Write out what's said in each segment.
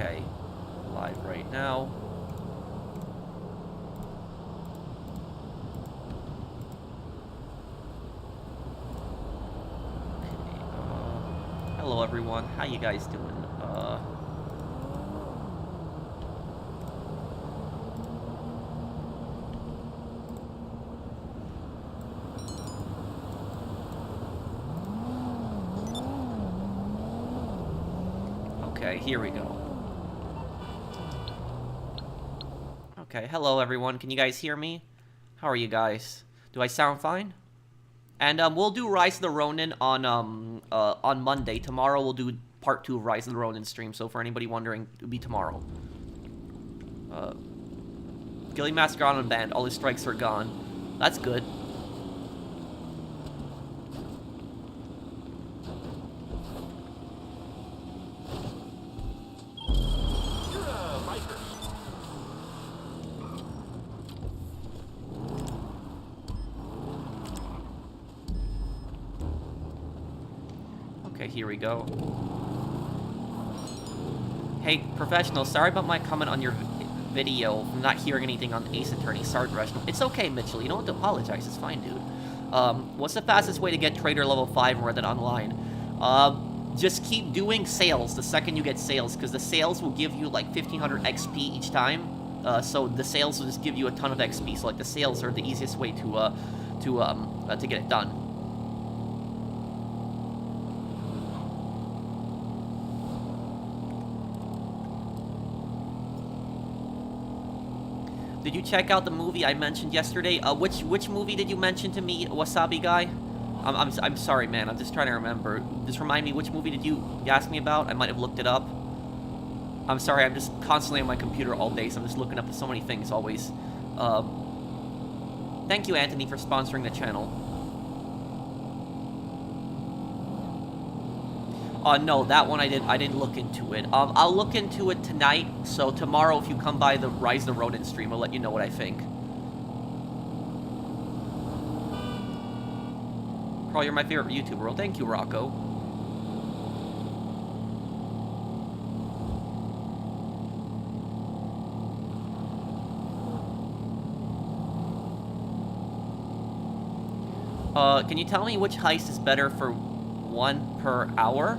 Okay. Live right now. Okay, hello everyone. How you guys doing? Okay, here we go. Okay, hello everyone. Can you guys hear me? How are you guys? Do I sound fine? And we'll do Rise of the Ronin on Monday. Tomorrow we'll do part 2 of Rise of the Ronin stream. So for anybody wondering, it'll be tomorrow. Gilly Mask got unbanned. All his strikes are gone. That's good. Okay, here we go. Hey, Professional, sorry about my comment on your video. I'm not hearing anything on Ace Attorney. Sorry, Professional. It's okay, Mitchell. You don't have to apologize. It's fine, dude. What's the fastest way to get Trader level 5 and Red Dead Online? Just keep doing sales the second you get sales, because the sales will give you, like, 1,500 XP each time. So the sales will just give you a ton of XP. So, like, the sales are the easiest way to get it done. Did you check out the movie I mentioned yesterday? Which movie did you mention to me, Wasabi guy? I'm sorry, man. I'm just trying to remember. Just remind me, which movie did you ask me about? I might have looked it up. I'm sorry. I'm just constantly on my computer all day, so I'm just looking up so many things always. Thank you, Anthony, for sponsoring the channel. No, that one I didn't look into it. I'll look into it tonight, so tomorrow if you come by the Rise of the Ronin stream, I'll let you know what I think. Carl, you're my favorite YouTuber. Well, thank you, Rocco. Can you tell me which heist is better for 1 per hour?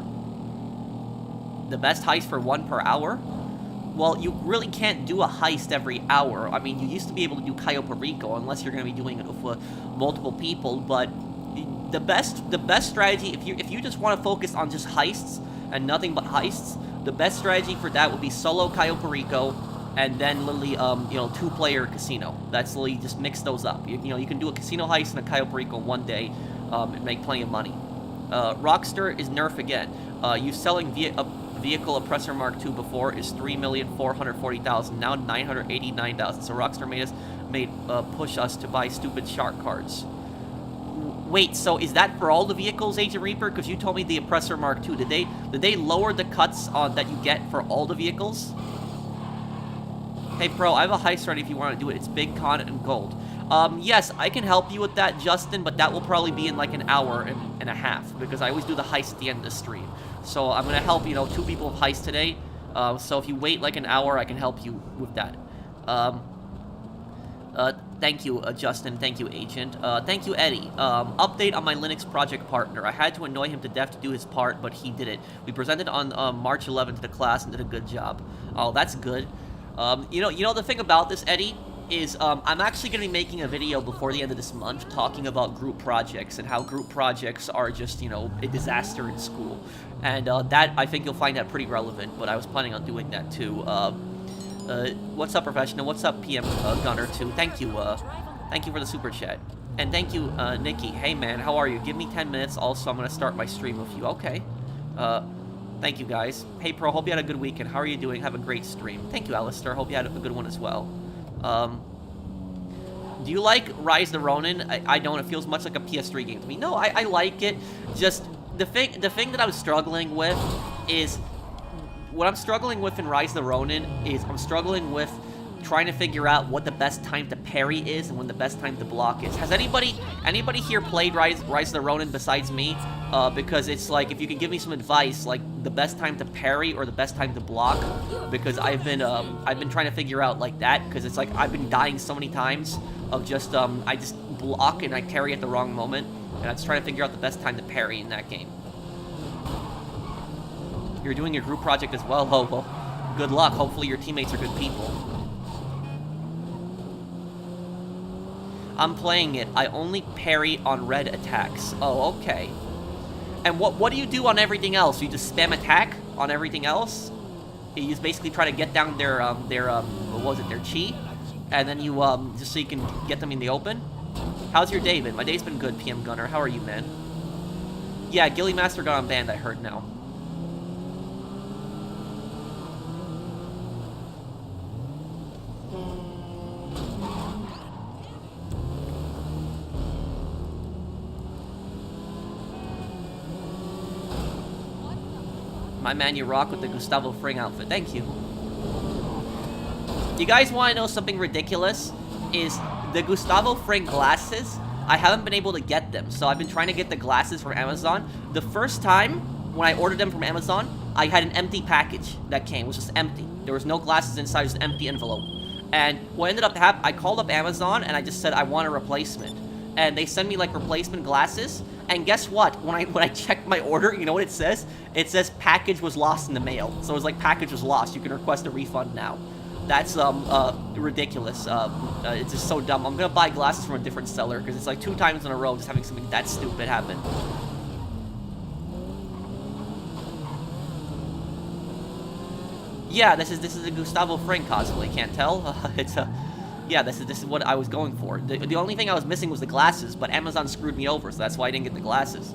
The best heist for 1 per hour? Well, you really can't do a heist every hour. I mean, you used to be able to do Cayo Perico, unless you're going to be doing it with multiple people, but the best strategy, if you just want to focus on just heists and nothing but heists, the best strategy for that would be solo Cayo Perico, and then literally, 2-player casino. That's literally, just mix those up. You can do a casino heist and a Cayo Perico in one day, and make plenty of money. Rockstar is nerf again. You selling a vehicle oppressor Mark II before is 3,440,000, now 989,000. So Rockstar made push us to buy stupid shark cards. Wait, so is that for all the vehicles, Agent Reaper? Because you told me the oppressor Mark II. Did they lower the cuts that you get for all the vehicles? Hey, Pro, I have a heist ready if you want to do it. It's big con and gold. Yes, I can help you with that, Justin, but that will probably be in like an hour and a half, because I always do the heist at the end of the stream. So I'm going to help, 2 people with heist today. So if you wait like an hour, I can help you with that. Thank you, Justin. Thank you, Agent. Thank you, Eddie. Update on my Linux project partner. I had to annoy him to death to do his part, but he did it. We presented on March 11th to the class and did a good job. Oh, that's good. The thing about this, Eddie, is I'm actually going to be making a video before the end of this month talking about group projects and how group projects are just, a disaster in school. And that, I think you'll find that pretty relevant, but I was planning on doing that too. What's up, Professional? What's up, PM Gunner 2? Thank you for the super chat. And thank you, Nikki. Hey, man, how are you? Give me 10 minutes. Also, I'm going to start my stream with you. Okay. Thank you, guys. Hey, Pro, hope you had a good weekend. How are you doing? Have a great stream. Thank you, Alistair. Hope you had a good one as well. Do you like Rise of the Ronin? I don't. It feels much like a PS3 game to me. No, I like it. Just, the thing that I was struggling with is... What I'm struggling with in Rise of the Ronin is I'm struggling with trying to figure out what the best time to parry is and when the best time to block is. Has anybody here played Rise of the Ronin besides me? Because it's like, if you can give me some advice, like the best time to parry or the best time to block, because I've been trying to figure out like that, because it's like I've been dying so many times of just I just block and I parry at the wrong moment, and I'm just trying to figure out the best time to parry in that game. You're doing your group project as well? Oh, well, good luck. Hopefully your teammates are good people. I'm playing it. I only parry on red attacks. Oh, okay. And what do you do on everything else? You just spam attack on everything else? You just basically try to get down their what was it, their chi? And then you, just so you can get them in the open? How's your day been? My day's been good, PM Gunner. How are you, man? Yeah, Gilly Master got unbanned, I heard now. My man, you rock with the Gustavo Fring outfit. Thank you. You guys want to know something ridiculous? Is the Gustavo Fring glasses, I haven't been able to get them. So I've been trying to get the glasses from Amazon. The first time when I ordered them from Amazon, I had an empty package that came. It was just empty. There was no glasses inside, just an empty envelope. And what ended up happening, I called up Amazon and I just said I want a replacement. And they sent me like replacement glasses. And guess what? When I checked my order, you know what it says? It says package was lost in the mail. So it's like package was lost. You can request a refund now. That's ridiculous. It's just so dumb. I'm gonna buy glasses from a different seller because it's like 2 times in a row just having something that stupid happen. Yeah, this is a Gustavo Fring cosplay. Can't tell? Yeah, this is what I was going for. The only thing I was missing was the glasses, but Amazon screwed me over, so that's why I didn't get the glasses.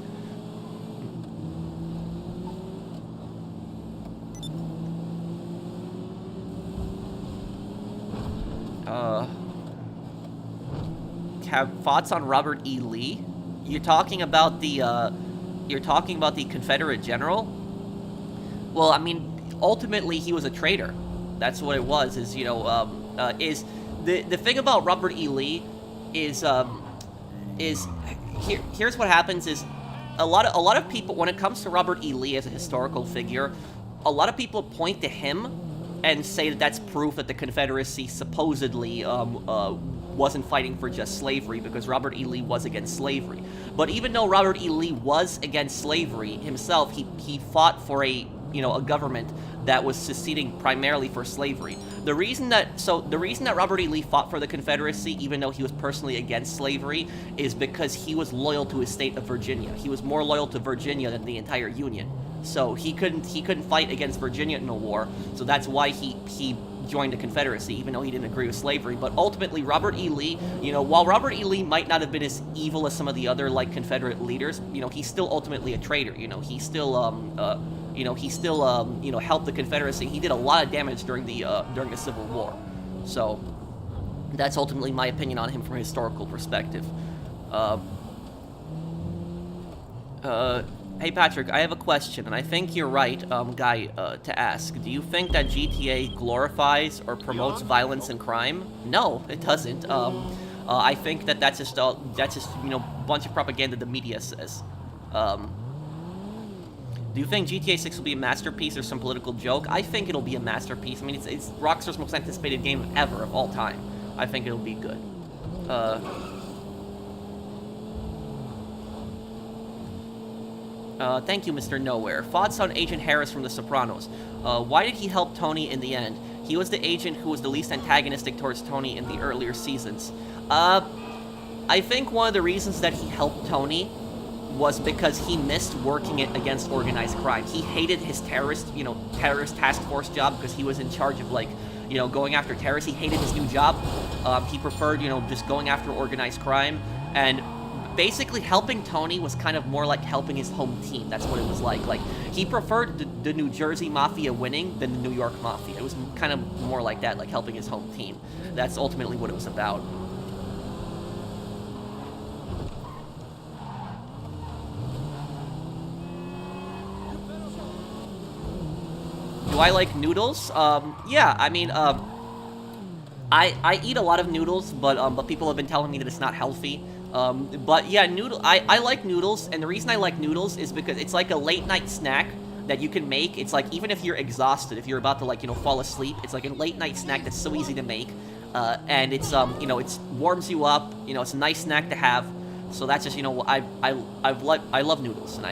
Have thoughts on Robert E. Lee? You're talking about the Confederate general? Well, I mean, ultimately he was a traitor. That's what it was. Is, you know, the thing about Robert E. Lee is here's what happens is a lot of people, when it comes to Robert E. Lee as a historical figure, a lot of people point to him and say that that's proof that the Confederacy supposedly wasn't fighting for just slavery, because Robert E. Lee was against slavery. But even though Robert E. Lee was against slavery himself, he fought for a government that was seceding primarily for slavery. The reason that Robert E. Lee fought for the Confederacy, even though he was personally against slavery, is because he was loyal to his state of Virginia. He was more loyal to Virginia than the entire Union. So he couldn't fight against Virginia in a war. So that's why he joined the Confederacy, even though he didn't agree with slavery. But ultimately, Robert E. Lee, while Robert E. Lee might not have been as evil as some of the other Confederate leaders, he's still ultimately a traitor. He still helped the Confederacy. He did a lot of damage during the Civil War. So that's ultimately my opinion on him from a historical perspective. Hey Patrick, I have a question, and I think you're right, Guy, to ask. Do you think that GTA glorifies or promotes violence and crime? No, it doesn't. I think that that's just a bunch of propaganda the media says. Do you think GTA 6 will be a masterpiece or some political joke? I think it'll be a masterpiece. I mean, it's Rockstar's most anticipated game ever of all time. I think it'll be good. Thank you, Mr. Nowhere. Thoughts on Agent Harris from The Sopranos? Why did he help Tony in the end? He was the agent who was the least antagonistic towards Tony in the earlier seasons. I think one of the reasons that he helped Tony was because he missed working it against organized crime. He hated his terrorist task force job because he was in charge of, going after terrorists. He hated his new job. He preferred, just going after organized crime. And basically helping Tony was kind of more like helping his home team. That's what it was like. Like, he preferred the New Jersey Mafia winning than the New York Mafia. It was kind of more like that, like helping his home team. That's ultimately what it was about. Do I like noodles? Yeah, I mean, I eat a lot of noodles, but people have been telling me that it's not healthy. But yeah, I like noodles, and the reason I like noodles is because it's like a late night snack that you can make. It's like, even if you're exhausted, if you're about to, like, you know, fall asleep, it's like a late night snack that's so easy to make. And it's, you know, it's warms you up, you know, it's a nice snack to have. So that's just, you know, I love noodles, and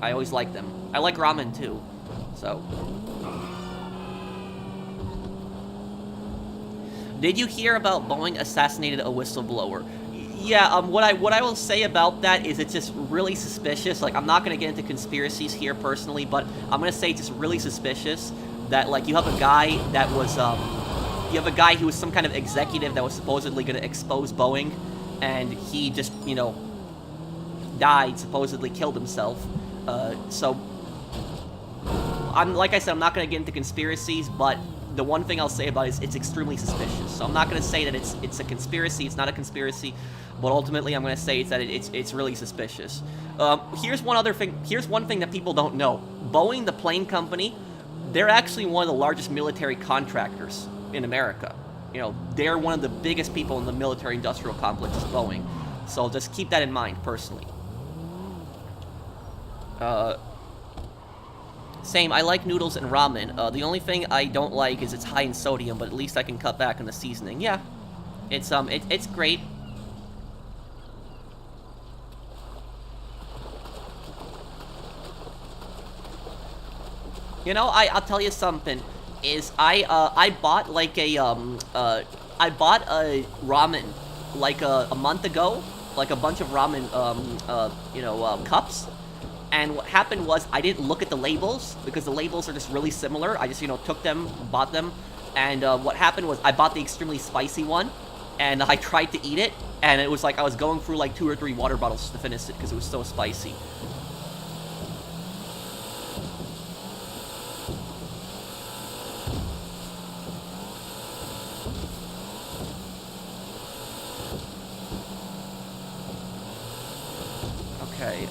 I always like them. I like ramen too, so. Did you hear about Boeing assassinated a whistleblower? Yeah, what I will say about that is it's just really suspicious. Like, I'm not going to get into conspiracies here personally, but I'm going to say it's just really suspicious that, like, you have a guy that was, you have a guy who was some kind of executive that was supposedly going to expose Boeing, and he just, you know, died, supposedly killed himself. So, like I said, I'm not going to get into conspiracies, but the one thing I'll say about it is it's extremely suspicious. So I'm not going to say that it's a conspiracy. It's not a conspiracy, but ultimately I'm going to say it's that it's really suspicious. Here's one other thing. Here's one thing that people don't know. Boeing, the plane company, they're actually one of the largest military contractors in America. You know, they're one of the biggest people in the military-industrial complex, is Boeing. So just keep that in mind, personally. Same, I like noodles and ramen. The only thing I don't like is it's high in sodium, but at least I can cut back on the seasoning. Yeah, it's great. You know, I'll tell you something. Is I bought like I bought a ramen like a month ago, like a bunch of ramen cups. And what happened was I didn't look at the labels because the labels are just really similar. I just, you know, took them, bought them, and what happened was I bought the extremely spicy one, and I tried to eat it, and it was like I was going through like 2 or 3 water bottles to finish it because it was so spicy. Okay,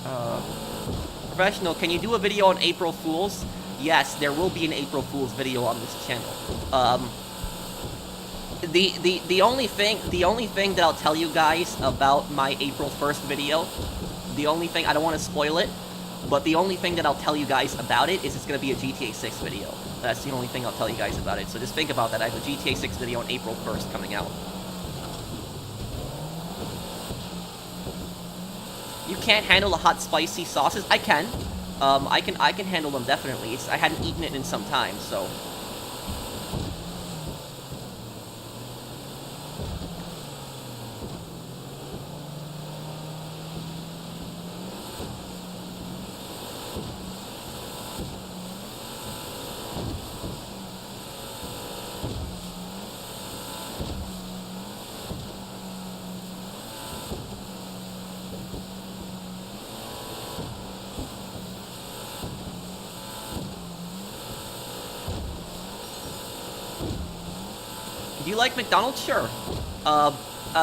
Professional, can you do a video on April Fools? Yes, there will be an April Fools video on this channel. The only thing that I'll tell you guys about my April 1st video, the only thing, I don't want to spoil it, but the only thing that I'll tell you guys about it is it's going to be a GTA 6 video. That's the only thing I'll tell you guys about it. So just think about that. I have a GTA 6 video on April 1st coming out. You can't handle the hot, spicy sauces? I can. I can handle them, definitely. I hadn't eaten it in some time, so. Do you like McDonald's? Sure.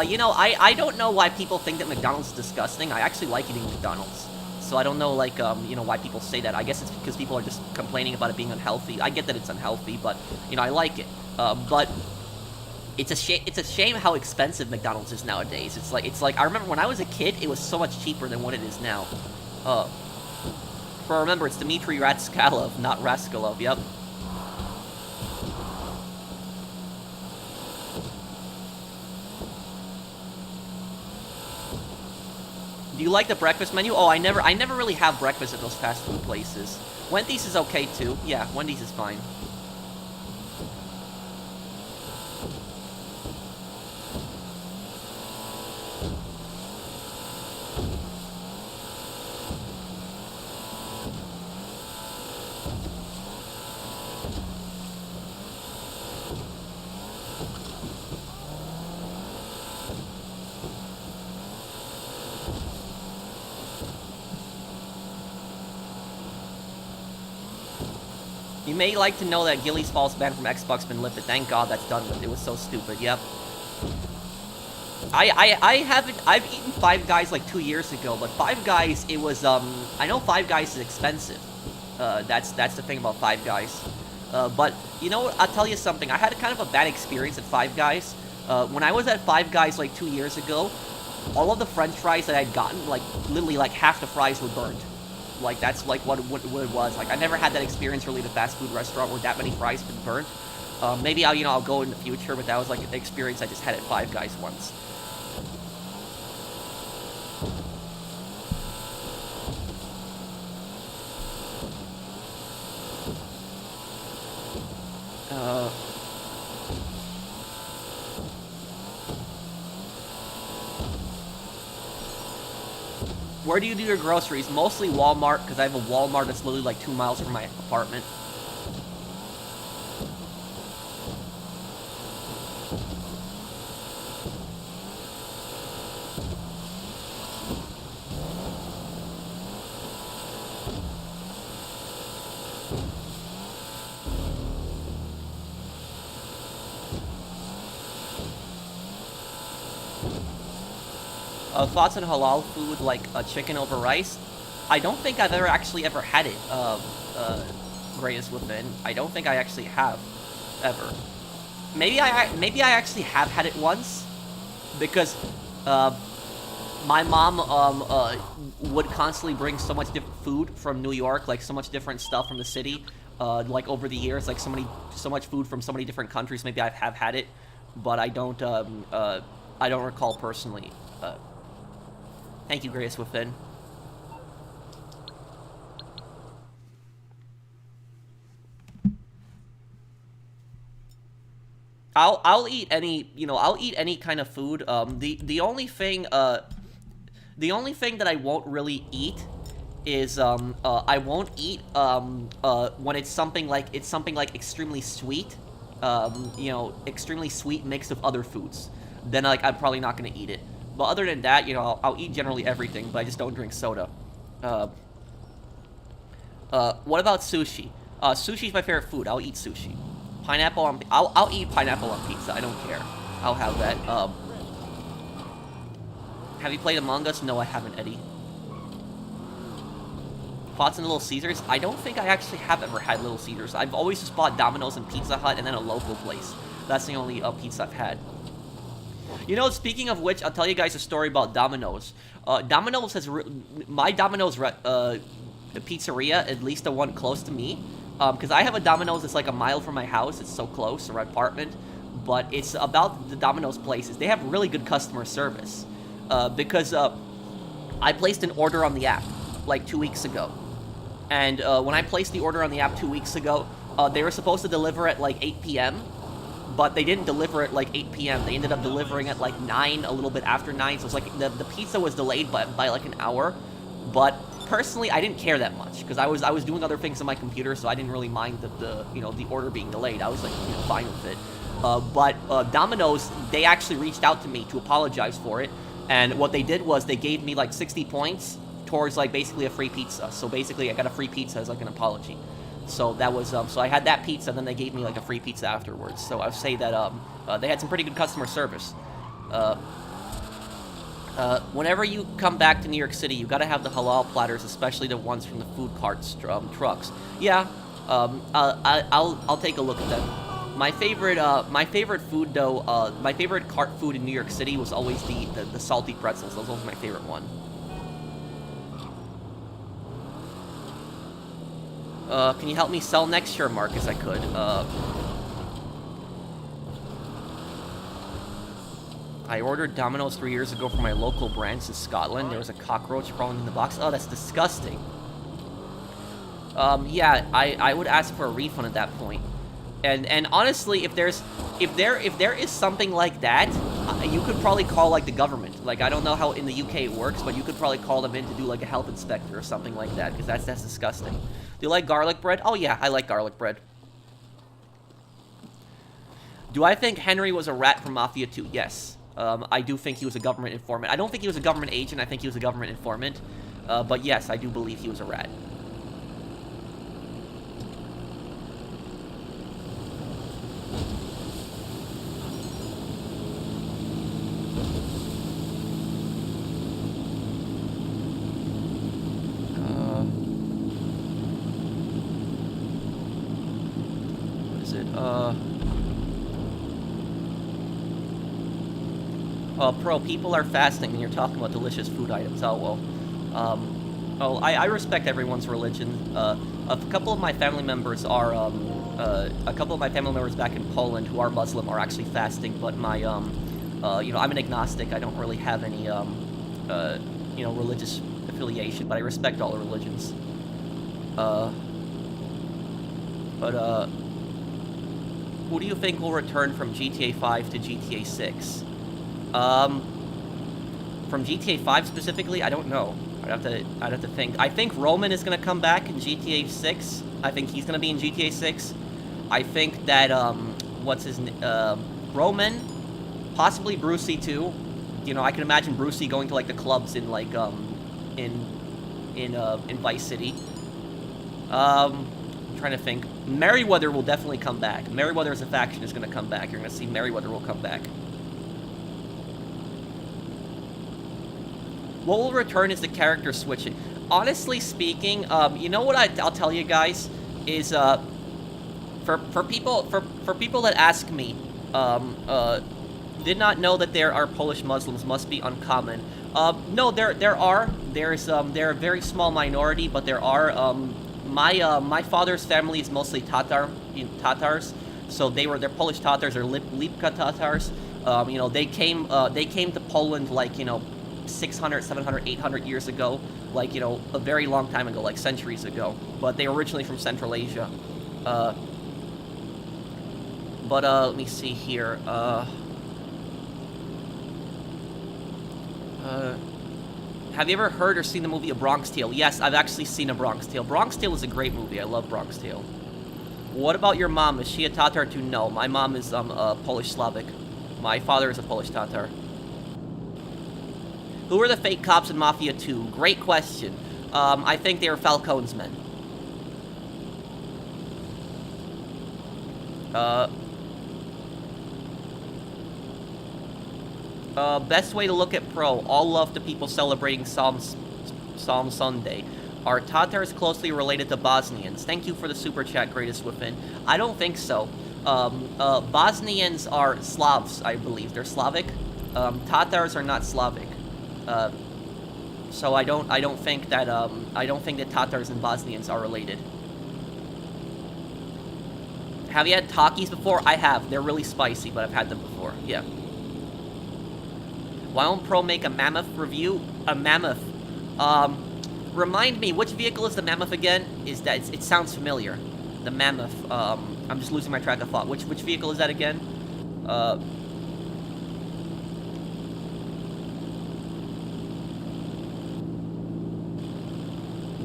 You know, I don't know why people think that McDonald's is disgusting. I actually like eating McDonald's. So I don't know, like, you know, why people say that. I guess it's because people are just complaining about it being unhealthy. I get that it's unhealthy, but, you know, I like it. But it's a shame how expensive McDonald's is nowadays. It's like, I remember when I was a kid, it was so much cheaper than what it is now. Remember, it's Dmitry Ratskalov, not Raskalov, yep. Do you like the breakfast menu? Oh, I never really have breakfast at those fast food places. Wendy's is okay too. Yeah, Wendy's is fine. You may like to know that Gilly's False ban from Xbox been lifted. Thank God that's done with. It was so stupid. Yep. I've eaten Five Guys like 2 years ago, but Five Guys, it was, I know Five Guys is expensive. That's the thing about Five Guys. But you know what? I'll tell you something. I had kind of a bad experience at Five Guys. When I was at Five Guys like 2 years ago, all of the French fries that I'd gotten, like literally like half the fries were burned. Like that's like what it was. Like I never had that experience really at a fast food restaurant where that many fries been burnt. Maybe I'll go in the future, but that was like an experience I just had at Five Guys once. Where do you do your groceries? Mostly Walmart, because I have a Walmart that's literally like 2 miles from my apartment. Thoughts on halal food, like chicken over rice? I don't think I've ever had it. Greatest Within. I don't think I actually have, ever. Maybe I actually have had it once, because my mom would constantly bring so much different food from New York, like so much different stuff from the city, like over the years, like so much food from so many different countries. Maybe I have had it, but I don't recall personally. Thank you, Greatest Within. I'll eat any kind of food. The only thing that I won't really eat is I won't eat when it's something like extremely sweet, extremely sweet mixed with other foods. Then like I'm probably not gonna eat it. But other than that, I'll eat generally everything, but I just don't drink soda. What about sushi? Sushi's my favorite food. I'll eat sushi. Pineapple on... I'll eat pineapple on pizza. I don't care. I'll have that. Have you played Among Us? No, I haven't, Eddie. Thoughts on Little Caesars? I don't think I actually have ever had Little Caesars. I've always just bought Domino's and Pizza Hut and then a local place. That's the only pizza I've had. Speaking of which, I'll tell you guys a story about Domino's. Domino's has... my Domino's pizzeria, at least the one close to me, because I have a Domino's that's like a mile from my house. It's so close, or apartment. But it's about the Domino's places. They have really good customer service. Because I placed an order on the app like 2 weeks ago. And when I placed the order on the app 2 weeks ago, they were supposed to deliver at like 8 p.m., but they didn't deliver at like 8 p.m. They ended up delivering at like 9, a little bit after 9. So it's like the pizza was delayed by like an hour. But personally, I didn't care that much because I was doing other things on my computer, so I didn't really mind the order being delayed. I was like fine with it. But Domino's, they actually reached out to me to apologize for it, and what they did was they gave me like 60 points towards like basically a free pizza. So basically, I got a free pizza as like an apology. So that was so I had that pizza, and then they gave me like a free pizza afterwards. So I would say that they had some pretty good customer service. Whenever you come back to New York City, you gotta have the halal platters, especially the ones from the food carts trucks. Yeah, I'll take a look at them. My favorite food though, my favorite cart food in New York City was always the salty pretzels. Those were my favorite one. Can you help me sell next? Sure, Marcus, I could. I ordered Domino's 3 years ago from my local branch in Scotland. There was a cockroach crawling in the box. Oh, that's disgusting. Yeah, I would ask for a refund at that point. And honestly, if there is something like that, you could probably call like the government. Like I don't know how in the UK it works, but you could probably call them in to do like a health inspector or something like that, because that's disgusting. Do you like garlic bread? Oh yeah, I like garlic bread. Do I think Henry was a rat from Mafia 2? Yes. I do think he was a government informant. I don't think he was a government agent. I think he was a government informant. But yes, I do believe he was a rat. was it? Pro, people are fasting and you're talking about delicious food items. Oh, well. I respect everyone's religion. A couple of my family members are, a couple of my family members back in Poland who are Muslim are actually fasting, but my, I'm an agnostic. I don't really have any, religious affiliation, but I respect all the religions. Who do you think will return from GTA 5 to GTA 6? From GTA 5 specifically, I don't know. I'd have to think. I think Roman is gonna come back in GTA 6. I think he's gonna be in GTA 6. I think that Roman, possibly Brucey too. You know, I can imagine Brucey going to like the clubs in like in Vice City. I'm trying to think. Merryweather will definitely come back. Merryweather as a faction is gonna come back. You're gonna see Merryweather will come back. What will return is the character switching. Honestly speaking, you know what I'll tell you guys is for people that ask me, did not know that there are Polish Muslims, must be uncommon. No, they're a very small minority, but there are. My father's family is mostly Tatars, so they're Polish Tatars or Lipka Tatars. They came to Poland like 600, 700, 800 years ago, like, a very long time ago, like centuries ago. But they were originally from Central Asia. Let me see here. Have you ever heard or seen the movie A Bronx Tale? Yes, I've actually seen A Bronx Tale. Bronx Tale is a great movie. I love Bronx Tale. What about your mom? Is she a Tatar too? No, my mom is Polish Slavic. My father is a Polish Tatar. Who are the fake cops in Mafia 2? Great question. I think they are Falcone's men. Best way to look at Pro. All love to people celebrating Psalm Sunday. Are Tatars closely related to Bosnians? Thank you for the super chat, Greatest Within. I don't think so. Bosnians are Slavs, I believe. They're Slavic. Tatars are not Slavic. So I don't think that Tatars and Bosnians are related. Have you had Takis before? I have. They're really spicy, but I've had them before. Yeah. Why don't Pro make a Mammoth review? A Mammoth. Remind me, which vehicle is the Mammoth again? It sounds familiar. The Mammoth. I'm just losing my track of thought. Which vehicle is that again?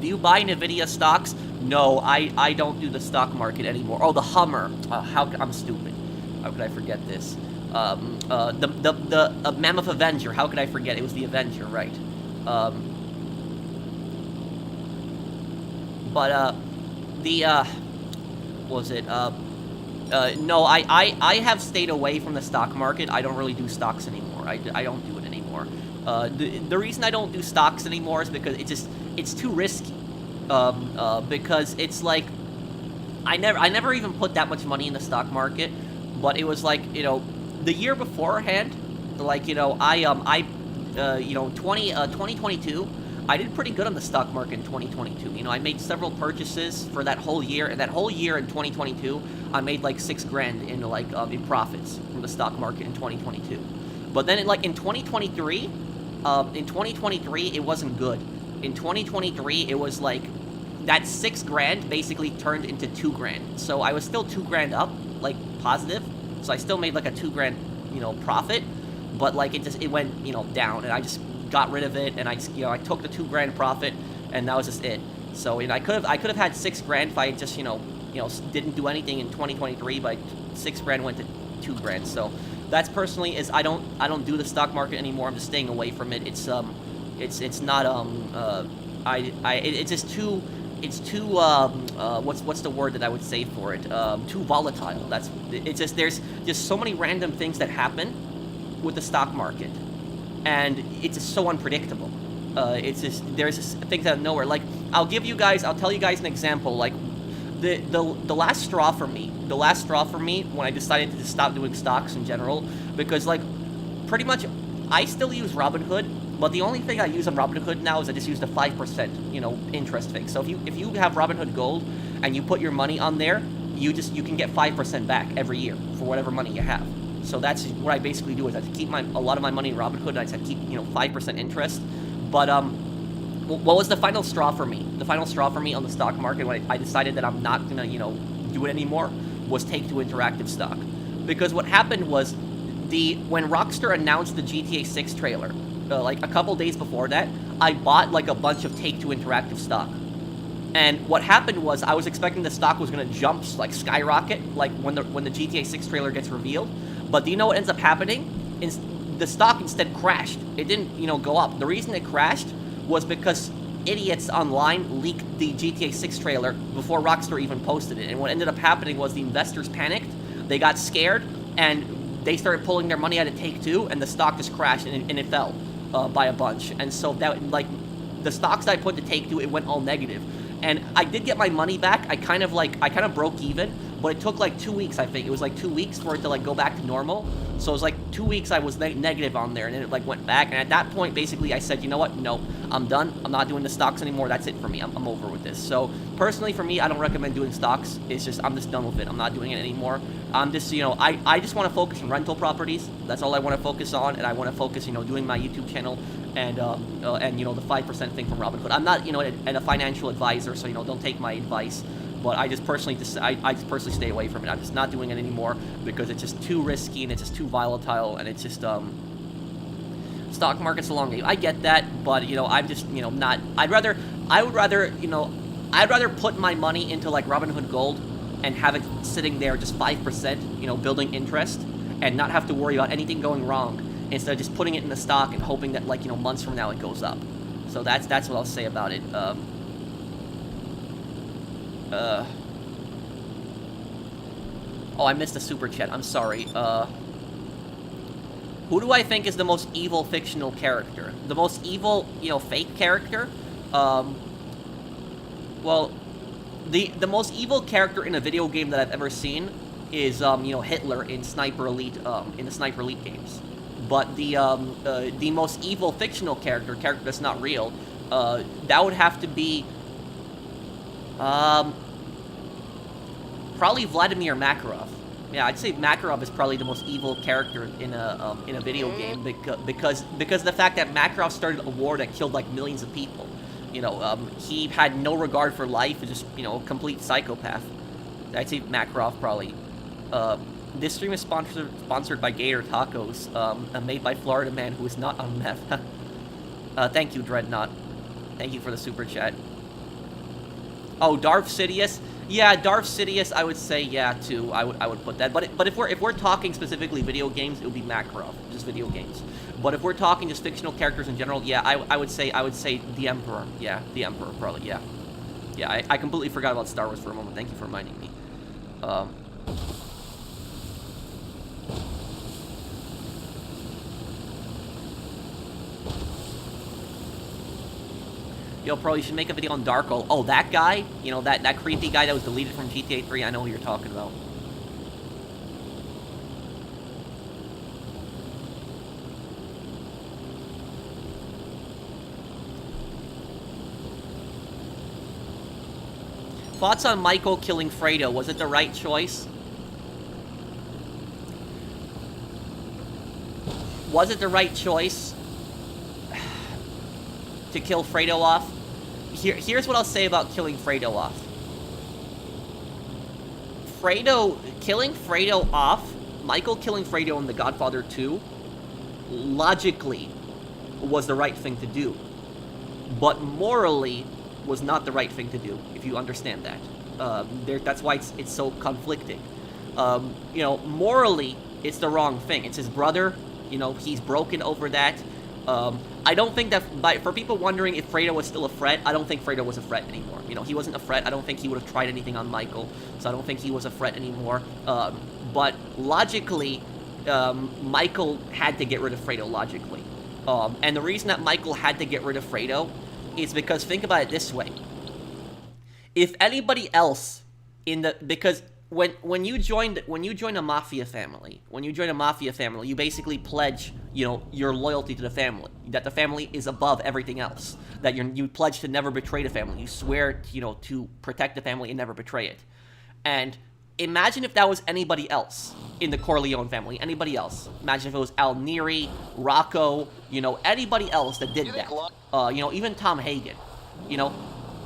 Do you buy NVIDIA stocks? No, I don't do the stock market anymore. Oh, the Hummer. I'm stupid. How could I forget this? The Mammoth Avenger. How could I forget? It was the Avenger, right? No, I have stayed away from the stock market. I don't really do stocks anymore. I don't do it anymore. The reason I don't do stocks anymore is because it's too risky. Because it's like I never even put that much money in the stock market, but it was like, the year beforehand, like, 2022, I did pretty good on the stock market in 2022. I made several purchases for that whole year, and that whole year in 2022, I made like $6,000 in profits from the stock market in 2022. But then in 2023, it wasn't good. In 2023, it was like that $6,000 basically turned into $2,000. So I was still $2,000 up, like positive. So I still made like a $2,000, profit. But like it went, down, and I just got rid of it, and I I took the $2,000 profit, and that was just it. So I could have had $6,000 if I just didn't do anything in 2023, but $6,000 went to $2,000. So that's personally is I don't do the stock market anymore. I'm just staying away from it. It's not it's just too what's the word that I would say for it? Too volatile. There's just so many random things that happen with the stock market, and it's just so unpredictable. There's just things out of nowhere. Like I'll tell you guys an example. Like the last straw for me, when I decided to just stop doing stocks in general, because like pretty much I still use Robinhood, but the only thing I use on Robinhood now is I just use the 5%, interest thing. So if you have Robinhood Gold and you put your money on there, you can get 5% back every year for whatever money you have. So that's what I basically do, is I keep a lot of my money in Robinhood, and I just keep 5% interest. But what was the final straw for me? The final straw for me on the stock market when I decided that I'm not gonna do it anymore was Take-Two Interactive stock, because what happened was when Rockstar announced the GTA 6 trailer, like a couple days before that, I bought like a bunch of Take-Two Interactive stock. And what happened was I was expecting the stock was going to jump, like skyrocket, like when the GTA 6 trailer gets revealed. But do you know what ends up happening? The stock instead crashed. It didn't, go up. The reason it crashed was because idiots online leaked the GTA 6 trailer before Rockstar even posted it. And what ended up happening was the investors panicked, they got scared, and they started pulling their money out of Take-Two, and the stock just crashed, and it fell by a bunch. And so that, like, the stocks that I put to Take-Two, it went all negative. And I did get my money back. I kind of broke even, but it took like 2 weeks, I think. It was like 2 weeks for it to like go back to normal. So it was like 2 weeks I was negative on there, and then it like went back. And at that point, basically, I said, you know what? No, I'm done. I'm not doing the stocks anymore. That's it for me. I'm over with this. So personally, for me, I don't recommend doing stocks. It's just, I'm just done with it. I'm not doing it anymore. I'm just, I just want to focus on rental properties. That's all I want to focus on, and I want to focus, doing my YouTube channel and the 5% thing from Robinhood. I'm not, a financial advisor, so don't take my advice. But I just personally stay away from it. I'm just not doing it anymore because it's just too risky, and it's just too volatile, and it's just stock market's a long game. I get that, but I'm just not. I'd rather put my money into like Robinhood Gold and have it sitting there just 5%, building interest, and not have to worry about anything going wrong, instead of just putting it in the stock and hoping that like months from now it goes up. So that's what I'll say about it. Oh, I missed a super chat. I'm sorry. Who do I think is the most evil fictional character? The most evil, fake character? Well, the most evil character in a video game that I've ever seen is, Hitler in Sniper Elite, in the Sniper Elite games. But the most evil fictional character that's not real, that would have to be, probably Vladimir Makarov. Yeah, I'd say Makarov is probably the most evil character in a video game, because the fact that Makarov started a war that killed like millions of people. He had no regard for life, and just a complete psychopath. I'd say Makarov probably. This stream is sponsored by Gator Tacos, made by Florida man who is not on meth. Thank you, Dreadnought. Thank you for the super chat. Oh, Darth Sidious. Yeah, Darth Sidious, I would say, yeah, too. I would put that. But if we're talking specifically video games, it would be Makarov, just video games. But if we're talking just fictional characters in general, yeah, I would say the Emperor. Yeah, the Emperor, probably. Yeah, yeah. I completely forgot about Star Wars for a moment. Thank you for reminding me. Yo, bro, you should make a video on Darko. Oh, that guy? That creepy guy that was deleted from GTA 3? I know who you're talking about. Thoughts on Michael killing Fredo? Was it the right choice? Was it the right choice to kill Fredo off? Here's what I'll say about killing Fredo off. Killing Fredo off, Michael killing Fredo in The Godfather 2, logically was the right thing to do. But morally was not the right thing to do, if you understand that. That's why it's so conflicting. Morally, it's the wrong thing. It's his brother, he's broken over that. I don't think that, for people wondering if Fredo was still a threat, I don't think Fredo was a threat anymore. He wasn't a threat. I don't think he would have tried anything on Michael, so I don't think he was a threat anymore. But logically, Michael had to get rid of Fredo logically. And the reason that Michael had to get rid of Fredo is because, think about it this way. If anybody else Because when you join a mafia family, you basically pledge, your loyalty to the family, that the family is above everything else, that you pledge to never betray the family, you swear, to protect the family and never betray it. And imagine if that was anybody else in the Corleone family, anybody else. Imagine if it was Al Neri, Rocco, anybody else that did that. Even Tom Hagen,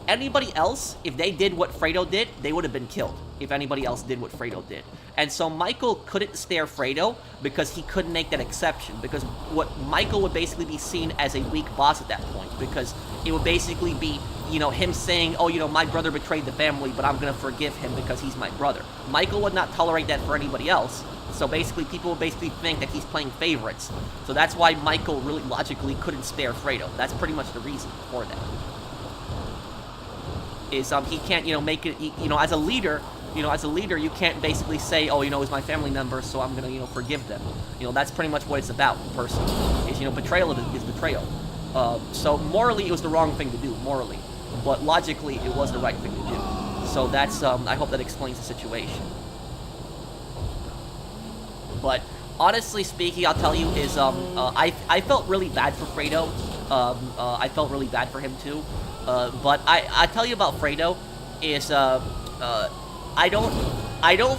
anybody else, if they did what Fredo did, they would have been killed if anybody else did what Fredo did. And so Michael couldn't stare Fredo because he couldn't make that exception, because what Michael would basically be seen as a weak boss at that point, because it would basically be, him saying, oh, my brother betrayed the family, but I'm going to forgive him because he's my brother. Michael would not tolerate that for anybody else, so basically people would basically think that he's playing favorites. So that's why Michael really logically couldn't spare Fredo. That's pretty much the reason for that. Is he can't, make it, as a leader, you can't basically say, oh, it's my family member, so I'm gonna, forgive them. That's pretty much what it's about, personally. Is, betrayal is betrayal. So morally, it was the wrong thing to do, morally. But logically, it was the right thing to do. So that's, I hope that explains the situation. But honestly speaking, I'll tell you, is, I felt really bad for Fredo. I felt really bad for him too. But I tell you about Fredo is, I don't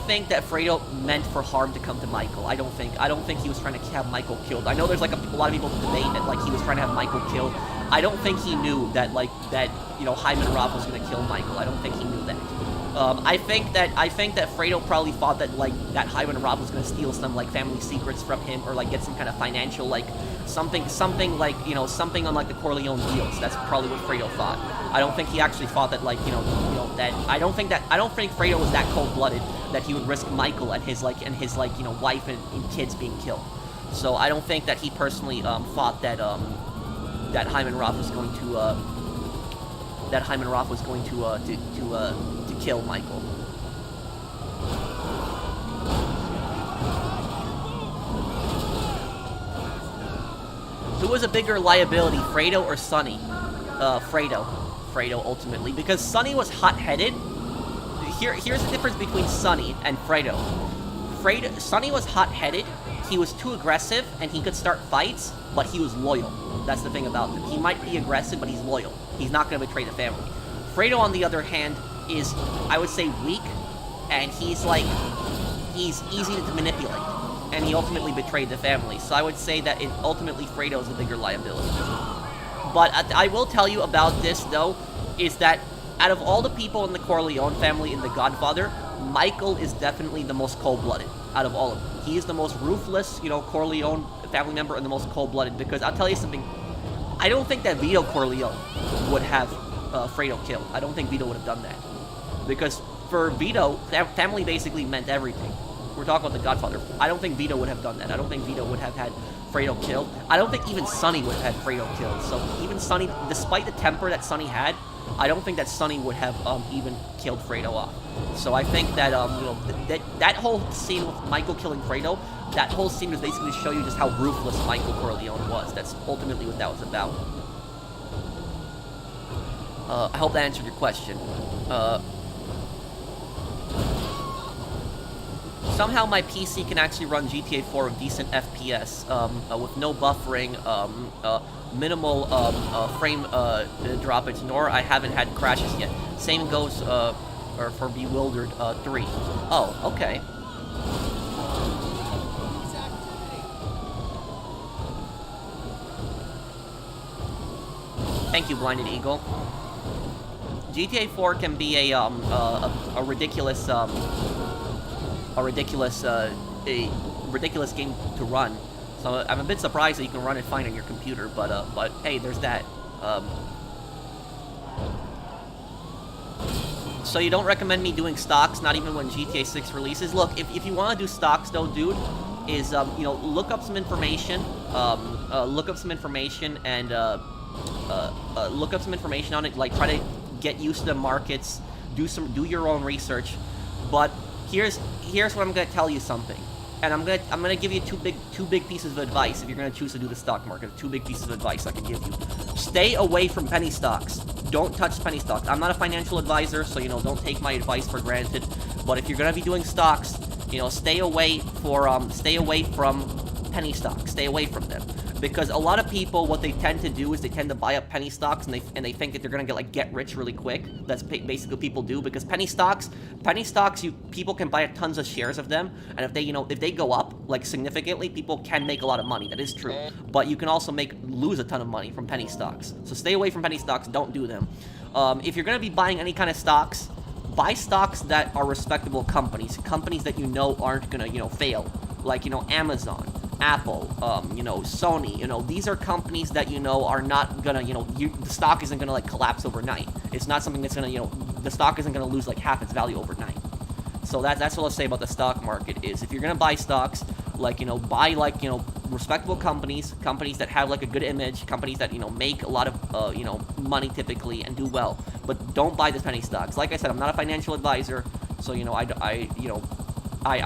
think that Fredo meant for harm to come to Michael. I don't think he was trying to have Michael killed. I know there's like a lot of people debate that like he was trying to have Michael killed. I don't think he knew that Hyman Roth was gonna kill Michael. I don't think he knew that. I think that Fredo probably thought that that Hyman Roth was gonna steal some family secrets from him, or get some kind of financial something something on the Corleone deals. That's probably what Fredo thought. I don't think he actually thought that that I don't think Fredo was that cold-blooded that he would risk Michael and his wife and kids being killed. So I don't think that he personally thought that that Hyman Roth was going to kill Michael. Who was a bigger liability, Fredo or Sonny? Fredo ultimately, because Sonny was hot-headed. Here's the difference between Sonny and Fredo. Sonny was hot-headed. He was too aggressive, and he could start fights, but he was loyal. That's the thing about him. He might be aggressive, but he's loyal. He's not going to betray the family. Fredo, on the other hand, is, I would say, weak, and he's easy to manipulate, and he ultimately betrayed the family. So I would say that ultimately Fredo is a bigger liability. But I will tell you about this, though, is that out of all the people in the Corleone family in The Godfather, Michael is definitely the most cold-blooded out of all of them. He is the most ruthless, Corleone family member, and the most cold-blooded, because I'll tell you something, I don't think that Vito Corleone would have Fredo killed. I don't think Vito would have done that. Because for Vito, family basically meant everything. We're talking about The Godfather. I don't think Vito would have done that. I don't think Vito would have had Fredo killed. I don't think even Sonny would have had Fredo killed. So even Sonny, despite the temper that Sonny had, I don't think that Sonny would have even killed Fredo off. So I think that that whole scene with Michael killing Fredo, that whole scene was basically to show you just how ruthless Michael Corleone was. That's ultimately what that was about. I hope that answered your question. Somehow my PC can actually run GTA 4 with decent FPS, with no buffering, minimal frame droppage, nor I haven't had crashes yet. Same goes for Bewildered 3. Oh, okay. Thank you, Blinded Eagle. GTA 4 can be a ridiculous ridiculous game to run. So I'm a bit surprised that you can run it fine on your computer, but hey, there's that. So you don't recommend me doing stocks, not even when GTA 6 releases? Look, if you want to do stocks, though, dude, is look up some information, and look up some information on it. Like, try to get used to the markets, do your own research. But here's what I'm gonna tell you something, and I'm gonna give you two big pieces of advice if you're gonna choose to do the stock market. Two big pieces of advice I can give you: stay away from penny stocks. don't touch penny stocks. I'm not a financial advisor, so, don't take my advice for granted. But if you're gonna be doing stocks, stay away from penny stocks. Stay away from them. Because a lot of people, what they tend to do is they tend to buy up penny stocks, and they think that they're gonna get rich really quick. That's basically what people do, because penny stocks, people can buy tons of shares of them, and if they go up like significantly, people can make a lot of money. That is true, but you can also lose a ton of money from penny stocks. So stay away from penny stocks. Don't do them. If you're gonna be buying any kind of stocks, buy stocks that are respectable companies that aren't gonna fail, like Amazon, Apple, Sony, these are companies that are not gonna, the stock isn't gonna collapse overnight. It's not something that's gonna, the stock isn't gonna lose half its value overnight. So that's what I'll say about the stock market is, if you're gonna buy stocks, buy respectable companies that have a good image, companies that make a lot of money typically and do well. But don't buy the penny stocks. Like I said, I'm not a financial advisor, so I'm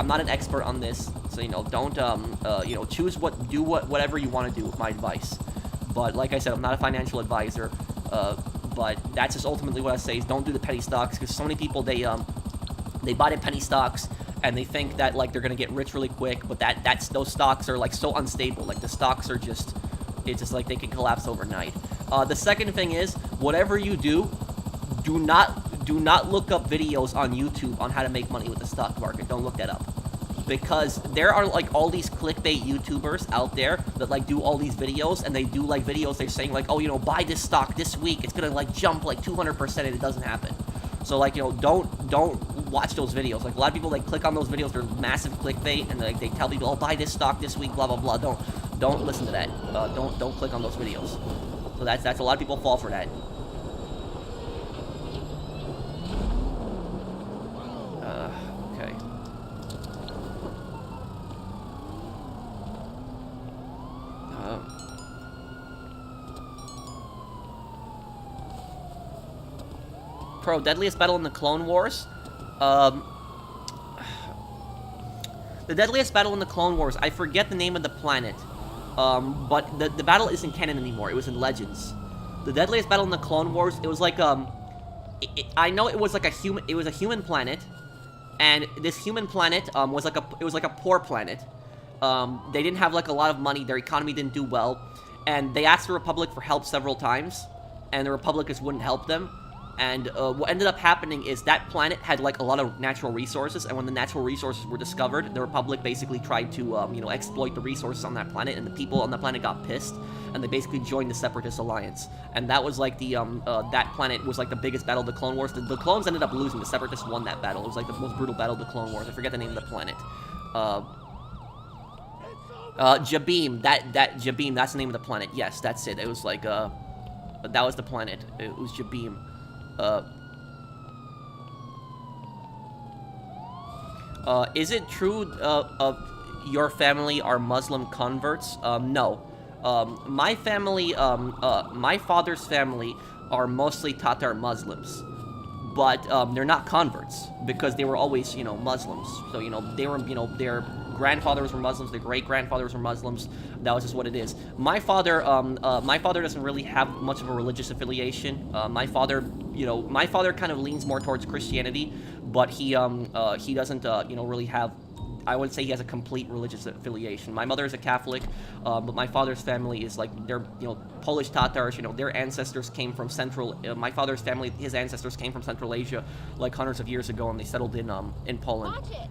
not an expert on this, so don't do whatever you want to do with my advice. But like I said, I'm not a financial advisor. But that's just ultimately what I say is don't do the penny stocks, because so many people they buy the penny stocks and they think that they're gonna get rich really quick, but those stocks are so unstable. The stocks are it's just they can collapse overnight. The second thing is, whatever you do, do not look up videos on YouTube on how to make money with the stock market. Don't look that up. Because there are all these clickbait YouTubers out there that do all these videos, and they do videos they're saying oh, buy this stock this week, it's gonna jump 200%, and it doesn't happen. So don't watch those videos. A lot of people click on those videos, they're massive clickbait, and they tell people, oh, buy this stock this week, blah blah blah. Don't listen to that. Don't click on those videos. So that's a lot of people fall for that. Okay. Pro, deadliest battle in the Clone Wars? The deadliest battle in the Clone Wars, I forget the name of the planet. But the battle isn't canon anymore. It was in Legends. The deadliest battle in the Clone Wars, it was I know it was a human planet, and this human planet was a poor planet. They didn't have a lot of money. Their economy didn't do well, and they asked the Republic for help several times, and the Republic just wouldn't help them. And what ended up happening is that planet had a lot of natural resources, and when the natural resources were discovered, the Republic basically tried to exploit the resources on that planet, and the people on the planet got pissed, and they basically joined the Separatist Alliance. And that was that planet was the biggest battle of the Clone Wars. The clones ended up losing. The Separatists won that battle. It was the most brutal battle of the Clone Wars. I forget the name of the planet. Jabeam. Jabeam. That's the name of the planet. Yes, that's it. It was that was the planet. It was Jabeam. Is it true your family are Muslim converts? No. My family, my father's family are mostly Tatar Muslims, but they're not converts because they were always, Muslims. So, they were, their grandfathers were Muslims, their great-grandfathers were Muslims. That was just what it is. My father doesn't really have much of a religious affiliation. My father kind of leans more towards Christianity, but he doesn't, really have, I wouldn't say he has a complete religious affiliation. My mother is a Catholic, but my father's family is they're, Polish Tatars, their ancestors came from my father's family, his ancestors came from Central Asia, hundreds of years ago, and they settled in Poland. Okay.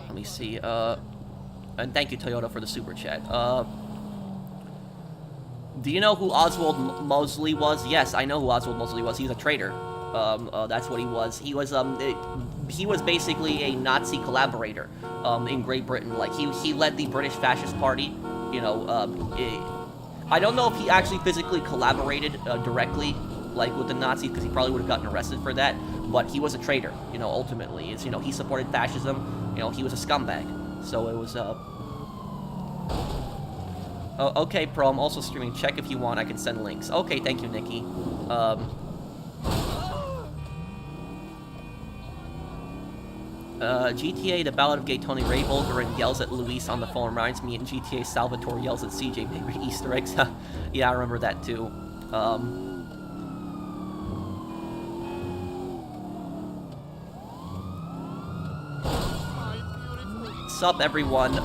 Let me see, and thank you, Toyota, for the super chat. Do you know who Oswald Mosley was? Yes, I know who Oswald Mosley was. He's a traitor. That's what he was. He was basically a Nazi collaborator in Great Britain. He led the British Fascist Party. I don't know if he actually physically collaborated directly with the Nazis, because he probably would have gotten arrested for that. But he was a traitor. Ultimately, he supported fascism. He was a scumbag. So it was Oh, okay, Pro, I'm also streaming. Check if you want, I can send links. Okay, thank you, Nikki. GTA, the Ballad of Gay Tony Ray Bulgarin yells at Luis on the phone. Reminds me in GTA, Salvatore yells at CJ. Maybe Easter eggs. Yeah, I remember that too. what's up, everyone?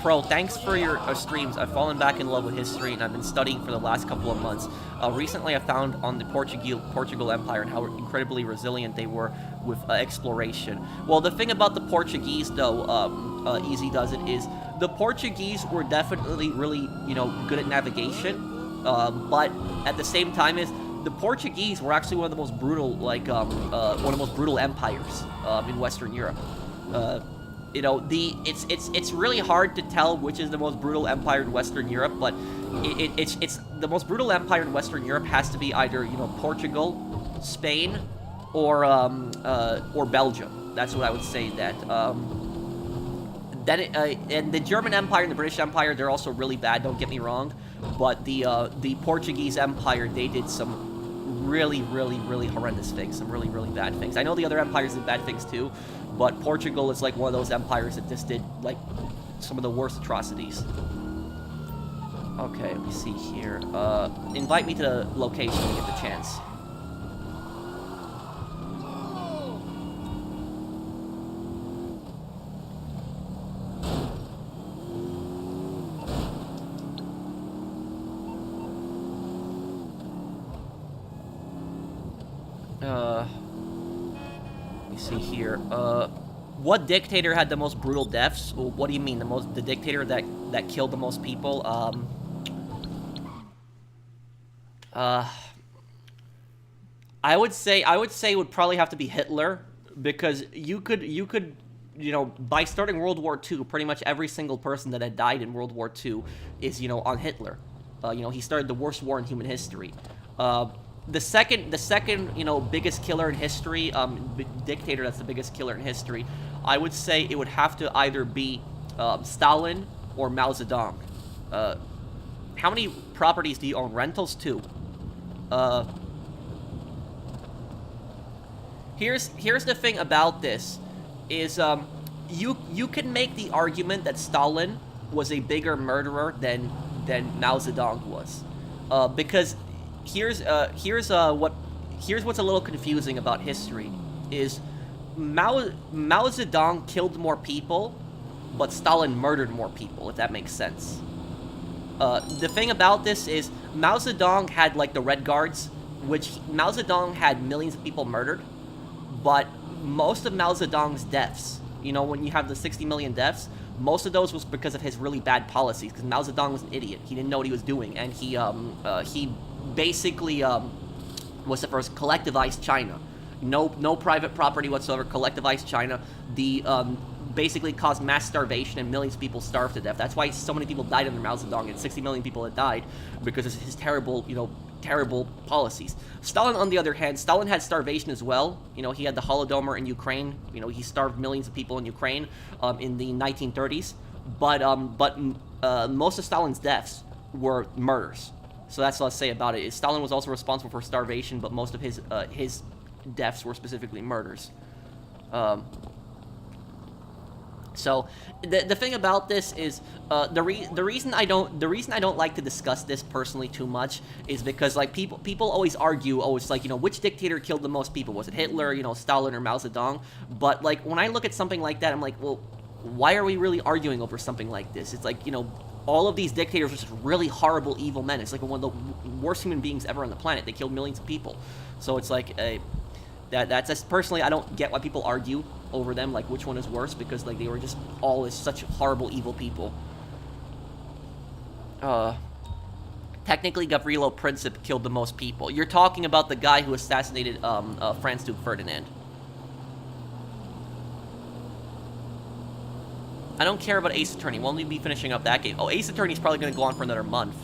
Pro, thanks for your streams. I've fallen back in love with history, and I've been studying for the last couple of months. Recently, I found on the Portugal Empire and how incredibly resilient they were with exploration. Well, the thing about the Portuguese, though, Easy Does It, is the Portuguese were definitely really, good at navigation, but at the same time the Portuguese were actually one of the most brutal, one of the most brutal empires in Western Europe. It's really hard to tell which is the most brutal empire in Western Europe, but it's the most brutal empire in Western Europe has to be either Portugal, Spain, or Belgium. That's what I would say. That and the German Empire and the British Empire, they're also really bad. Don't get me wrong, but the Portuguese Empire, they did some really, really, really horrendous things, some really, really bad things. I know the other empires did bad things too, but Portugal is like one of those empires that just did like some of the worst atrocities. Okay, let me see here. Invite me to the location when you get the chance. Let me see here. What dictator had the most brutal deaths? Well, what do you mean, the dictator that killed the most people? I would say it would probably have to be Hitler, because you could by starting World War II, pretty much every single person that had died in World War II is on Hitler. He started the worst war in human history. The second biggest killer in history, dictator that's the biggest killer in history, I would say it would have to either be Stalin or Mao Zedong. How many properties do you own? Rentals too. Here's the thing about this, is you can make the argument that Stalin was a bigger murderer than Mao Zedong was, because here's what's a little confusing about history is Mao Zedong killed more people, but Stalin murdered more people, if that makes sense. The thing about this is Mao Zedong had like the Red Guards, which Mao Zedong had millions of people murdered, but most of Mao Zedong's deaths, when you have the 60 million deaths, most of those was because of his really bad policies, because Mao Zedong was an idiot. He didn't know what he was doing, and he basically was the first collectivized China. No private property whatsoever, collectivized China. Basically caused mass starvation and millions of people starved to death. That's why so many people died under Mao Zedong, and 60 million people had died because of his terrible policies. Stalin, on the other hand, Stalin had starvation as well. He had the Holodomor in Ukraine. He starved millions of people in Ukraine in the 1930s. But most of Stalin's deaths were murders. So that's what I'll say about it. Is Stalin was also responsible for starvation, but most of his deaths were specifically murders. So the thing about this is the reason I don't like to discuss this personally too much is because like people always argue, it's like which dictator killed the most people? Was it Hitler, Stalin, or Mao Zedong? But like when I look at something like that, I'm like, well, why are we really arguing over something like this? It's like all of these dictators were just really horrible, evil men. It's like one of the worst human beings ever on the planet. They killed millions of people. So it's like that's just, personally, I don't get why people argue over them, like which one is worse, because like they were just all as such horrible, evil people. Technically, Gavrilo Princip killed the most people. You're talking about the guy who assassinated Franz Duke Ferdinand. I don't care about Ace Attorney. We'll only be finishing up that game. Oh, Ace Attorney's probably going to go on for another month.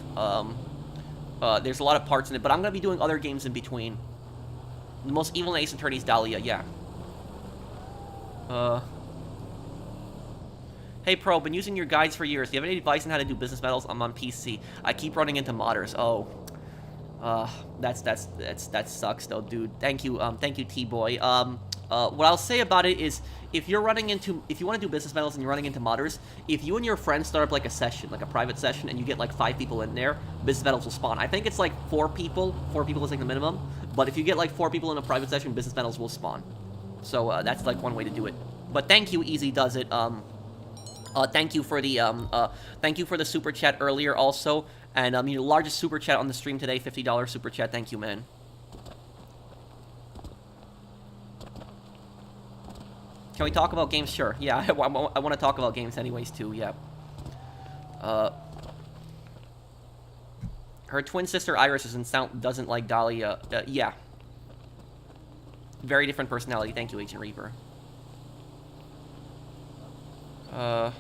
There's a lot of parts in it, but I'm going to be doing other games in between. The most evil in Ace Attorney is Dahlia, yeah. Hey Pro, been using your guides for years. Do you have any advice on how to do business metals? I'm on PC. I keep running into modders. Oh. That sucks though, dude. Thank you, T-Boy. What I'll say about it is, if you want to do business metals and you're running into modders, if you and your friends start up like a session, like a private session, and you get like 5 people in there, business metals will spawn. I think it's like 4 people. 4 people is like the minimum. But if you get like 4 people in a private session, business metals will spawn. So that's like one way to do it. But thank you, Easy Does It. Thank you for the super chat earlier also, and your largest super chat on the stream today, $50 super chat. Thank you, man. Can we talk about games? Sure. Yeah, I want to talk about games anyways too. Yeah. Her twin sister Iris doesn't like Dahlia. Yeah. Very different personality. Thank you, Agent Reaper. I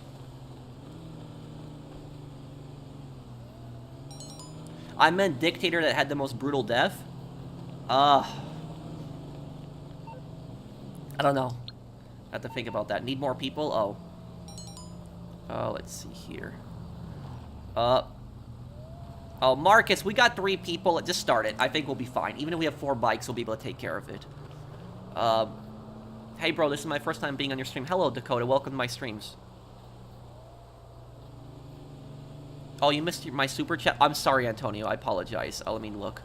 meant dictator that had the most brutal death. I don't know. I have to think about that. Need more people? Oh, let's see here. Oh, Marcus, we got 3 people. Just start it. I think we'll be fine. Even if we have 4 bikes, we'll be able to take care of it. Hey, bro, this is my first time being on your stream. Hello, Dakota. Welcome to my streams. Oh, you missed my super chat? I'm sorry, Antonio. I apologize. Let me look.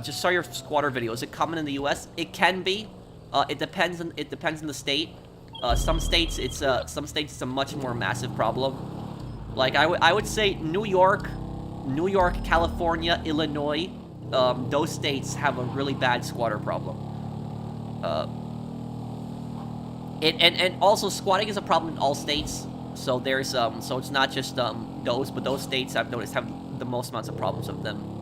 Just saw your squatter video. Is it common in the U.S.? It can be. It depends on the state. Some states it's a much more massive problem. Like I would say New York, California, Illinois, those states have a really bad squatter problem. And also squatting is a problem in all states. So there's so it's not just those, but those states I've noticed have the most amounts of problems with them.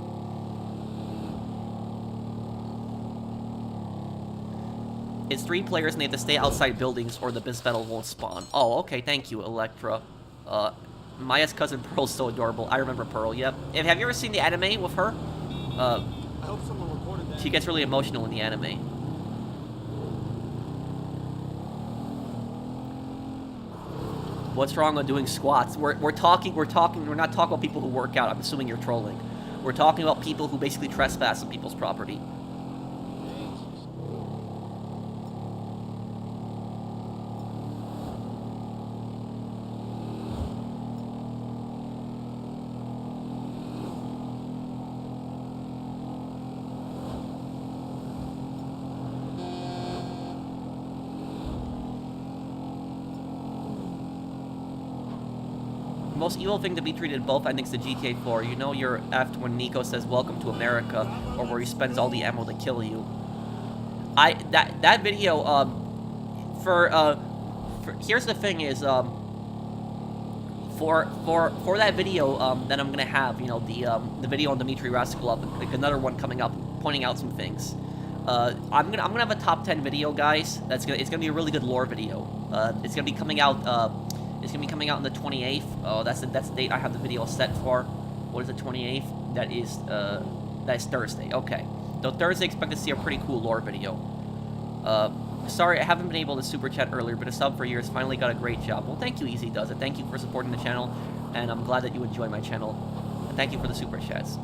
It's 3 players and they have to stay outside buildings or the business battle won't spawn. Oh, okay, thank you, Electra. Maya's cousin Pearl's so adorable. I remember Pearl, yep. Have you ever seen the anime with her? I hope someone recorded that. She gets really emotional in the anime. What's wrong with doing squats? We're not talking about people who work out. I'm assuming you're trolling. We're talking about people who basically trespass on people's property. Most evil thing to be treated both endings to GTA 4. You know you're effed when Nico says welcome to America, or where he spends all the ammo to kill you. That video here's the thing is for that video that I'm gonna have, you know, the video on Dmitry Raskolov, like another one coming up pointing out some things. I'm gonna have a top 10 video, guys. It's gonna be a really good lore video. It's gonna be coming out. It's gonna be coming out on the 28th. Oh, that's the date I have the video set for. What is the 28th? That is Thursday. Okay. So Thursday, expect to see a pretty cool lore video. Sorry, I haven't been able to super chat earlier, but a sub for years finally got a great job. Well, thank you, Easy Does It. Thank you for supporting the channel, and I'm glad that you enjoy my channel. And thank you for the super chats.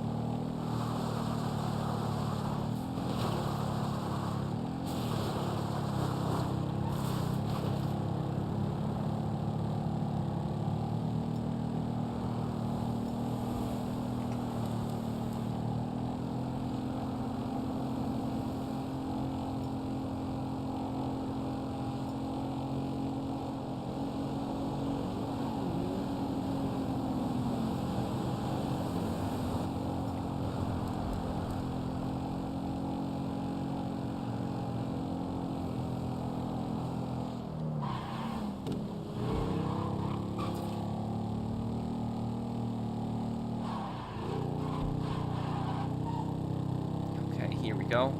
Go.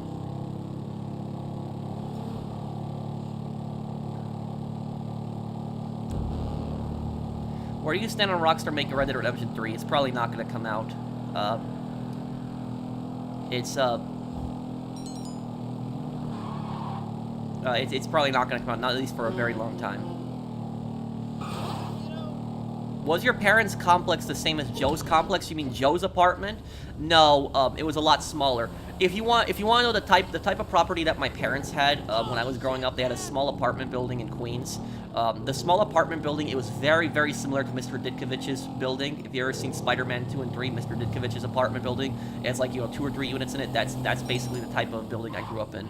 Where do you stand on Rockstar making Red Dead Redemption 3? It's probably not going to come out. It's probably not going to come out, not at least for a very long time. Was your parents' complex the same as Joe's complex? You mean Joe's apartment? No, it was a lot smaller. if you want to know the type of property that my parents had when I was growing up, they had a small apartment building in Queens. The small apartment building, it was very, very similar to Mr. Ditkovich's building. If you ever seen Spider-Man 2 and 3, Mr. Ditkovich's apartment building, it has like 2 or 3 units in it. That's basically the type of building I grew up in.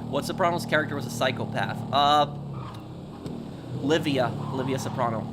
What Soprano's character was a psychopath? Livia Soprano.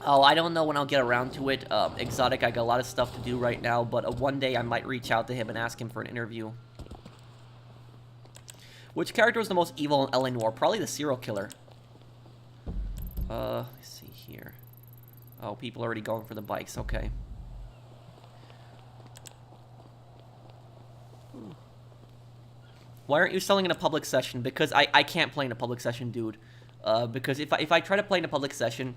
Oh, I don't know when I'll get around to it. Exotic, I got a lot of stuff to do right now, but one day I might reach out to him and ask him for an interview. Which character was the most evil in LA Noire? Probably the serial killer. Let's see here. Oh, people are already going for the bikes. Okay. Why aren't you selling in a public session? Because I can't play in a public session, dude. Because if I try to play in a public session,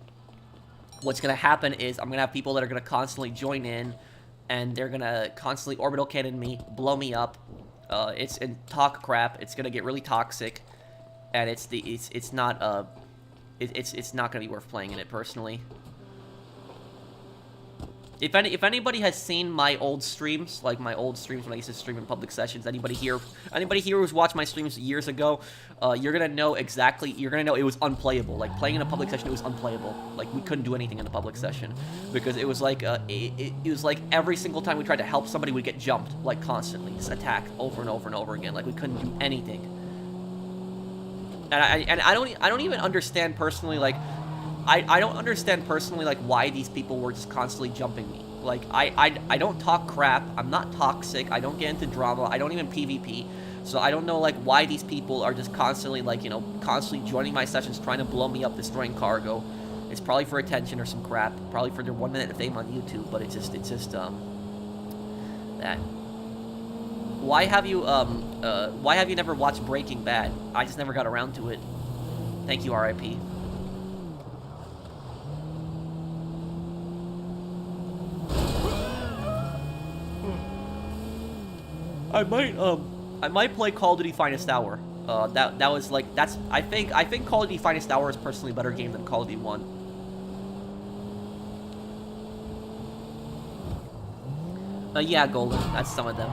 what's going to happen is I'm going to have people that are going to constantly join in, and they're going to constantly orbital cannon me, blow me up, and talk crap. It's going to get really toxic, and it's not going to be worth playing in it personally. If anybody has seen my old streams, like my old streams when I used to stream in public sessions, anybody here who's watched my streams years ago, you're gonna know exactly. You're gonna know it was unplayable. Like playing in a public session, it was unplayable. Like we couldn't do anything in a public session because it was like it was like every single time we tried to help somebody, we'd get jumped like constantly, just attacked over and over and over again. Like we couldn't do anything. And I don't even understand personally like. I don't understand personally, like, why these people were just constantly jumping me. Like, I don't talk crap. I'm not toxic. I don't get into drama. I don't even PvP. So I don't know, like, why these people are just constantly, like, you know, constantly joining my sessions, trying to blow me up, destroying cargo. It's probably for attention or some crap. Probably for their 1 minute of fame on YouTube. But it's just, that. Why have you never watched Breaking Bad? I just never got around to it. Thank you, RIP. I might play Call of Duty Finest Hour. That was like, I think Call of Duty Finest Hour is personally a better game than Call of Duty 1. Yeah, Golden, that's some of them.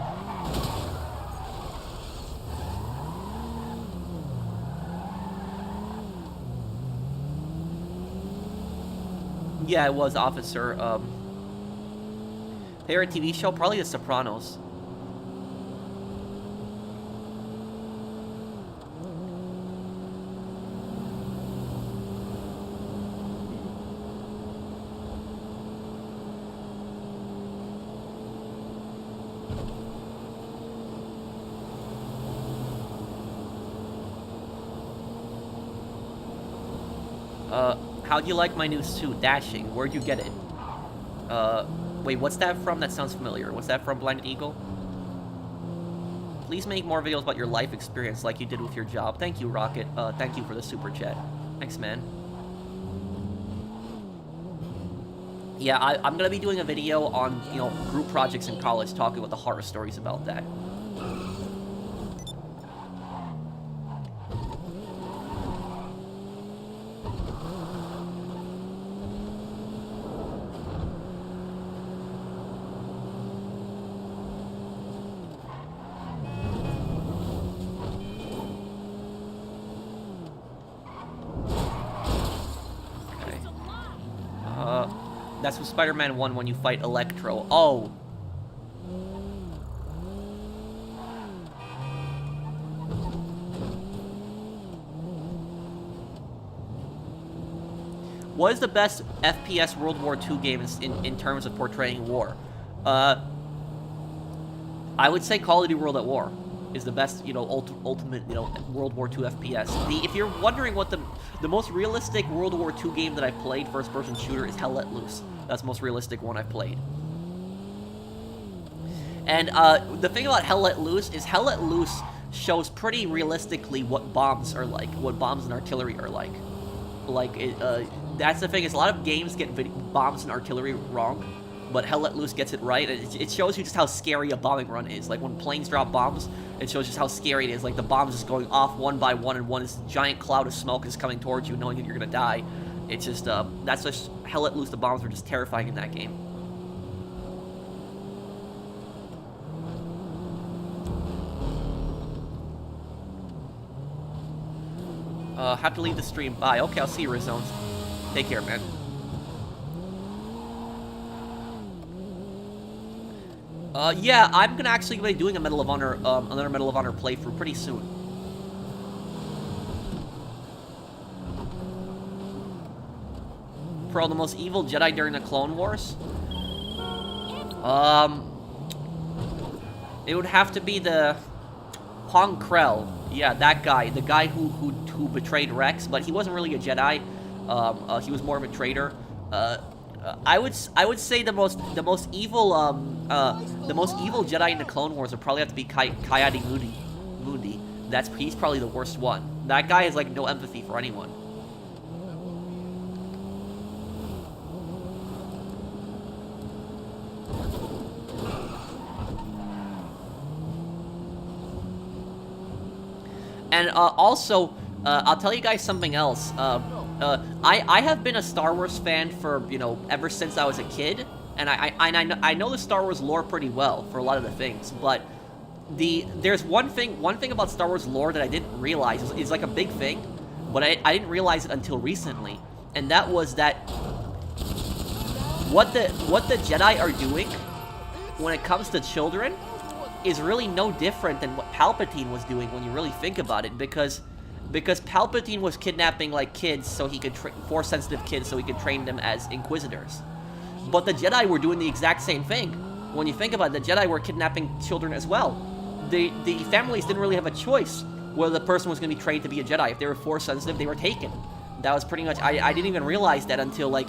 Yeah, it was Officer. Favorite TV show? Probably The Sopranos. How do you like my new suit? Dashing. Where'd you get it? Wait, what's that from? That sounds familiar. What's that from, Blinded Eagle? Please make more videos about your life experience like you did with your job. Thank you, Rocket. Thank you for the super chat. Thanks, man. Yeah, I'm gonna be doing a video on, you know, group projects in college, talking about the horror stories about that. That's from Spider-Man 1 when you fight Electro. Oh. What is the best FPS World War II game in terms of portraying war? I would say Call of Duty World at War is the best, ultimate, World War II FPS. If you're wondering what the most realistic World War II game that I've played, first-person shooter, is Hell Let Loose. That's the most realistic one I've played. And the thing about Hell Let Loose is Hell Let Loose shows pretty realistically what bombs are like, what bombs and artillery are like. That's the thing, is a lot of games get bombs and artillery wrong, but Hell Let Loose gets it right. It shows you just how scary a bombing run is. Like, when planes drop bombs, it shows just how scary it is. Like, the bombs just going off one by one, and this giant cloud of smoke is coming towards you, knowing that you're gonna die. It's just, that's just, Hell Let Loose, the bombs were just terrifying in that game. Have to leave the stream. Bye. Okay, I'll see you, Rizones. Take care, man. Yeah, I'm gonna actually be doing a Medal of Honor, another Medal of Honor playthrough pretty soon. Pearl, the most evil Jedi during the Clone Wars? It would have to be the Pong Krell. Yeah, that guy, the guy who betrayed Rex, but he wasn't really a Jedi. He was more of a traitor. I would say the most evil Jedi in the Clone Wars would probably have to be Coyote Mundi. He's probably the worst one. That guy has like no empathy for anyone. And also, I'll tell you guys something else. I have been a Star Wars fan for, ever since I was a kid, and I know the Star Wars lore pretty well for a lot of the things, but there's one thing about Star Wars lore that I didn't realize is like a big thing, but I didn't realize it until recently, and that was that what the Jedi are doing when it comes to children is really no different than what Palpatine was doing when you really think about it, because Palpatine was kidnapping like kids so he could Force-sensitive kids so he could train them as Inquisitors. But the Jedi were doing the exact same thing. When you think about it, the Jedi were kidnapping children as well. The families didn't really have a choice whether the person was going to be trained to be a Jedi. If they were Force-sensitive, they were taken. That was pretty much... I didn't even realize that until, like,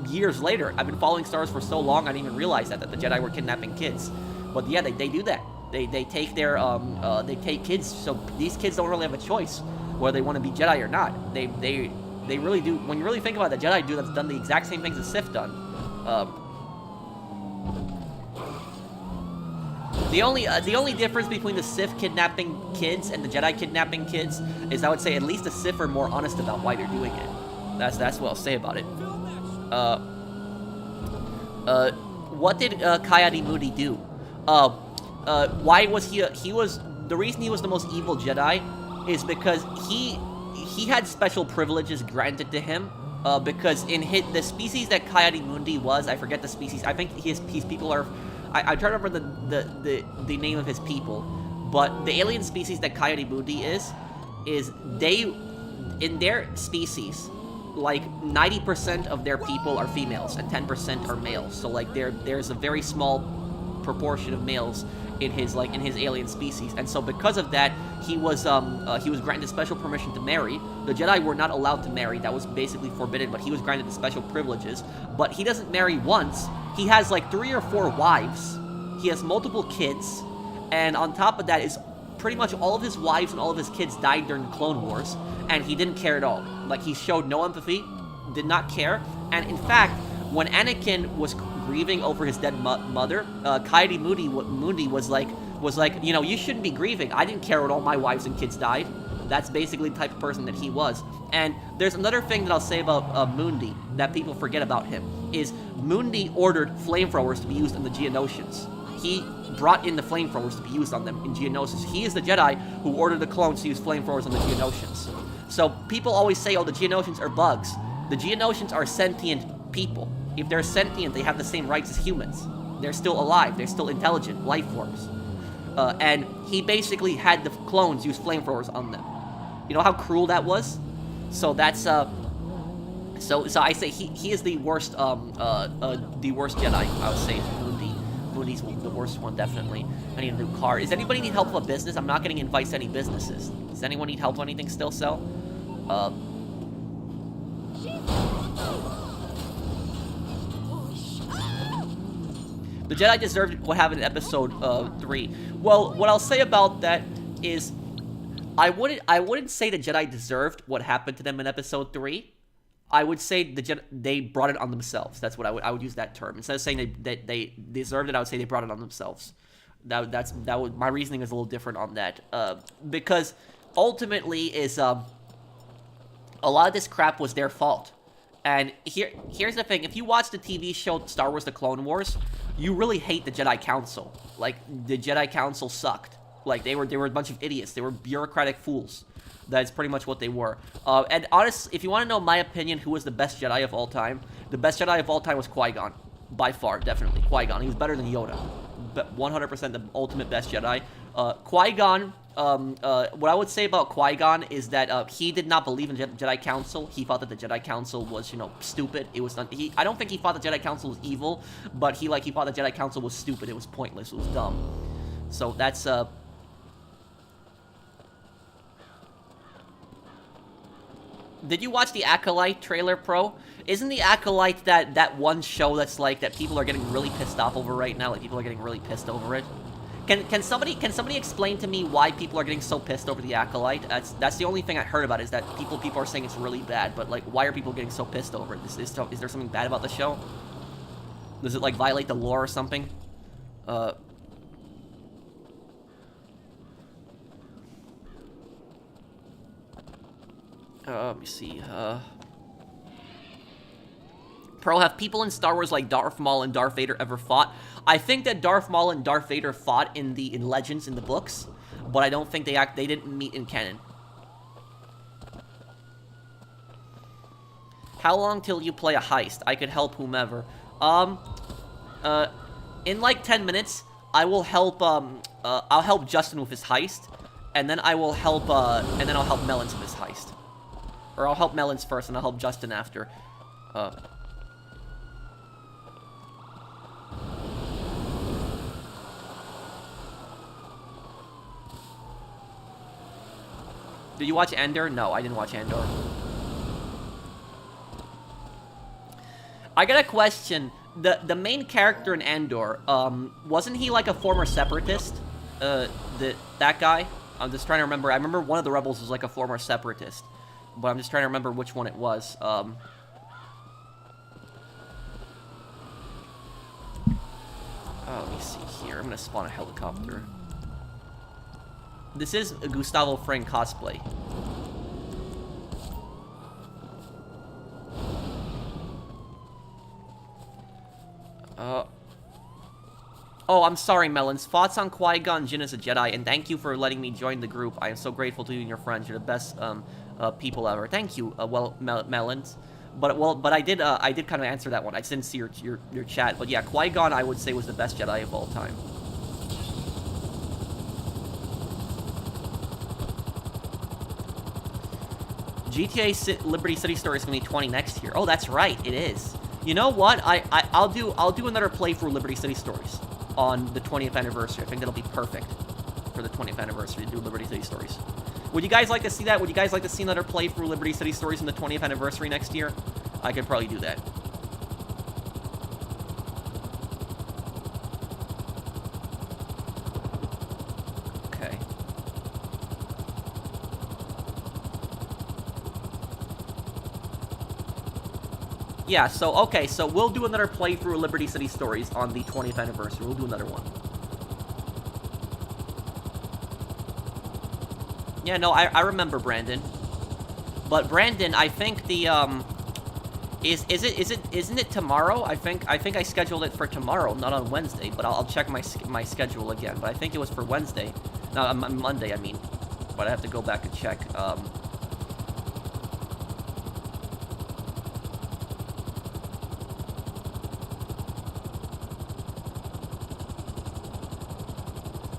years later. I've been following Star Wars for so long, I didn't even realize that the Jedi were kidnapping kids. But yeah, they do that. They take their they take kids, so these kids don't really have a choice whether they want to be Jedi or not. They really do. When you really think about it, the Jedi that's done the exact same things the Sith done. The only difference between the Sith kidnapping kids and the Jedi kidnapping kids is, I would say, at least the Sith are more honest about why they're doing it. That's what I'll say about it. What did Coyote Moody do? Why was he was the reason he was the most evil Jedi is because he had special privileges granted to him, because in the species that Coyote Mundi was, I forget the species, I think his people are, I try to remember the name of his people, but the alien species that Coyote Mundi is they, in their species, like 90% of their people are females and 10% are males, so like there's a very small proportion of males in his alien species, and so because of that, he was granted special permission to marry. The Jedi were not allowed to marry; that was basically forbidden. But he was granted the special privileges. But he doesn't marry once; he has like 3 or 4 wives. He has multiple kids, and on top of that is pretty much all of his wives and all of his kids died during the Clone Wars, and he didn't care at all. Like, he showed no empathy, did not care, and in fact, when Anakin was grieving over his dead mother, Coyote Mundi was like, you shouldn't be grieving. I didn't care when all my wives and kids died. That's basically the type of person that he was. And there's another thing that I'll say about Mundi that people forget about him, is Mundi ordered flamethrowers to be used in the Geonosians. He brought in the flamethrowers to be used on them in Geonosis. He is the Jedi who ordered the clones to use flamethrowers on the Geonosians. So people always say, oh, the Geonosians are bugs. The Geonosians are sentient people. If they're sentient, they have the same rights as humans. They're still alive. They're still intelligent life forms. And he basically had the clones use flamethrowers on them. You know how cruel that was? So that's so I say he is the worst Jedi. I would say Mooney's the worst one, definitely. I need a new car. Does anybody need help with a business? I'm not getting invites to any businesses. Does anyone need help with anything still, Cell? The Jedi deserved what happened in episode 3. Well, what I'll say about that is I wouldn't say the Jedi deserved what happened to them in episode 3. I would say they brought it on themselves. That's what I would use that term. Instead of saying that they deserved it, I would say they brought it on themselves. My reasoning is a little different on that. Because ultimately is a lot of this crap was their fault. And here's the thing: if you watch the TV show Star Wars: The Clone Wars, you really hate the Jedi Council. Like, the Jedi Council sucked. Like, they were a bunch of idiots. They were bureaucratic fools. That's pretty much what they were. And honestly, if you want to know my opinion, who was the best Jedi of all time, the best Jedi of all time was Qui-Gon. By far, definitely. Qui-Gon. He was better than Yoda. But 100% the ultimate best Jedi. Qui-Gon, what I would say about Qui-Gon is that he did not believe in Jedi Council. He thought that the Jedi Council was, stupid. It was I don't think he thought the Jedi Council was evil, but he thought the Jedi Council was stupid. It was pointless. It was dumb. So that's Did you watch the Acolyte trailer, Pro? Isn't the Acolyte that one show that's like that people are getting really pissed off over right now? Like, people are getting really pissed over it. Can somebody explain to me why people are getting so pissed over the Acolyte? That's the only thing I heard about, is that people are saying it's really bad. But like, why are people getting so pissed over it? Is there something bad about the show? Does it like violate the lore or something? Let me see. Pro, have people in Star Wars like Darth Maul and Darth Vader ever fought? I think that Darth Maul and Darth Vader fought in Legends, in the books, but I don't think they didn't meet in canon. How long till you play a heist? I could help whomever. In like 10 minutes, I will help. I'll help Justin with his heist, and then I will help. And then I'll help Melons with his heist. Or I'll help Melons first, and I'll help Justin after. Did you watch Andor? No, I didn't watch Andor. I got a question. The main character in Andor, wasn't he like a former separatist? That guy? I'm just trying to remember. I remember one of the rebels was like a former separatist. But I'm just trying to remember which one it was. Oh, let me see here. I'm gonna spawn a helicopter. This is a Gustavo Fring cosplay. Oh, I'm sorry, Melons. Thoughts on Qui-Gon Jinn as a Jedi, and thank you for letting me join the group. I am so grateful to you and your friends. You're the best people ever. Thank you, Melons. But I did kind of answer that one. I didn't see your chat. But yeah, Qui-Gon, I would say, was the best Jedi of all time. GTA Liberty City Story is gonna be 20 next year. Oh, that's right, it is. You know what? I'll do another playthrough Liberty City Stories on the 20th anniversary. I think that'll be perfect for the 20th anniversary to do Liberty City Stories. Would you guys like to see that? Would you guys like to see another playthrough Liberty City Stories in the 20th anniversary next year? I could probably do that. Okay. Yeah, so, okay, so we'll do another playthrough of Liberty City Stories on the 20th anniversary. We'll do another one. Yeah, no, I remember, Brandon. But Brandon, I think the isn't it tomorrow? I think I scheduled it for tomorrow, not on Wednesday. But I'll check my schedule again. But I think it was for Wednesday, no, Monday. I mean, but I have to go back and check.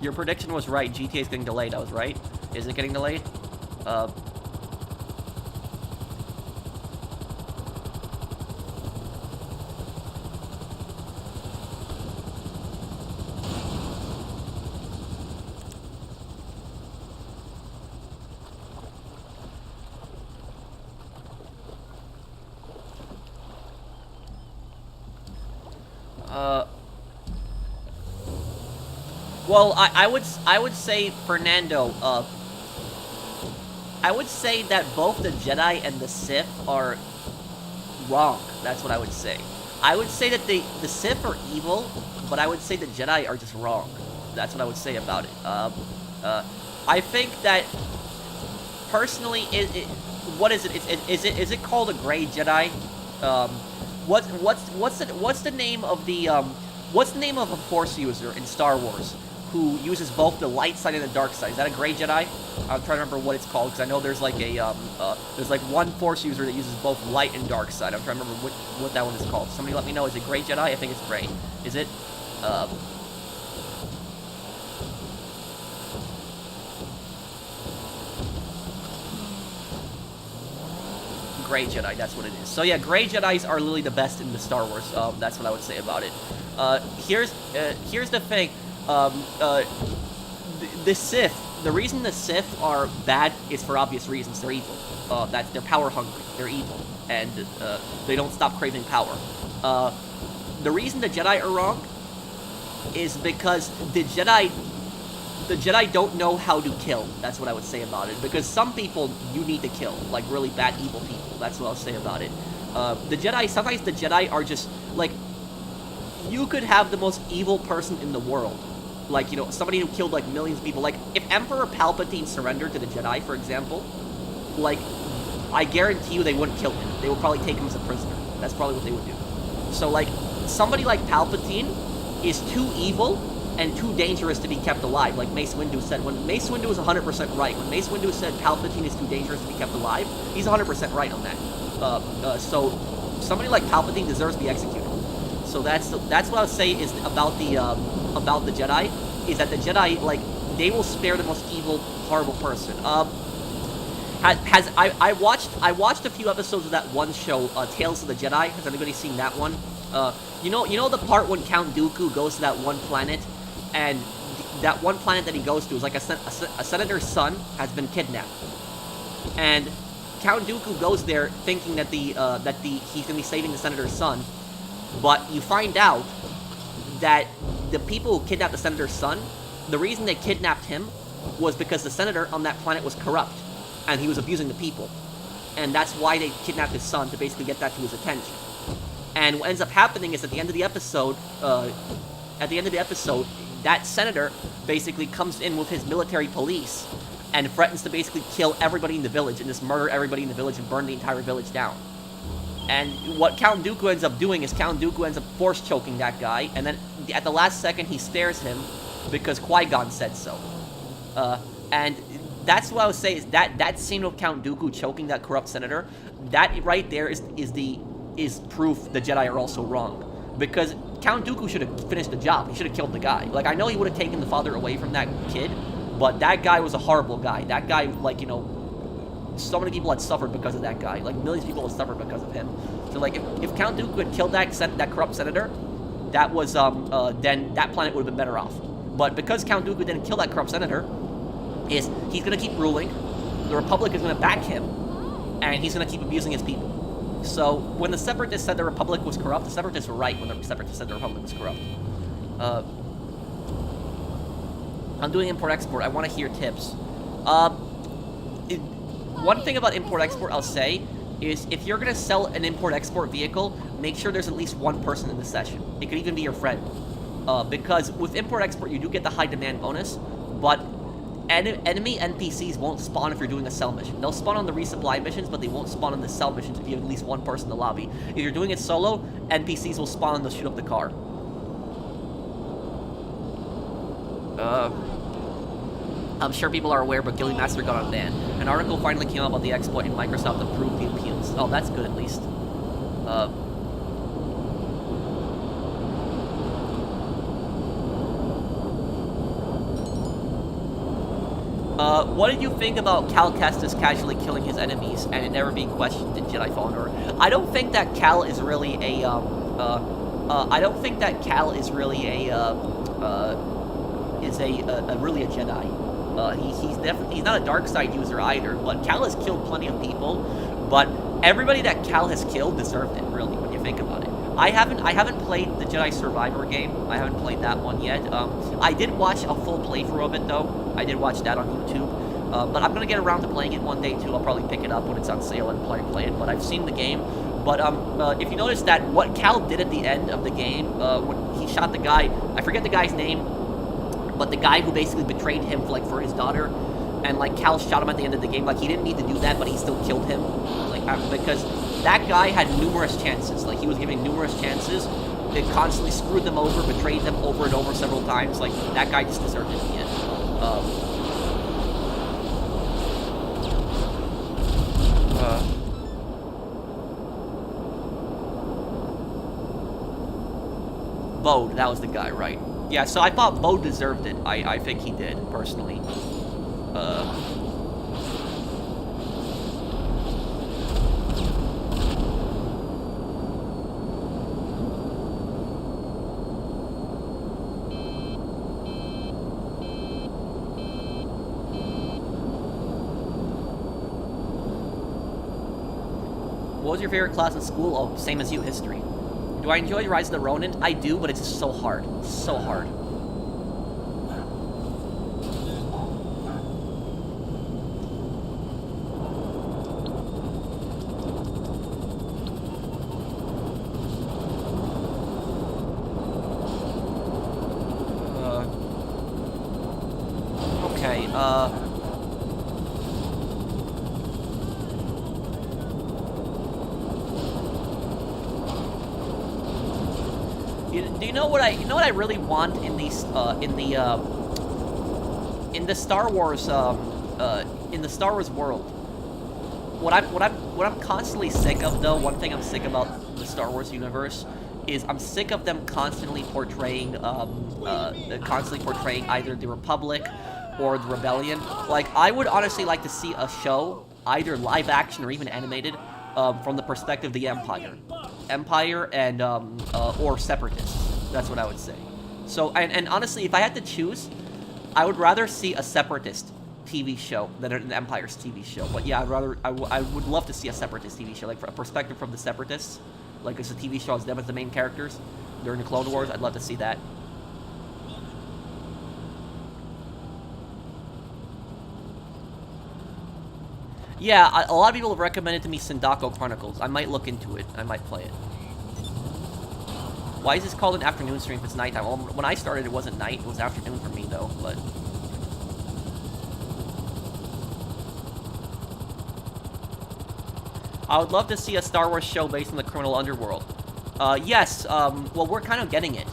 Your prediction was right. GTA is getting delayed. I was right. Is it getting delayed? Well, I would say, Fernando, I would say that both the Jedi and the Sith are wrong. That's what I would say. I would say that the Sith are evil, but I would say the Jedi are just wrong. That's what I would say about it. I think that, personally, what is it? Is it called a gray Jedi? What's the name of the what's the name of a Force user in Star Wars who uses both the light side and the dark side? Is that a gray Jedi? I'm trying to remember what it's called, because I know there's like a there's like one Force user that uses both light and dark side. I'm trying to remember what that one is called. Somebody let me know. Is it gray Jedi? I think it's gray. Is it? Gray Jedi, that's what it is. So yeah, gray Jedis are literally the best in the Star Wars. That's what I would say about it. Here's the thing. The Sith. The reason the Sith are bad is for obvious reasons. They're evil. They're power hungry. They're evil, and they don't stop craving power. The reason the Jedi are wrong is because the Jedi don't know how to kill. That's what I would say about it. Because some people you need to kill, like really bad, evil people. That's what I'll say about it. The Jedi, sometimes the Jedi are just, like, you could have the most evil person in the world. Like, you know, somebody who killed, like, millions of people. Like, if Emperor Palpatine surrendered to the Jedi, for example, like, I guarantee you they wouldn't kill him. They would probably take him as a prisoner. That's probably what they would do. So, like, somebody like Palpatine is too evil and too dangerous to be kept alive, like Mace Windu said. When Mace Windu was 100% right. When Mace Windu said Palpatine is too dangerous to be kept alive, he's 100% right on that. So somebody like Palpatine deserves to be executed. So that's what I would say is about the Jedi, is that the Jedi, like, they will spare the most evil, horrible person. I watched a few episodes of that one show, Tales of the Jedi. Has anybody seen that one? You know the part when Count Dooku goes to that one planet, and that one planet that he goes to is like a senator's son has been kidnapped, and Count Dooku goes there thinking that he's gonna be saving the senator's son, but you find out that the people who kidnapped the senator's son, the reason they kidnapped him was because the senator on that planet was corrupt, and he was abusing the people, and that's why they kidnapped his son, to basically get that to his attention. And what ends up happening is at the end of the episode, that senator basically comes in with his military police and threatens to basically kill everybody in the village and just murder everybody in the village and burn the entire village down. And what Count Dooku ends up doing is Count Dooku ends up force choking that guy, and then at the last second he spares him because Qui-Gon said so. And that's what I would say is that scene of Count Dooku choking that corrupt senator, that right there is proof the Jedi are also wrong. Because Count Dooku should have finished the job. He should have killed the guy. Like, I know he would have taken the father away from that kid, but that guy was a horrible guy. That guy, like, you know, so many people had suffered because of that guy. Like, millions of people had suffered because of him. So, like, if Count Dooku had killed that corrupt senator, that was, then that planet would have been better off. But because Count Dooku didn't kill that corrupt senator, he's gonna keep ruling, the Republic is gonna back him, and he's gonna keep abusing his people. So, when the Separatists said the Republic was corrupt, the Separatists were right when the Separatists said the Republic was corrupt. I'm doing import-export. I want to hear tips. One thing about import-export I'll say is if you're going to sell an import-export vehicle, make sure there's at least one person in the session. It could even be your friend. Because with import-export, you do get the high-demand bonus, but enemy NPCs won't spawn if you're doing a sell mission. They'll spawn on the resupply missions, but they won't spawn on the sell missions if you have at least one person in the lobby. If you're doing it solo, NPCs will spawn and they'll shoot up the car. I'm sure people are aware, but Gilly Master got on ban. An article finally came out about the exploit and Microsoft approved the appeals. Oh, that's good at least. what did you think about Cal Kestis casually killing his enemies and it never being questioned in Jedi Fallen Order? I don't think that Cal is really a, I don't think that Cal is really a, really a Jedi. He's not a dark side user either, but Cal has killed plenty of people, but everybody that Cal has killed deserved it, really, when you think about it. I haven't played the Jedi Survivor game. I haven't played that one yet. I did watch a full playthrough of it, though. I did watch that on YouTube. But I'm going to get around to playing it one day, too. I'll probably pick it up when it's on sale and play it. But I've seen the game. But if you notice that what Cal did at the end of the game, when he shot the guy, I forget the guy's name, but the guy who basically betrayed him for his daughter, and like Cal shot him at the end of the game. Like he didn't need to do that, but he still killed him. Because that guy had numerous chances. Like he was giving numerous chances. It constantly screwed them over, betrayed them over and over several times. Like that guy just deserved it in the end. Bode, that was the guy, right? Yeah, so I thought Bode deserved it. I think he did, personally. What was your favorite class in school? Oh, same as you, history. Do I enjoy Rise of the Ronin? I do, but it's just so hard. So hard. Okay, Do you know what I really want in these in the Star Wars world? What I'm constantly sick of, though, one thing I'm sick about the Star Wars universe is I'm sick of them constantly portraying either the Republic or the Rebellion. Like, I would honestly like to see a show, either live action or even animated, from the perspective of the Empire and or Separatists. That's what I would say. So, and honestly, if I had to choose, I would rather see a Separatist TV show than an Empire's TV show. But yeah, I would love to see a Separatist TV show, like a perspective from the Separatists, like it's a TV show as them as the main characters during the Clone Wars. I'd love to see that. Yeah, a lot of people have recommended to me Sindako Chronicles. I might look into it. I might play it. Why is this called an afternoon stream if it's nighttime? Well, when I started, it wasn't night. It was afternoon for me, though, but... I would love to see a Star Wars show based on the criminal underworld. Yes, well, we're kind of getting it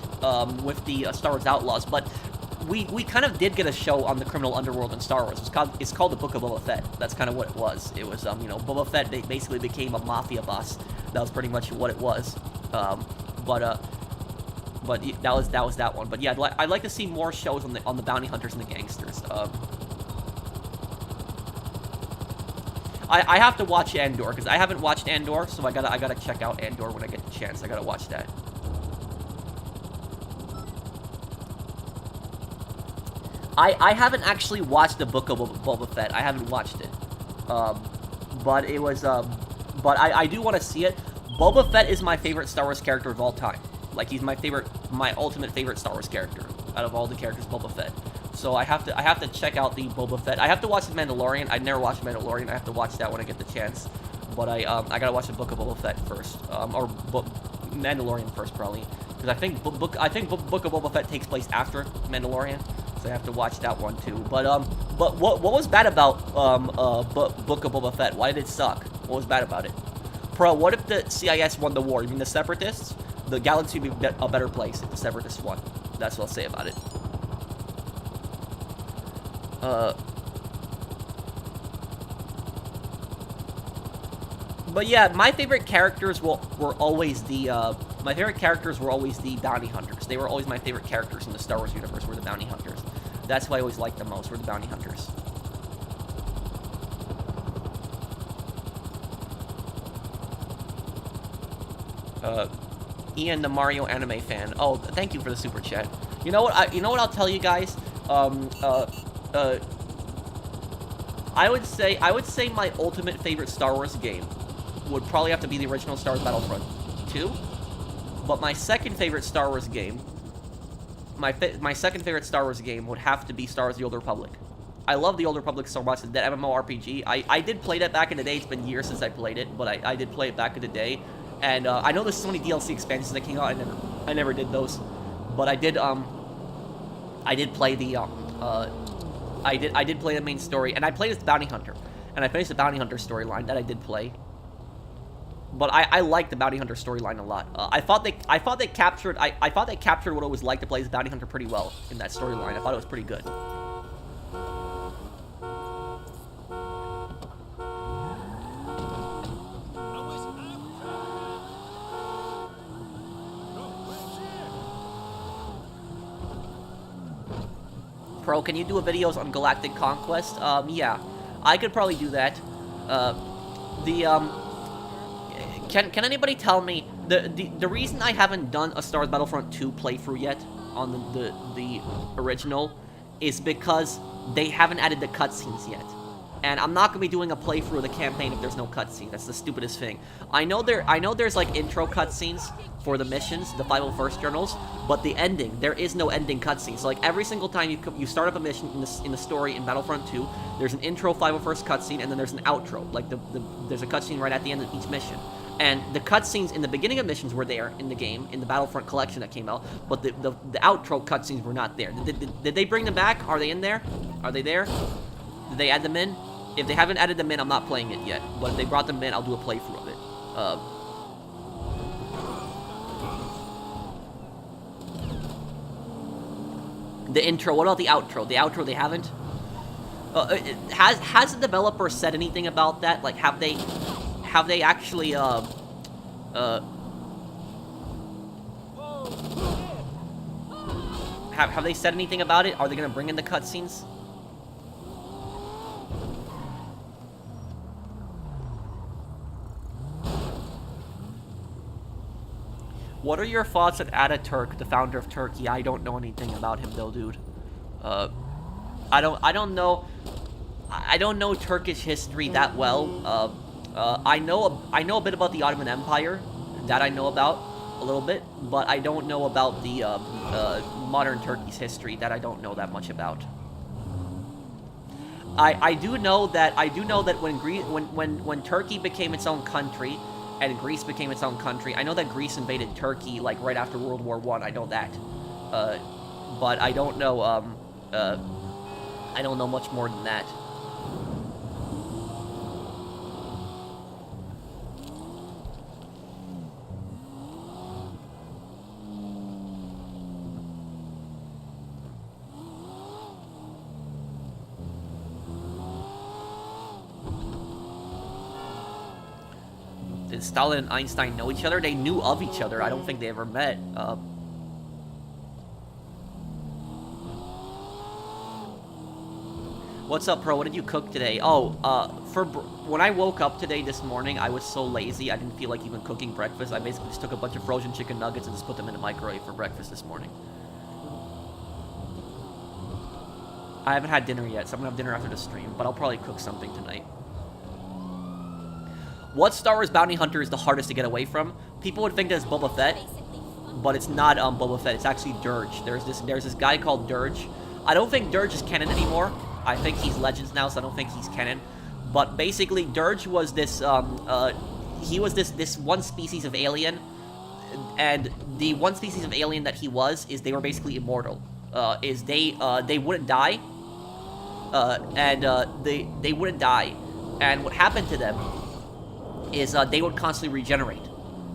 with the Star Wars Outlaws, but we kind of did get a show on the criminal underworld in Star Wars. It's called The Book of Boba Fett. That's kind of what it was. It was, you know, Boba Fett basically became a mafia boss. That was pretty much what it was. But that was that one. But yeah, I'd like to see more shows on the bounty hunters and the gangsters. I have to watch Andor because I haven't watched Andor, so I gotta check out Andor when I get the chance. I gotta watch that. I haven't actually watched the Book of Boba Fett. I haven't watched it, but it was but I do want to see it. Boba Fett is my favorite Star Wars character of all time. Like, he's my ultimate favorite Star Wars character out of all the characters. Boba Fett. So I have to check out the Boba Fett. I have to watch the Mandalorian. I've never watched Mandalorian. I have to watch that when I get the chance. But I gotta watch the Book of Boba Fett first, or Mandalorian first probably, because I think Book of Boba Fett takes place after Mandalorian, so I have to watch that one too. But what was bad about Book of Boba Fett? Why did it suck? What was bad about it? Pro, what if the CIS won the war? You mean the Separatists? The galaxy would be a better place if the Separatists won. That's what I'll say about it. But yeah, my favorite characters were always the bounty hunters. They were always my favorite characters in the Star Wars universe. Were the bounty hunters. That's who I always liked the most. Were the bounty hunters. Ian, the Mario anime fan. Oh, thank you for the super chat. You know what? You know what I'll tell you guys. I would say my ultimate favorite Star Wars game would probably have to be the original Star Wars Battlefront 2. But my second favorite Star Wars game, my second favorite Star Wars game would have to be Star Wars: The Old Republic. I love The Old Republic so much. That MMORPG. I did play that back in the day. It's been years since I played it, but I did play it back in the day. And I know there's so many DLC expansions that came out. I never did those, but I did play the I did play the main story, and I played as the Bounty Hunter, and I finished the Bounty Hunter storyline that I did play. But I liked the Bounty Hunter storyline a lot. I thought they captured what it was like to play as Bounty Hunter pretty well in that storyline. I thought it was pretty good. Pro, can you do videos on Galactic Conquest? Yeah, I could probably do that. Can anybody tell me the reason I haven't done a Star Wars Battlefront 2 playthrough yet on the original is because they haven't added the cutscenes yet. And I'm not gonna be doing a playthrough of the campaign if there's no cutscene. That's the stupidest thing. I know there's like intro cutscenes for the missions, the 501st journals, but the ending, there is no ending cutscene. So like every single time you start up a mission in the story in Battlefront 2, there's an intro 501st cutscene, and then there's an outro. Like there's a cutscene right at the end of each mission. And the cutscenes in the beginning of missions were there in the game, in the Battlefront collection that came out, but the outro cutscenes were not there. Did they bring them back? Are they in there? Are they there? Did they add them in? If they haven't added them in, I'm not playing it yet. But if they brought them in, I'll do a playthrough of it. The intro, what about the outro? The outro, they haven't? Has the developer said anything about that? Like, have they actually, have they said anything about it? Are they gonna bring in the cutscenes? What are your thoughts on Ataturk, the founder of Turkey? I don't know anything about him though, dude. I don't know Turkish history that well. I know a bit about the Ottoman Empire, that I know about a little bit, but I don't know about the modern Turkey's history. That I don't know that much about. I do know that when Turkey became its own country, and Greece became its own country. I know that Greece invaded Turkey, like, right after World War I. I know that. But I don't know, I don't know much more than that. Did Stalin and Einstein know each other? They knew of each other. I don't think they ever met. What's up, Pro? What did you cook today? Oh, when I woke up today this morning, I was so lazy. I didn't feel like even cooking breakfast. I basically just took a bunch of frozen chicken nuggets and just put them in the microwave for breakfast this morning. I haven't had dinner yet, so I'm gonna have dinner after the stream, but I'll probably cook something tonight. What Star Wars bounty hunter is the hardest to get away from? People would think that it's Boba Fett, but it's not Boba Fett. It's actually Dirge. There's this guy called Dirge. I don't think Dirge is canon anymore. I think he's Legends now, so I don't think he's canon. But basically, Dirge was this he was this one species of alien, and the one species of alien that he was is they were basically immortal. They wouldn't die, they wouldn't die, and what happened to them is they would constantly regenerate.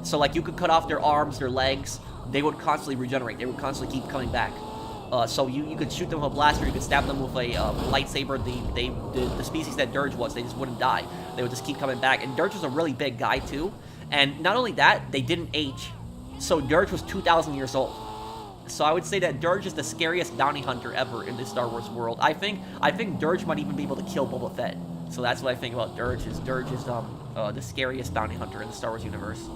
So like you could cut off their arms, their legs, they would constantly regenerate. They would constantly keep coming back. So you could shoot them with a blaster, you could stab them with a lightsaber. The species that Dirge was, they just wouldn't die. They would just keep coming back. And Dirge was a really big guy too. And not only that, they didn't age. So Dirge was 2,000 years old. So I would say that Dirge is the scariest bounty hunter ever in the Star Wars world. I think Dirge might even be able to kill Boba Fett. So that's what I think about Dirge is the scariest bounty hunter in the Star Wars universe.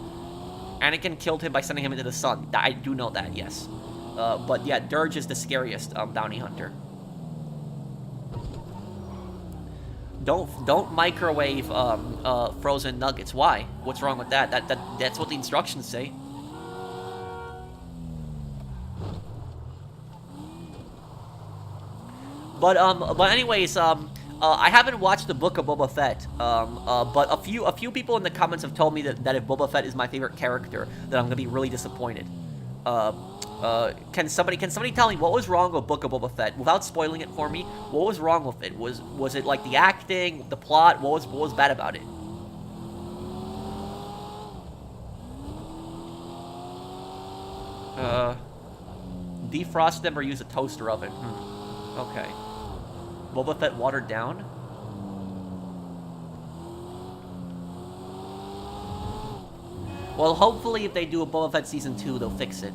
Anakin killed him by sending him into the sun. I do know that, yes. But yeah, Dirge is the scariest bounty hunter. Don't microwave frozen nuggets. Why? What's wrong with that? That's what the instructions say. But anyways, I haven't watched the Book of Boba Fett. But a few people in the comments have told me that if Boba Fett is my favorite character, that I'm gonna be really disappointed. Can somebody tell me what was wrong with Book of Boba Fett without spoiling it for me? What was wrong with it? Was it like the acting, the plot? What was bad about it? Defrost them or use a toaster oven. Okay. Boba Fett watered down? Well, hopefully if they do a Boba Fett Season 2, they'll fix it.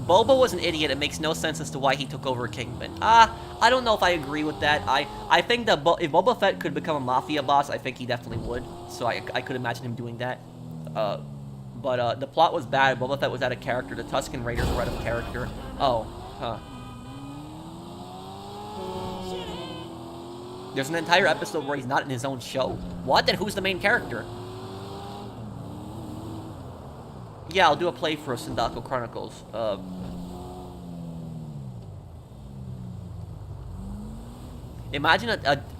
Boba was an idiot. It makes no sense as to why he took over Kingpin. I don't know if I agree with that. I think that if Boba Fett could become a mafia boss, I think he definitely would. So I could imagine him doing that. But the plot was bad. Boba Fett was out of character. The Tusken Raiders were out of character. Oh, huh. There's an entire episode where he's not in his own show. What? Then who's the main character? Yeah, I'll do a playthrough of Sindako Chronicles. Imagine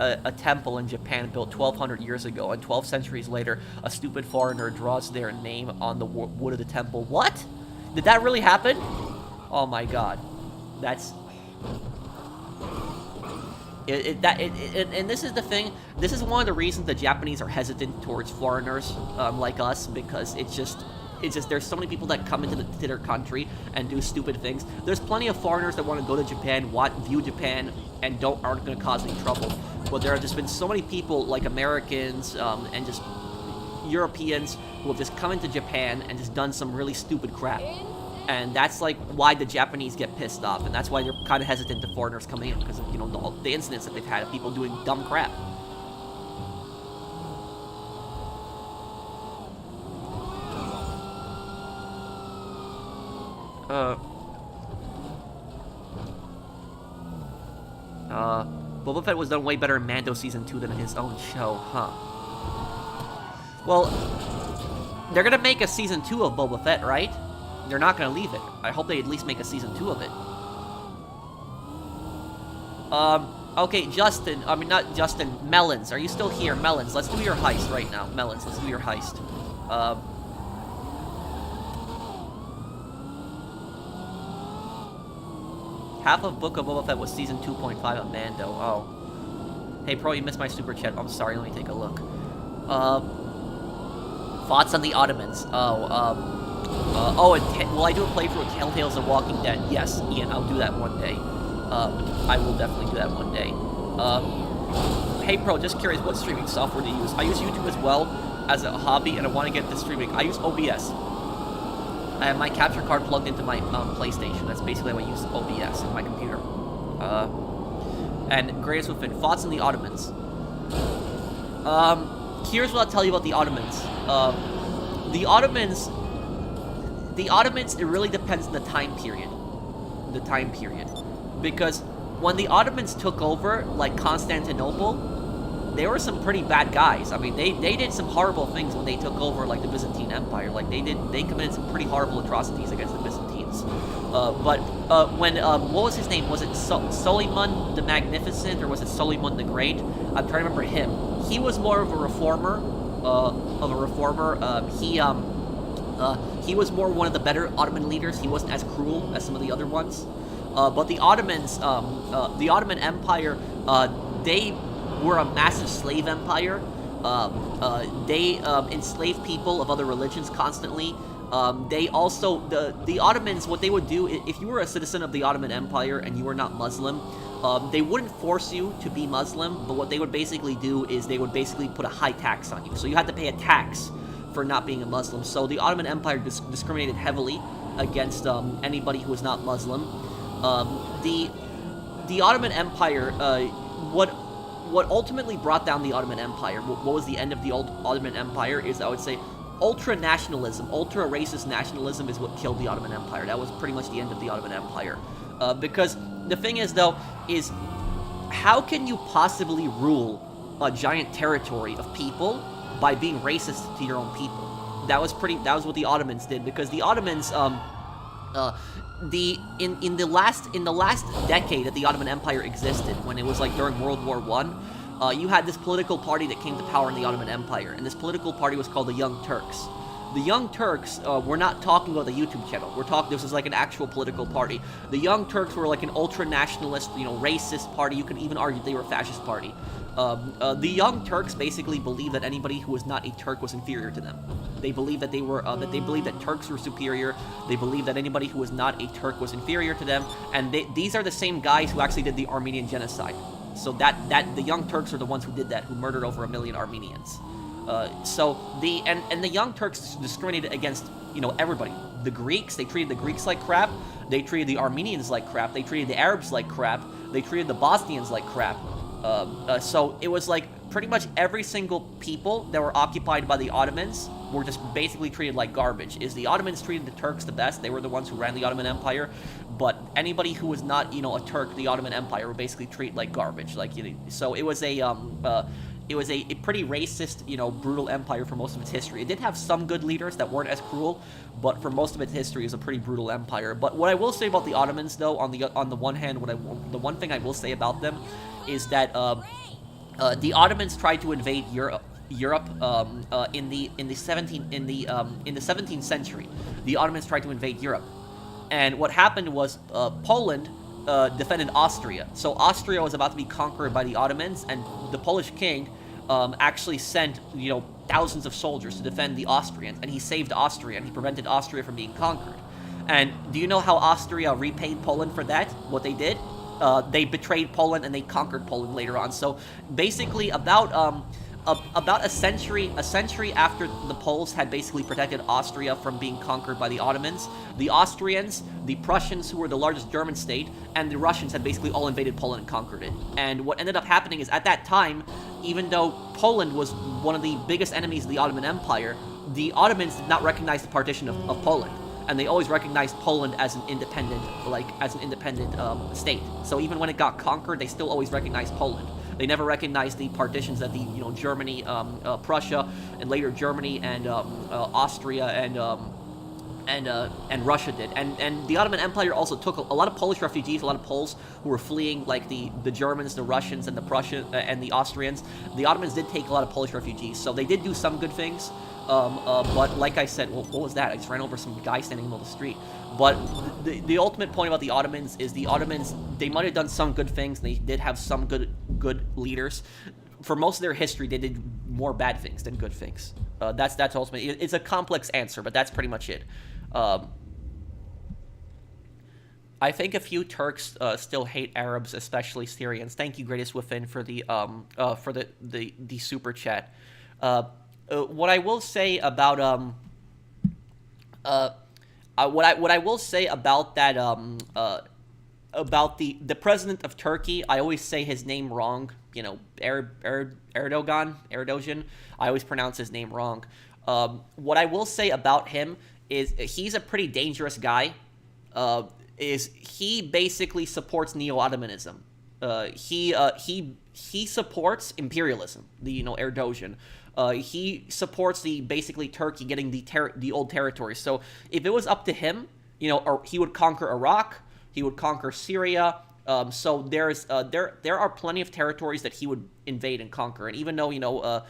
a temple in Japan built 1,200 years ago, and 12 centuries later, a stupid foreigner draws their name on the wood of the temple. What? Did that really happen? Oh my god. That's... And this is the thing. This is one of the reasons the Japanese are hesitant towards foreigners like us, because it's just there's so many people that come into their country and do stupid things. There's plenty of foreigners that want to go to Japan, view Japan, and aren't going to cause any trouble. But there have just been so many people, like Americans and just Europeans, who have just come into Japan and just done some really stupid crap. And that's like why the Japanese get pissed off, and that's why they're kind of hesitant to foreigners coming in, because of, you know, the incidents that they've had of people doing dumb crap. Boba Fett was done way better in Mando Season 2 than in his own show, huh? Well, they're gonna make a Season 2 of Boba Fett, right? They're not gonna leave it. I hope they at least make a Season 2 of it. Okay, Justin, I mean, not Justin, Melons, are you still here? Melons, let's do your heist right now. Melons, let's do your heist. Half of Book of Boba Fett was Season 2.5 of Mando. Oh. Hey, Pro, you missed my super chat. I'm sorry, let me take a look. Thoughts on the Ottomans? Will I do a playthrough of Telltales of Walking Dead? Yes, Ian, I'll do that one day. I will definitely do that one day. Hey, Pro, just curious, what streaming software do you use? I use YouTube as well as a hobby, and I want to get into streaming. I use OBS. I have my capture card plugged into my PlayStation. That's basically how I use OBS in my computer. And Greatest Within, thoughts on the Ottomans? Here's what I'll tell you about the Ottomans. The Ottomans, it really depends on the time period. Because when the Ottomans took over, like Constantinople, they were some pretty bad guys. I mean, they did some horrible things when they took over, like, the Byzantine Empire. Like, they committed some pretty horrible atrocities against the Byzantines. But when, what was his name? Was it Suleiman the Magnificent, or was it Suleiman the Great? I'm trying to remember him. He was more of a reformer, he was more one of the better Ottoman leaders. He wasn't as cruel as some of the other ones. But the Ottomans, the Ottoman Empire, they were a massive slave empire. They enslaved people of other religions constantly. They also, the Ottomans, what they would do, if you were a citizen of the Ottoman Empire and you were not Muslim, they wouldn't force you to be Muslim, but what they would basically do is they would basically put a high tax on you. So you had to pay a tax for not being a Muslim. So the Ottoman Empire discriminated heavily against anybody who was not Muslim. the Ottoman Empire, what ultimately brought down the Ottoman Empire, what was the end of the old Ottoman Empire, is, I would say, ultra-nationalism, ultra-racist nationalism is what killed the Ottoman Empire. That was pretty much the end of the Ottoman Empire. Because the thing is, though, is how can you possibly rule a giant territory of people by being racist to your own people? That was what the Ottomans did, because the Ottomans, in the last decade that the Ottoman Empire existed, when it was like during World War I, you had this political party that came to power in the Ottoman Empire, and this political party was called the Young Turks. The Young Turks, we're not talking about the YouTube channel. This is like an actual political party. The Young Turks were like an ultra-nationalist, racist party. You could even argue they were a fascist party. The Young Turks basically believed that anybody who was not a Turk was inferior to them. They believed that they believed that Turks were superior. They believed that anybody who was not a Turk was inferior to them. And these are the same guys who actually did the Armenian genocide. So that the Young Turks are the ones who did that, who murdered over 1 million Armenians. The Young Turks discriminated against, everybody. The Greeks, they treated the Greeks like crap. They treated the Armenians like crap. They treated the Arabs like crap. They treated the Bosnians like crap. So it was like pretty much every single people that were occupied by the Ottomans were just basically treated like garbage. The Ottomans treated the Turks the best. They were the ones who ran the Ottoman Empire. But anybody who was not, a Turk, the Ottoman Empire, were basically treated like garbage. So it was a pretty racist, brutal empire for most of its history. It did have some good leaders that weren't as cruel, but for most of its history, it was a pretty brutal empire. But what I will say about the Ottomans, though, on the one hand, the one thing I will say about them is that the Ottomans tried to invade Europe in the 17th century. The Ottomans tried to invade Europe, and what happened was Poland defended Austria. So Austria was about to be conquered by the Ottomans, and the Polish king actually sent, thousands of soldiers to defend the Austrians, and he saved Austria, and he prevented Austria from being conquered. And do you know how Austria repaid Poland for that? What they did? They betrayed Poland, and they conquered Poland later on. So basically, about a century after the Poles had basically protected Austria from being conquered by the Ottomans, the Austrians, the Prussians, who were the largest German state, and the Russians had basically all invaded Poland and conquered it. And what ended up happening is, at that time, even though Poland was one of the biggest enemies of the Ottoman Empire, the Ottomans did not recognize the partition of Poland. And they always recognized Poland as an independent, state. So even when it got conquered, they still always recognized Poland. They never recognized the partitions that the Germany, Prussia, and later Germany and Austria and Russia did. And the Ottoman Empire also took a lot of Polish refugees, a lot of Poles who were fleeing, like the Germans, the Russians, and the Prussians and the Austrians. The Ottomans did take a lot of Polish refugees, so they did do some good things. But like I said, what was that? I just ran over some guy standing in the middle of the street. But the ultimate point about the Ottomans is the Ottomans, they might have done some good things. They did have some good leaders. For most of their history, they did more bad things than good things. That's ultimately, it's a complex answer, but that's pretty much it. I think a few Turks still hate Arabs, especially Syrians. Thank you, Greatest Within, for the super chat. What I will say about what I will say about that about the president of Turkey, I always say his name wrong. Erdogan. I always pronounce his name wrong. What I will say about him is he's a pretty dangerous guy. Is he basically supports neo-Ottomanism? He supports imperialism. Erdogan. He supports basically Turkey getting the old territories. So if it was up to him, or he would conquer Iraq, he would conquer Syria. So there are plenty of territories that he would invade and conquer. And even though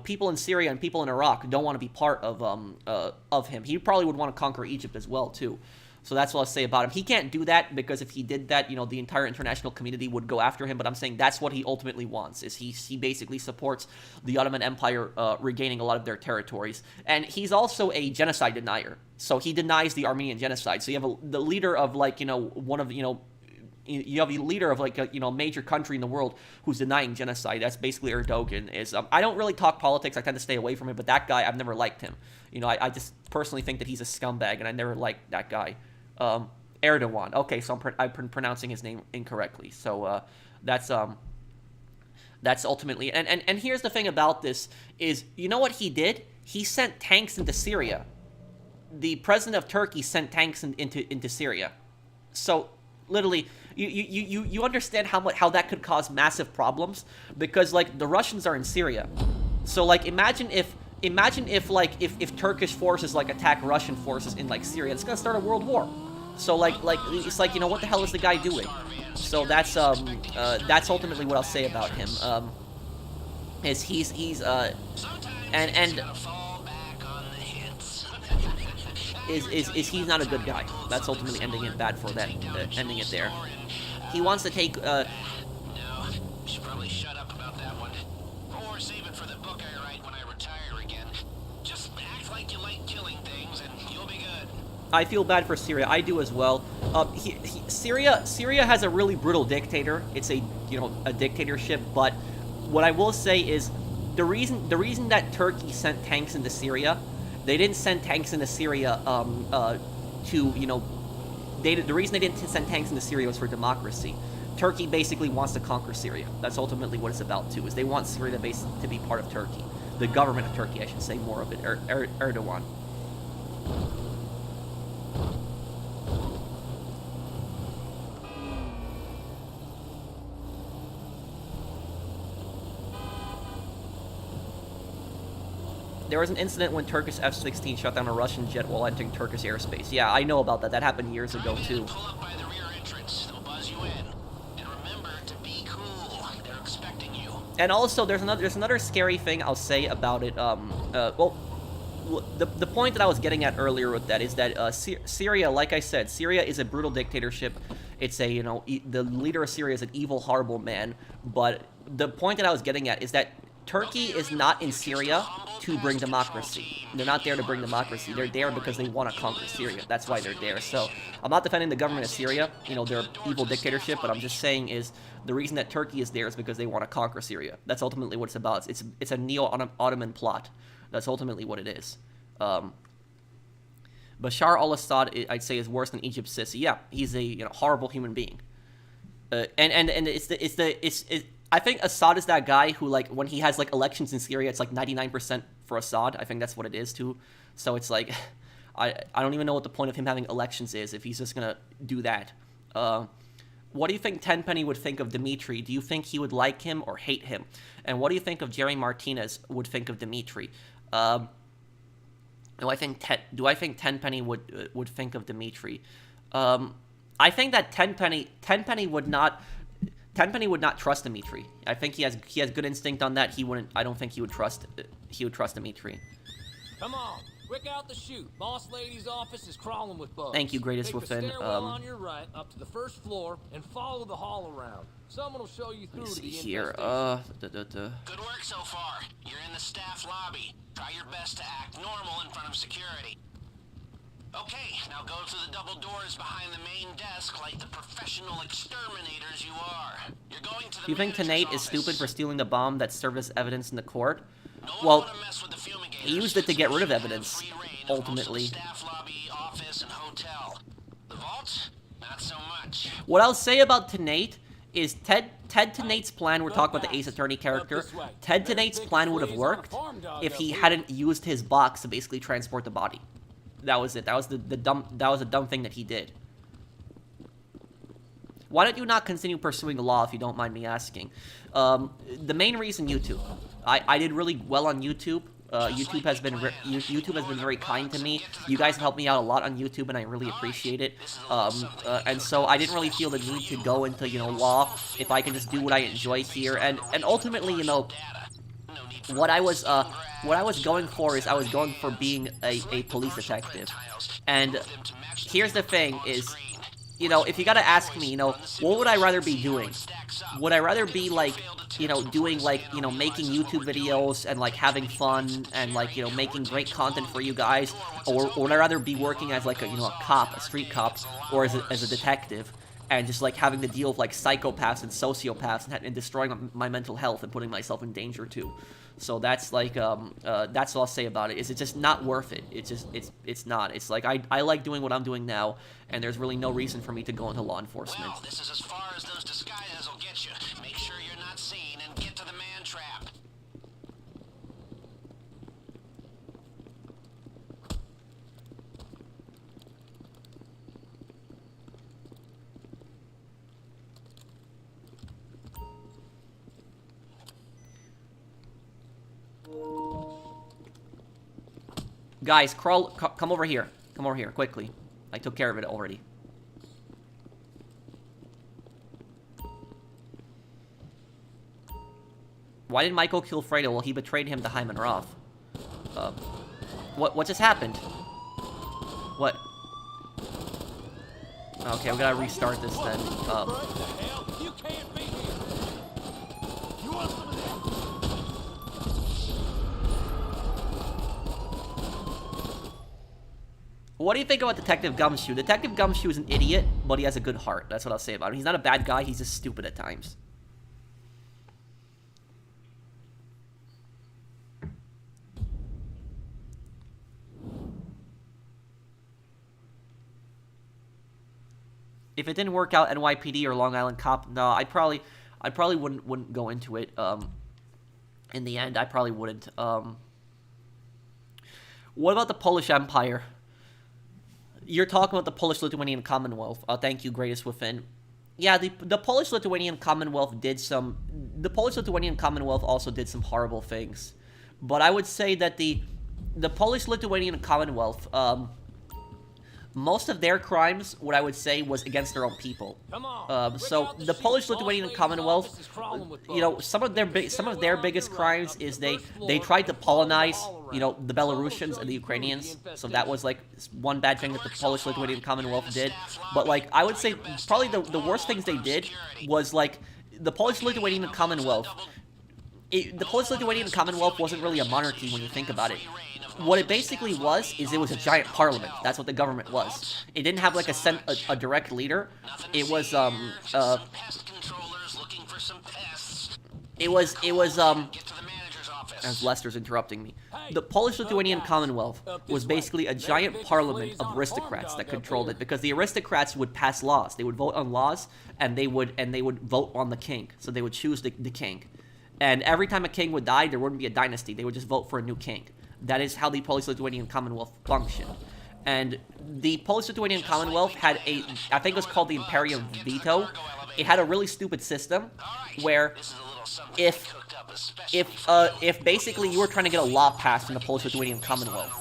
people in Syria and people in Iraq don't want to be part of him, he probably would want to conquer Egypt as well too. So that's what I'll say about him. He can't do that because if he did that, the entire international community would go after him. But I'm saying that's what he ultimately wants, is he basically supports the Ottoman Empire regaining a lot of their territories. And he's also a genocide denier. So he denies the Armenian genocide. So you have the leader of you have a leader of a major country in the world who's denying genocide. That's basically Erdogan. I don't really talk politics. I tend to stay away from it. But that guy, I've never liked him. I just personally think that he's a scumbag, and I never liked that guy. Erdogan. Okay, so I'm pronouncing his name incorrectly. So that's ultimately, and here's the thing about this is, you know what he did? He sent tanks into Syria. The president of Turkey sent tanks into Syria. So literally, you understand how that could cause massive problems, because like the Russians are in Syria. So like imagine if Turkish forces like attack Russian forces in like Syria, it's gonna start a world war. So like it's like, you know, what the hell is the guy doing? So that's ultimately what I'll say about him. Is he's and is he's not a good guy. That's ultimately ending it bad for that, ending it there. He wants to take No, you should probably shut up about that one. Or save it for the book I write when I retire again. Just act like you like killing things and you'll be good. I feel bad for Syria. I do as well. Syria has a really brutal dictator. It's a dictatorship. But what I will say is the reason that Turkey sent tanks into Syria, they didn't send tanks into Syria the reason they didn't send tanks into Syria was for democracy. Turkey basically wants to conquer Syria. That's ultimately what it's about too. Is they want Syria to be part of Turkey, the government of Turkey, I should say, more of it. Erdogan. There was an incident when Turkish F-16 shot down a Russian jet while entering Turkish airspace. Yeah, I know about that. That happened years ago too. Pull up by the rear entrance. They'll buzz you in. And remember to be cool. They're expecting you. And also, there's another scary thing I'll say about it. The point that I was getting at earlier with that is that Syria, like I said, Syria is a brutal dictatorship. It's the leader of Syria is an evil, horrible man. But the point that I was getting at is that Turkey is not in Syria to bring democracy. They're not there to bring democracy. They're there because they want to conquer Syria. That's why they're there. So I'm not defending the government of Syria. They're evil dictatorship, but I'm just saying is the reason that Turkey is there is because they want to conquer Syria. That's ultimately what it's about. It's a neo-Ottoman plot. That's ultimately what it is. Bashar al-Assad, I'd say, is worse than Egypt's Sisi. Yeah, he's a horrible human being. I think Assad is that guy who, like, when he has like elections in Syria, it's like 99% for Assad. I think that's what it is too. So it's like, I don't even know what the point of him having elections is if he's just gonna do that. What do you think Tenpenny would think of Dimitri? Do you think he would like him or hate him? And what do you think of Jerry Martinez would think of Dimitri? Do I think Tenpenny would think of Dimitri? I think that Tenpenny would not trust Dimitri. I think he has good instinct on that. I don't think he would trust Dimitri. Come on, quick out the chute. Boss lady's office is crawling with bugs. Thank you, Greatest Take Within. the stairwell on your right up to the first floor and follow the hall around. Someone will show you through Let's to see the here. infestation. Good work so far. You're in the staff lobby. Try your best to act normal in front of security. Okay, now go through the double doors behind the main desk like the professional exterminators you are. You're going to the Do you think manager's Tanate is office. stupid for stealing the bomb that served as evidence in the court? No one Well, wanna mess with the fumigators. he used it to get rid of You have evidence, free reign of most of the ultimately. staff lobby, office, and hotel. The vault? Not so much. What I'll say about Tanate is Ted Tanate's plan, we're talking about the Ace Attorney character, Ted Tanate's plan would have worked if he hadn't used his box to basically transport the body. That was it. That was the dumb thing that he did. Why don't you not continue pursuing the law, if you don't mind me asking? The main reason, YouTube. I did really well on YouTube. YouTube has been very kind to me. You guys have helped me out a lot on YouTube, and I really appreciate it. And so I didn't really feel the need to go into law if I can just do what I enjoy here. And ultimately, what I was going for is I was going for being a police detective. And here's the thing is, if you gotta ask me, what would I rather be doing? Would I rather be like, doing like, making YouTube videos and like having fun and like, making great content for you guys? Or would I rather be working as like a cop, a street cop, or as a detective? And just like having to deal with like psychopaths and sociopaths and destroying my mental health and putting myself in danger too. So that's like that's all I'll say about it. Is it's just not worth it. It's not. It's like I like doing what I'm doing now, and there's really no reason for me to go into law enforcement. Well, this is as far as those disguises will get you. Make sure you're not seen and get to the man trap. Guys, come over here. Come over here, quickly. I took care of it already. Why did Michael kill Fredo? Well, he betrayed him to Hyman Roth. What just happened? What? Okay, we gotta restart this then. You can't be here. You want some of this? What do you think about Detective Gumshoe? Detective Gumshoe is an idiot, but he has a good heart. That's what I'll say about him. He's not a bad guy, he's just stupid at times. If it didn't work out NYPD or Long Island Cop, no, I probably wouldn't go into it. In the end, I probably wouldn't. What about the Polish Empire? You're talking about the Polish-Lithuanian Commonwealth. Thank you, Greatest Within. Yeah, the Polish-Lithuanian Commonwealth did some... The Polish-Lithuanian Commonwealth also did some horrible things. But I would say that the Polish-Lithuanian Commonwealth, most of their crimes, what I would say, was against their own people. So the Polish-Lithuanian Commonwealth, you know, some of their biggest crimes is they tried to Polonize, you know, the Belarusians and the Ukrainians. So that was like one bad thing that the Polish-Lithuanian Commonwealth did. But like I would say probably the worst things they did was like the Polish-Lithuanian Commonwealth. The Polish-Lithuanian Commonwealth wasn't really a monarchy when you think about it. What it basically was, is it was a giant parliament. That's what the government was. It didn't have like a direct leader. It was as Lester's interrupting me. The Polish-Lithuanian Commonwealth was basically a giant parliament of aristocrats that controlled it, because the aristocrats would pass laws. They would vote on laws, and they would vote on the king. So they would choose the king. And every time a king would die, there wouldn't be a dynasty. They would just vote for a new king. That is how the Polish-Lithuanian Commonwealth functioned. And the Polish-Lithuanian Commonwealth had I think it was called the Imperium Veto. It had a really stupid system where if basically you were trying to get a law passed in the Polish-Lithuanian Commonwealth,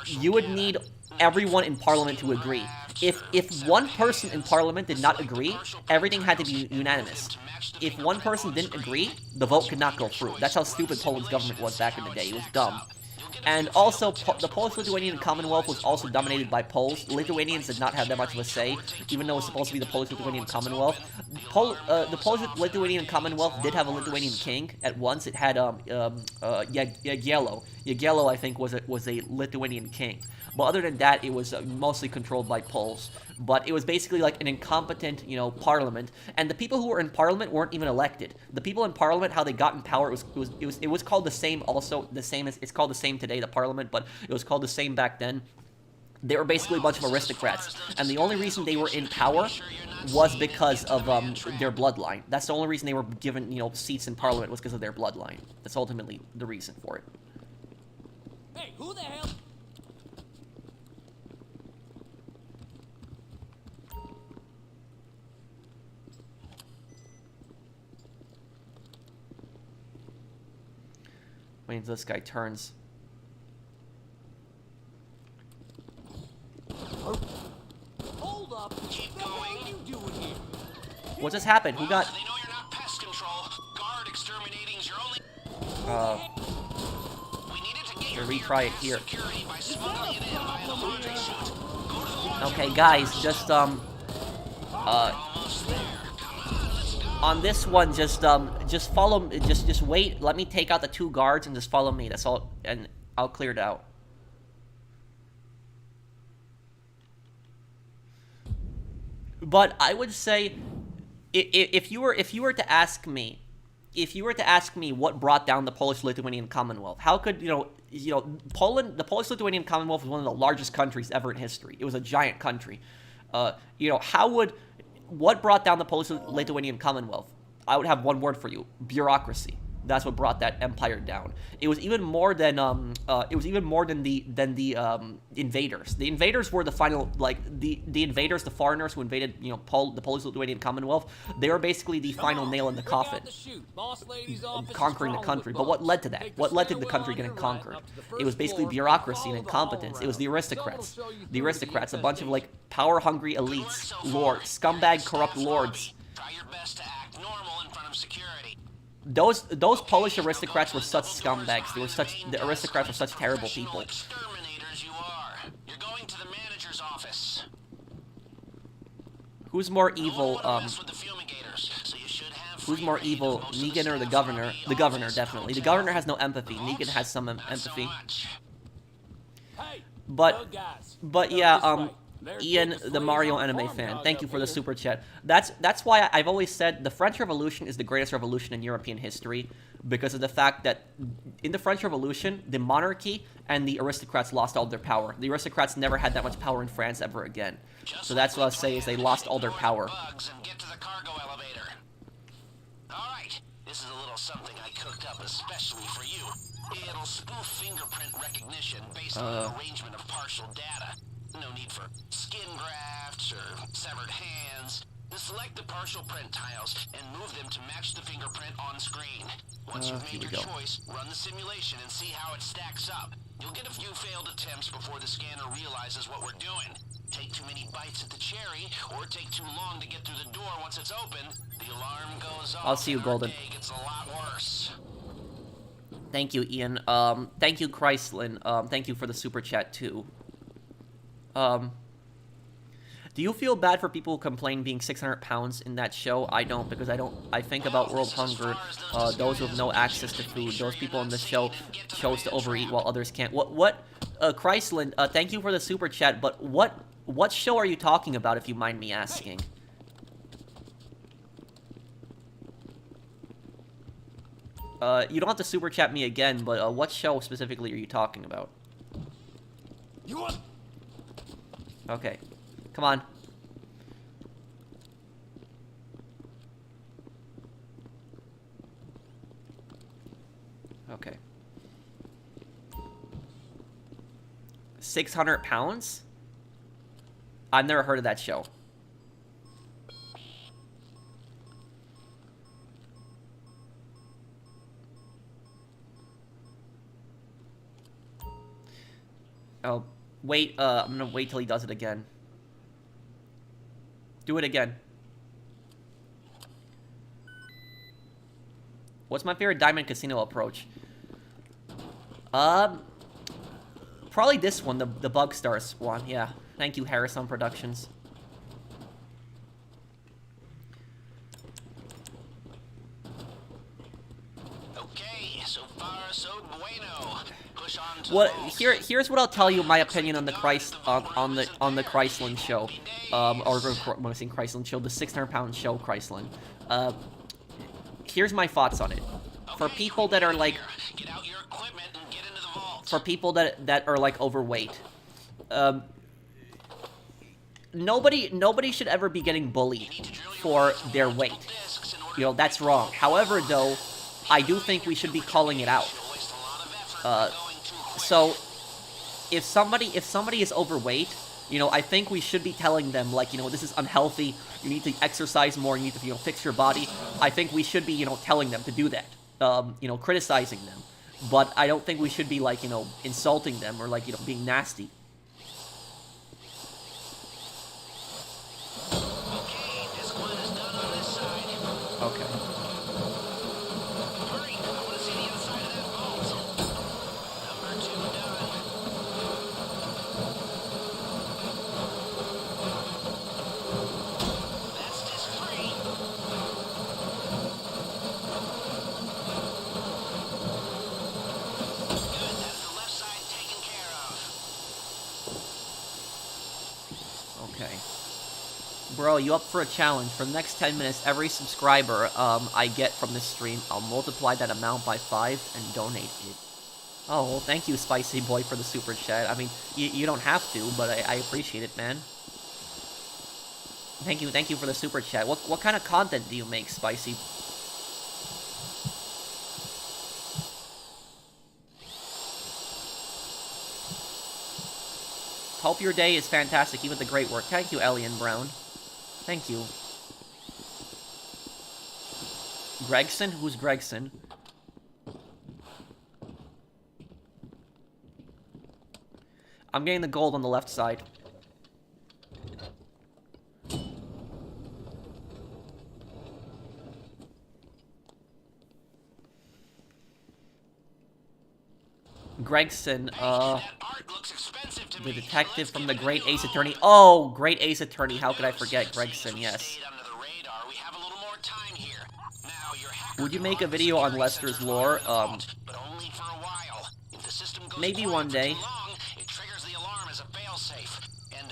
you would need everyone in Parliament to agree. If one person in Parliament did not agree, everything had to be unanimous. If one person didn't agree, the vote could not go through. That's how stupid Poland's government was back in the day. It was dumb. And also, the Polish-Lithuanian Commonwealth was also dominated by Poles. Lithuanians did not have that much of a say, even though it was supposed to be the Polish-Lithuanian Commonwealth. The Polish-Lithuanian Commonwealth did have a Lithuanian king. At once, it had Jagiello. Jagiello, I think, was a Lithuanian king. But other than that, it was mostly controlled by Poles. But it was basically like an incompetent, you know, parliament. And the people who were in parliament weren't even elected. The people in parliament, how they got in power, it was called the same. Also, the same as it's called the same today, the parliament, but it was called the same back then. They were basically a bunch of aristocrats, and the only reason they were in power was because of their bloodline. That's the only reason they were given, you know, seats in parliament, was because of their bloodline. That's ultimately the reason for it. Hey, who the hell? Wait until this guy turns. Hold up! Keep What going. are you doing here? What just happened? Who got... They know you're not pest control. Guard exterminating's your only... We needed to get your retry it here. security by smuggling it in via the laundry chute. Go to the laundry Okay, guys, just, almost there. Come on, let's go. on this one, just follow, just wait, let me take out the 2 guards and just follow me, that's all, and I'll clear it out. But I would say, if you were to ask me, if you were to ask me what brought down the Polish-Lithuanian Commonwealth, how could, Poland, the Polish-Lithuanian Commonwealth was one of the largest countries ever in history. It was a giant country. What brought down the Polish-Lithuanian Commonwealth? I would have one word for you: bureaucracy. That's what brought that empire down. It was even more than the invaders. The invaders were the final, the invaders, the foreigners who invaded, the Polish-Lithuanian Commonwealth. They were basically the final nail in the coffin, conquering the country. But what led to that? What led to the country getting conquered? It was basically bureaucracy and incompetence. It was the aristocrats. The aristocrats, a bunch of power-hungry elites, lords, scumbag, corrupt lords. Try your best to act normal in front of security. Those Polish aristocrats were such scumbags. The aristocrats were such terrible people. Exterminators you are. You're going to the manager's office. Who's more evil? With the fumigators, so you should have Who's more evil, Negan or the governor? The governor, definitely. The governor has no empathy. Negan has some empathy. But yeah, Ian, the Mario anime fan, thank you for the super chat. That's why I've always said the French Revolution is the greatest revolution in European history, because of the fact that in the French Revolution, the monarchy and the aristocrats lost all their power. The aristocrats never had that much power in France ever again. So that's what I'll say, is they lost all their power. Get to the cargo elevator. All right, this is a little something I cooked up especially for you. It'll spoof fingerprint recognition based on an arrangement of partial data. No need for skin grafts or severed hands. Just select the partial print tiles and move them to match the fingerprint on screen. Once you've made your choice, run the simulation and see how it stacks up. You'll get a few failed attempts before the scanner realizes what we're doing. Take too many bites at the cherry, or take too long to get through the door once it's open, the alarm goes off. I'll see you, Golden. Day gets a lot worse. Thank you, Ian. Thank you, Chryslin. Thank you for the super chat, too. Do you feel bad for people who complain being 600 pounds in that show? I don't, because I think about world hunger, those with no access to food, those people in the show chose to overeat while others can't. Chryslin, thank you for the super chat, but what show are you talking about, if you mind me asking? You don't have to super chat me again, but what show specifically are you talking about? Okay. Come on. Okay. 600 pounds? I've never heard of that show. Oh, wait, I'm gonna wait till he does it again. Do it again. What's my favorite Diamond Casino approach? Probably this one, the Bug Stars one, yeah. Thank you, Harrison Productions. Okay, so far so bueno. Push on to Here's what I'll tell you my opinion on the on the Chryslin show. Or when I say Chryslin show, the 600-pound show Chryslin. Here's my thoughts on it. For people that are like, get out your equipment and get into the vault. For people that are like overweight, nobody should ever be getting bullied for their weight. You know, that's wrong. However, though, I do think we should be calling it out. So if somebody is overweight, you know, I think we should be telling them, like, you know, this is unhealthy, you need to exercise more, you need to, you know, fix your body. I think we should be, you know, telling them to do that, you know, criticizing them. But I don't think we should be, like, you know, insulting them or, like, you know, being nasty. Okay, this one is done on this side. Okay. Hurry, I want to see the inside of that vault. Number 2 done. That's disc 3. Good, that's the left side taken care of. Okay. Bro, you up for a challenge? For the next 10 minutes, every subscriber I get from this stream, I'll multiply that amount by 5 and donate it. Oh, well, thank you, Spicy Boy, for the super chat. I mean, you don't have to, but I appreciate it, man. Thank you for the super chat. What kind of content do you make, Spicy? Hope your day is fantastic. Keep up the great work. Thank you, Alien Brown. Thank you. Gregson? Who's Gregson? I'm getting the gold on the left side. Gregson, the detective from the Great Ace Attorney. Oh, Great Ace Attorney. How could I forget Gregson? Yes. Would you make a video on Lester's lore? Maybe one day. It triggers the alarm as a failsafe. And,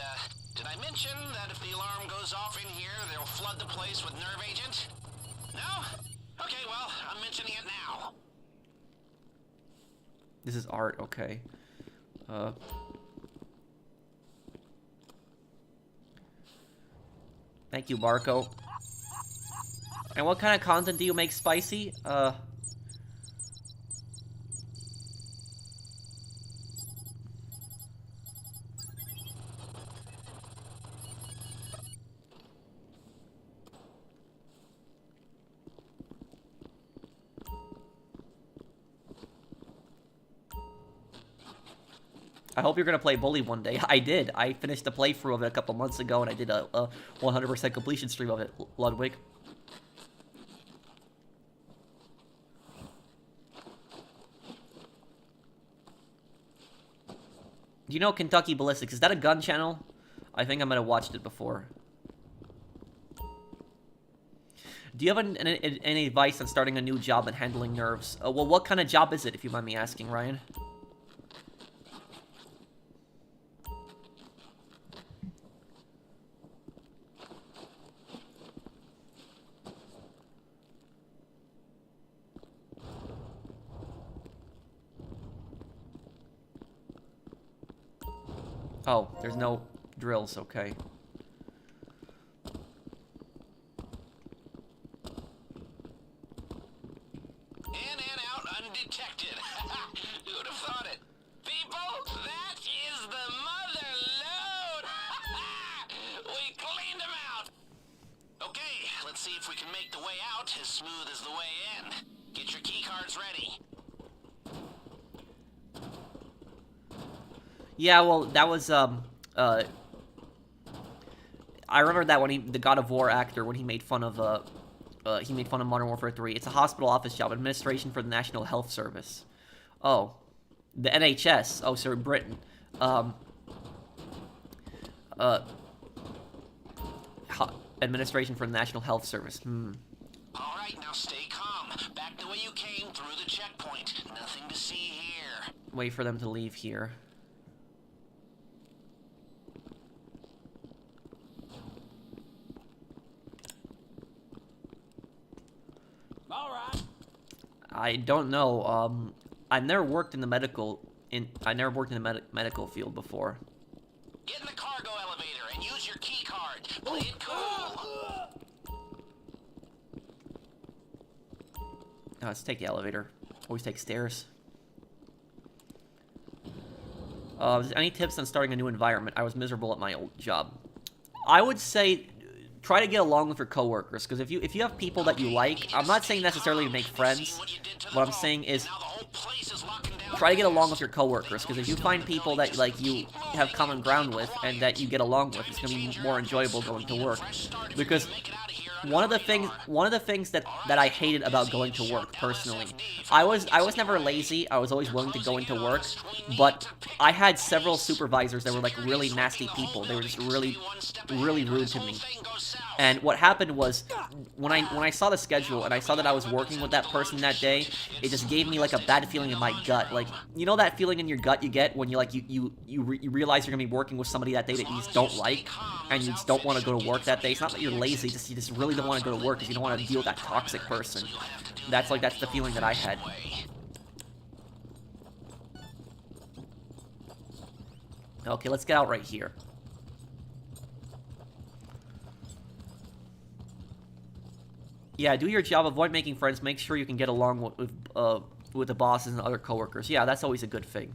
did I mention that if the alarm goes off in here, they'll flood the place with nerve agent? No? Okay, well, I'm mentioning it now. This is art, okay. Thank you, Barco. And what kind of content do you make, Spicy? I hope you're gonna play Bully one day. I did. I finished a playthrough of it a couple months ago, and I did a 100% completion stream of it, Ludwig. Do you know Kentucky Ballistics? Is that a gun channel? I think I might have watched it before. Do you have any advice on starting a new job and handling nerves? Well, what kind of job is it, if you mind me asking, Ryan? Oh, there's no drills, okay. In and out undetected. Who'd have thought it? People, that is the mother load! We cleaned them out! Okay, let's see if we can make the way out as smooth as the way in. Get your keycards ready. Yeah, well, that was, I remember that when the God of War actor, when he made fun of Modern Warfare 3. It's a hospital office job, administration for the National Health Service. Oh, the NHS. Oh, sorry, Britain. Administration for the National Health Service. All right, now stay calm. Back the way you came through the checkpoint. Nothing to see here. Wait for them to leave here. I don't know. I've never worked in the medical medical field before. Get in the cargo elevator and use your key card. Play it cool. Let's take the elevator. Always take stairs. Any tips on starting a new environment? I was miserable at my old job. I would say try to get along with your coworkers, because if you have people that you like, I'm not saying necessarily to make friends. What I'm saying is try to get along with your coworkers, because if you find people that like you have common ground with and that you get along with, it's gonna be more enjoyable going to work. Because one of the things that I hated about going to work personally, I was never lazy. I was always willing to go into work, but I had several supervisors that were like really nasty people. They were just really rude to me. And what happened was, when I saw the schedule and I saw that I was working with that person that day, it just gave me like a bad feeling in my gut. Like, you know that feeling in your gut you get when you realize you're gonna be working with somebody that day that you just don't like? and you just don't want to go to work that day. It's not that you're lazy, you just really don't want to go to work because you don't want to deal with that toxic person. That's the feeling that I had. Okay, let's get out right here. Yeah, do your job, avoid making friends, make sure you can get along with the bosses and other coworkers. Yeah, that's always a good thing.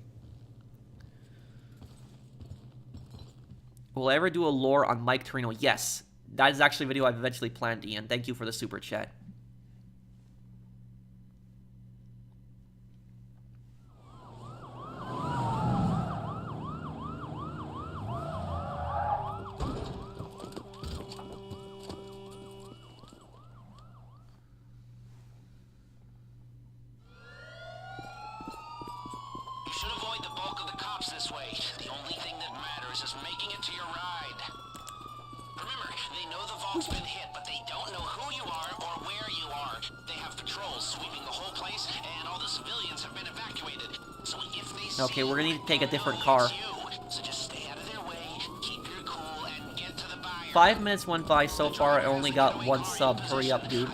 Will I ever do a lore on Mike Torino? Yes. That is actually a video I've eventually planned, Ian. Thank you for the super chat. You should avoid the bulk of the cops this way. The only thing that matters is making it to your ride. Remember, they know the vault's been hit, but they don't know who you are or where you are. They have patrols sweeping the whole place, and all the civilians have been evacuated. So if they see Okay, we're gonna need to take a different you, car. it's you. So just stay out of their way, keep your cool, and get to the buyer. 5 minutes went by so far. I only got 1 sub. Hurry up, dude.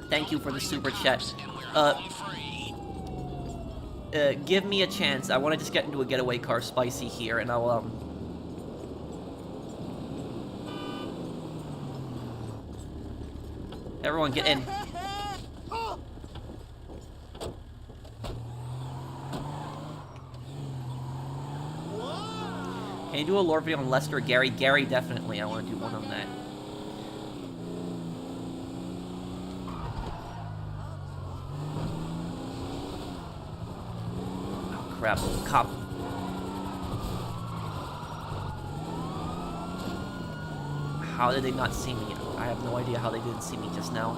Thank you for the super chat. Give me a chance. I want to just get into a getaway car, Spicy, here, and I'll, Everyone get in. Can you do a lore video on Lester or Gary? Gary, definitely. I want to do one on that. Oh, crap. Cop. How did they not see me? I have no idea how they didn't see me just now.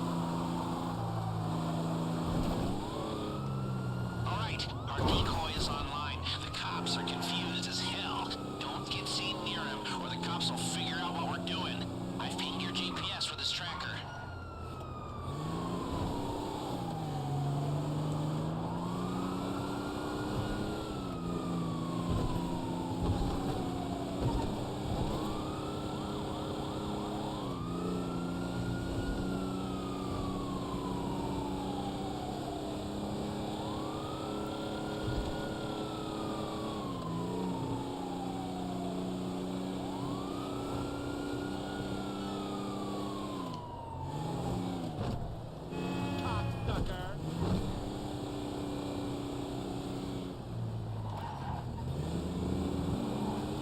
Alright, our decoy is online. The cops are confused as hell. Don't get seen near him, or the cops will figure out what we're doing. I've pinged your GPS with his tracker.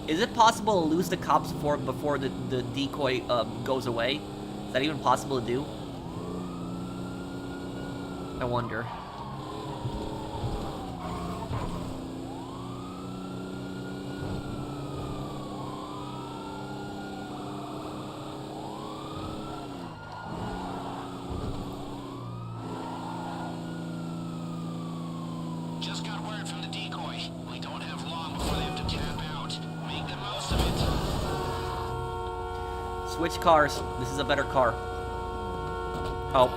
Is it possible to lose the cops before the decoy goes away? Is that even possible to do? I wonder. Just got word from the decoy. We don't have long before they have to tap out. Make the most of it. Switch cars. This is a better car. Oh,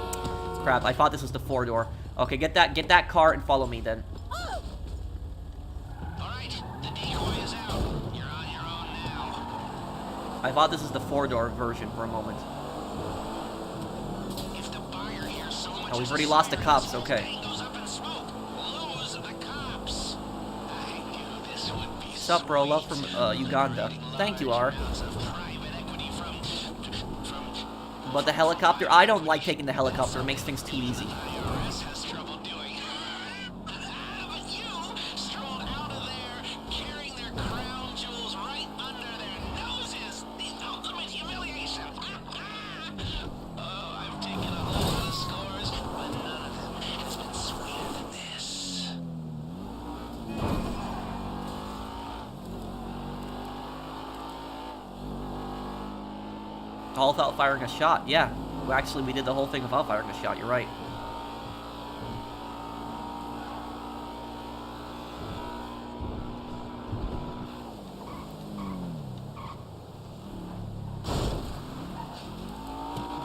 crap! I thought this was the 4-door. Okay, get that car and follow me then. All right, the decoy is out. You're on your own now. I thought this was the 4-door version for a moment. If the buyer hears so much Oh, we've as already a lost the siren, cops. his Okay. plane goes up in smoke. Lose the cops. I knew this would be Sup, bro? Love sweet. from Uganda. Thank you, R. Amounts of private equity from But the helicopter, I don't like taking the helicopter. It makes things too easy. IRS has trouble doing. But you strolled out of there carrying their crown jewels right under their noses. The ultimate humiliation. Oh, I've taken a lot of scores, but none of them has been sweeter than this. All without firing a shot. Yeah. Well, actually, we did the whole thing without firing a shot. You're right.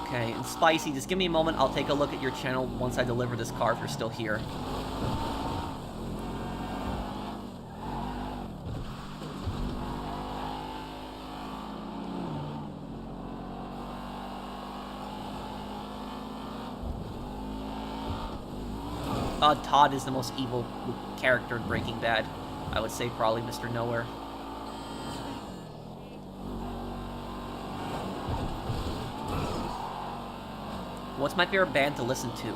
Okay, and Spicy, just give me a moment. I'll take a look at your channel once I deliver this car if you're still here. Todd is the most evil character in Breaking Bad. I would say probably Mr. Nowhere. What's my favorite band to listen to?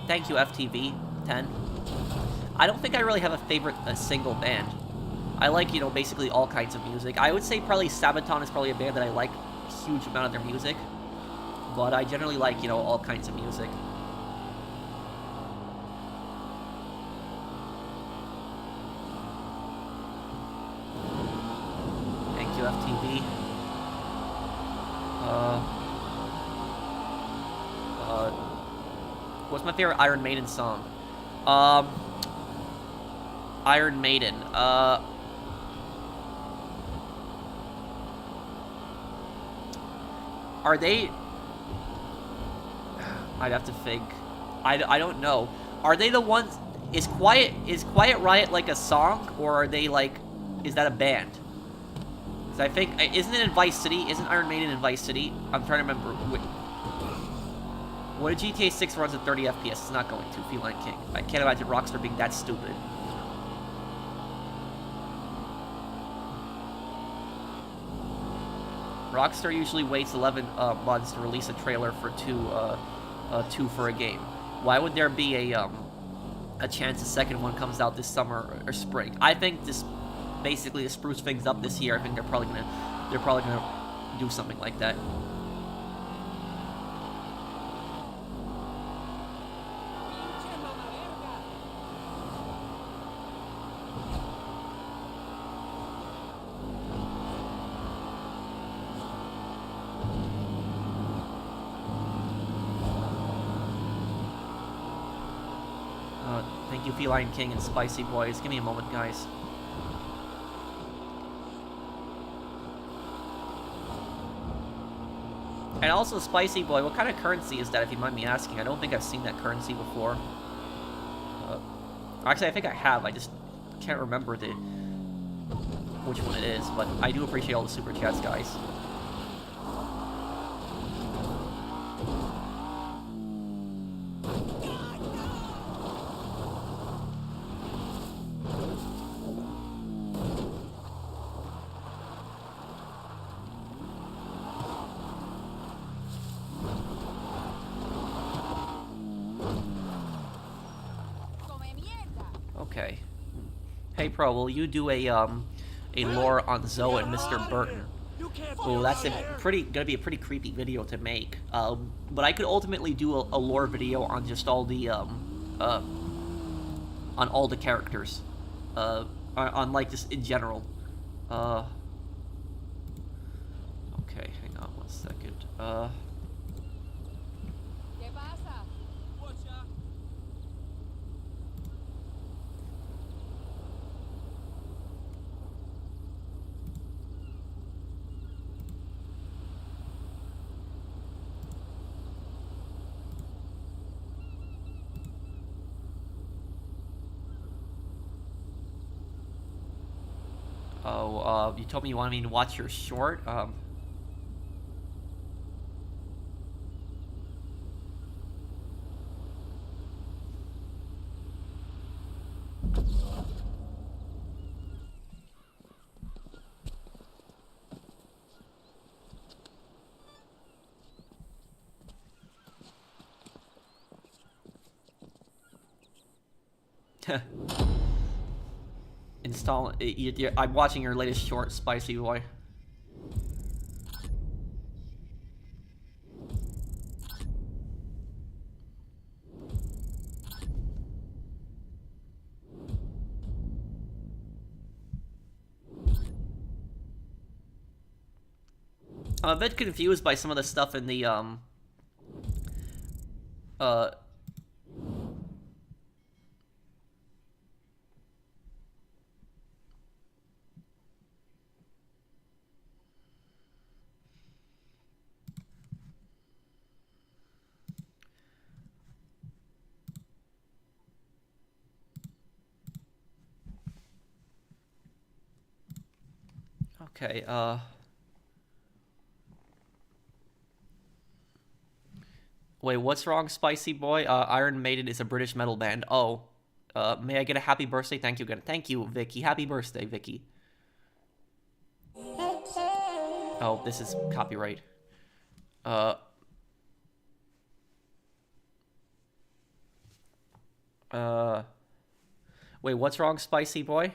Thank you, FTV10. I don't think I really have a single band. I like, you know, basically all kinds of music. I would say probably Sabaton is probably a band that I like a huge amount of their music. But I generally like, you know, all kinds of music. Thank you, FTV. What's my favorite Iron Maiden song? Iron Maiden. Are they... I'd have to think. I don't know. Are they the ones... Is Quiet Riot like a song? Or are they like... Is that a band? Because I think... Isn't it in Vice City? Isn't Iron Maiden in Vice City? I'm trying to remember. What if GTA 6 runs at 30 FPS? It's not going to. Feline King. I can't imagine Rockstar being that stupid. Rockstar usually waits 11 months to release a trailer for two for a game. Why would there be a chance the second one comes out this summer or spring? I think this basically to spruce things up this year. I think they're probably gonna do something like that. Thank you, Feline King and Spicy Boys. Give me a moment, guys. And also, Spicy Boy, what kind of currency is that, if you mind me asking? I don't think I've seen that currency before. Actually, I think I have. I just can't remember which one it is. But I do appreciate all the super chats, guys. Okay. Hey, Pro, will you do a lore on Zoe and Mr. Burton? Oh, that's gonna be a pretty creepy video to make. But I could ultimately do a lore video on just all the on all the characters, on like just in general. Okay, hang on 1 second. Oh, you told me you wanted me to watch your short? Install. I'm watching your latest short, Spicy Boy. I'm a bit confused by some of the stuff in the Okay, Wait, what's wrong, Spicy Boy? Iron Maiden is a British metal band. Oh. May I get a happy birthday? Thank you again. Thank you, Vicky. Happy birthday, Vicky. Oh, this is copyright. Uh... Wait, what's wrong, Spicy Boy?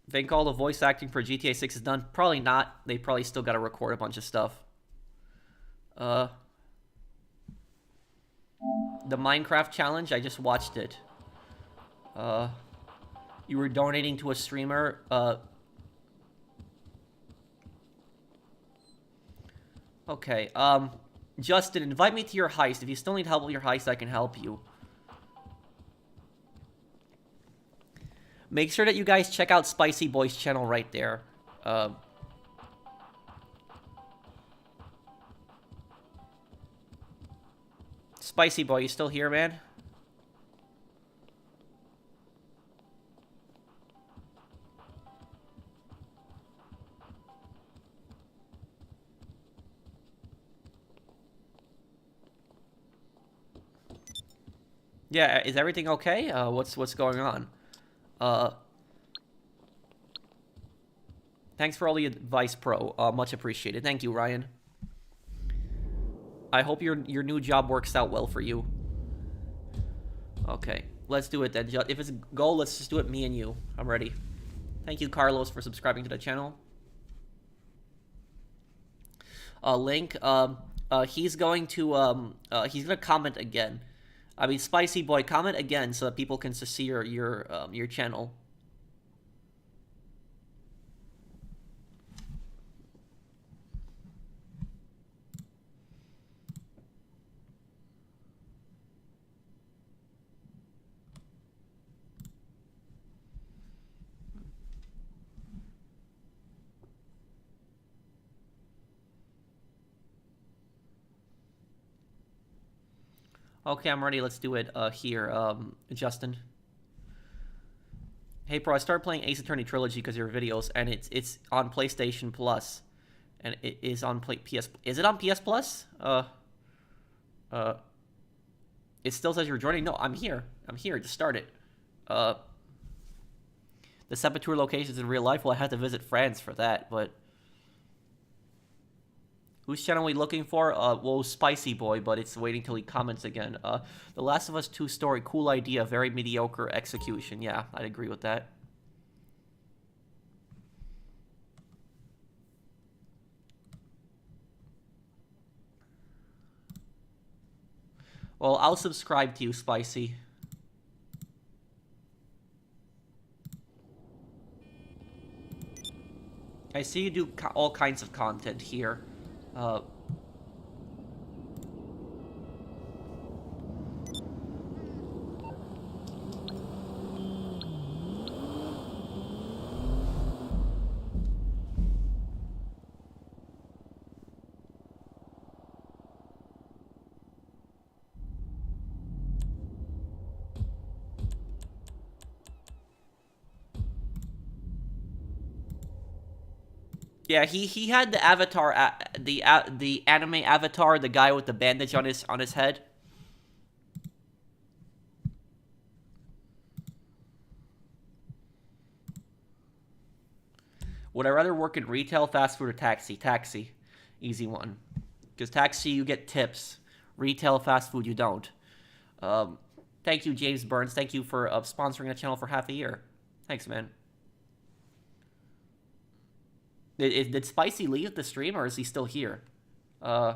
Think all the voice acting for GTA 6 is done? Probably not. They probably still gotta record a bunch of stuff. The Minecraft challenge, I just watched it. You were donating to a streamer, Okay, Justin, invite me to your heist. If you still need help with your heist, I can help you. Make sure that you guys check out Spicy Boy's channel right there. Spicy Boy, you still here, man? Yeah, is everything okay? What's going on? Thanks for all the advice, Pro. Much appreciated. Thank you, Ryan. I hope your new job works out well for you. Okay, let's do it then. If it's a goal, let's just do it, me and you. I'm ready. Thank you, Carlos, for subscribing to the channel. Link, he's going to, he's gonna comment again. I mean, Spicy Boy, comment again so that people can see your channel. Okay, I'm ready. Let's do it here, Justin. Hey, bro, I started playing Ace Attorney Trilogy because of your videos, and it's on PlayStation Plus, and it is on PS. Is it on PS Plus? It still says you're joining. No, I'm here. I'm here. Just start it. The Saboteur locations in real life. Well, I had to visit France for that, but. Whose channel are we looking for? Well, Spicy Boy, but it's waiting till he comments again. The Last of Us 2 story, cool idea, very mediocre execution. Yeah, I'd agree with that. Well, I'll subscribe to you, Spicy. I see you do all kinds of content here. Yeah, he had the avatar, the anime avatar, the guy with the bandage on his head. Would I rather work in retail, fast food, or taxi? Taxi, easy one. Because taxi you get tips, retail, fast food you don't. Thank you, James Burns. Thank you for sponsoring the channel for half a year. Thanks, man. Did Spicy leave the stream, or is he still here? Give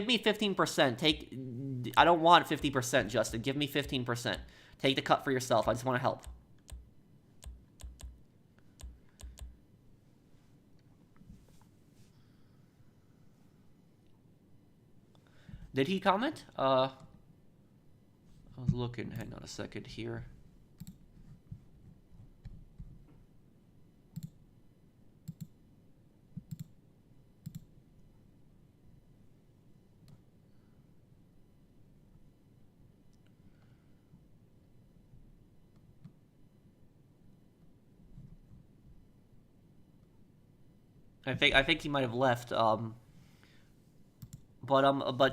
me 15%. I don't want 50%, Justin. Give me 15%. Take the cut for yourself. I just want to help. Did he comment? I was looking. Hang on a second here. I think he might have left. But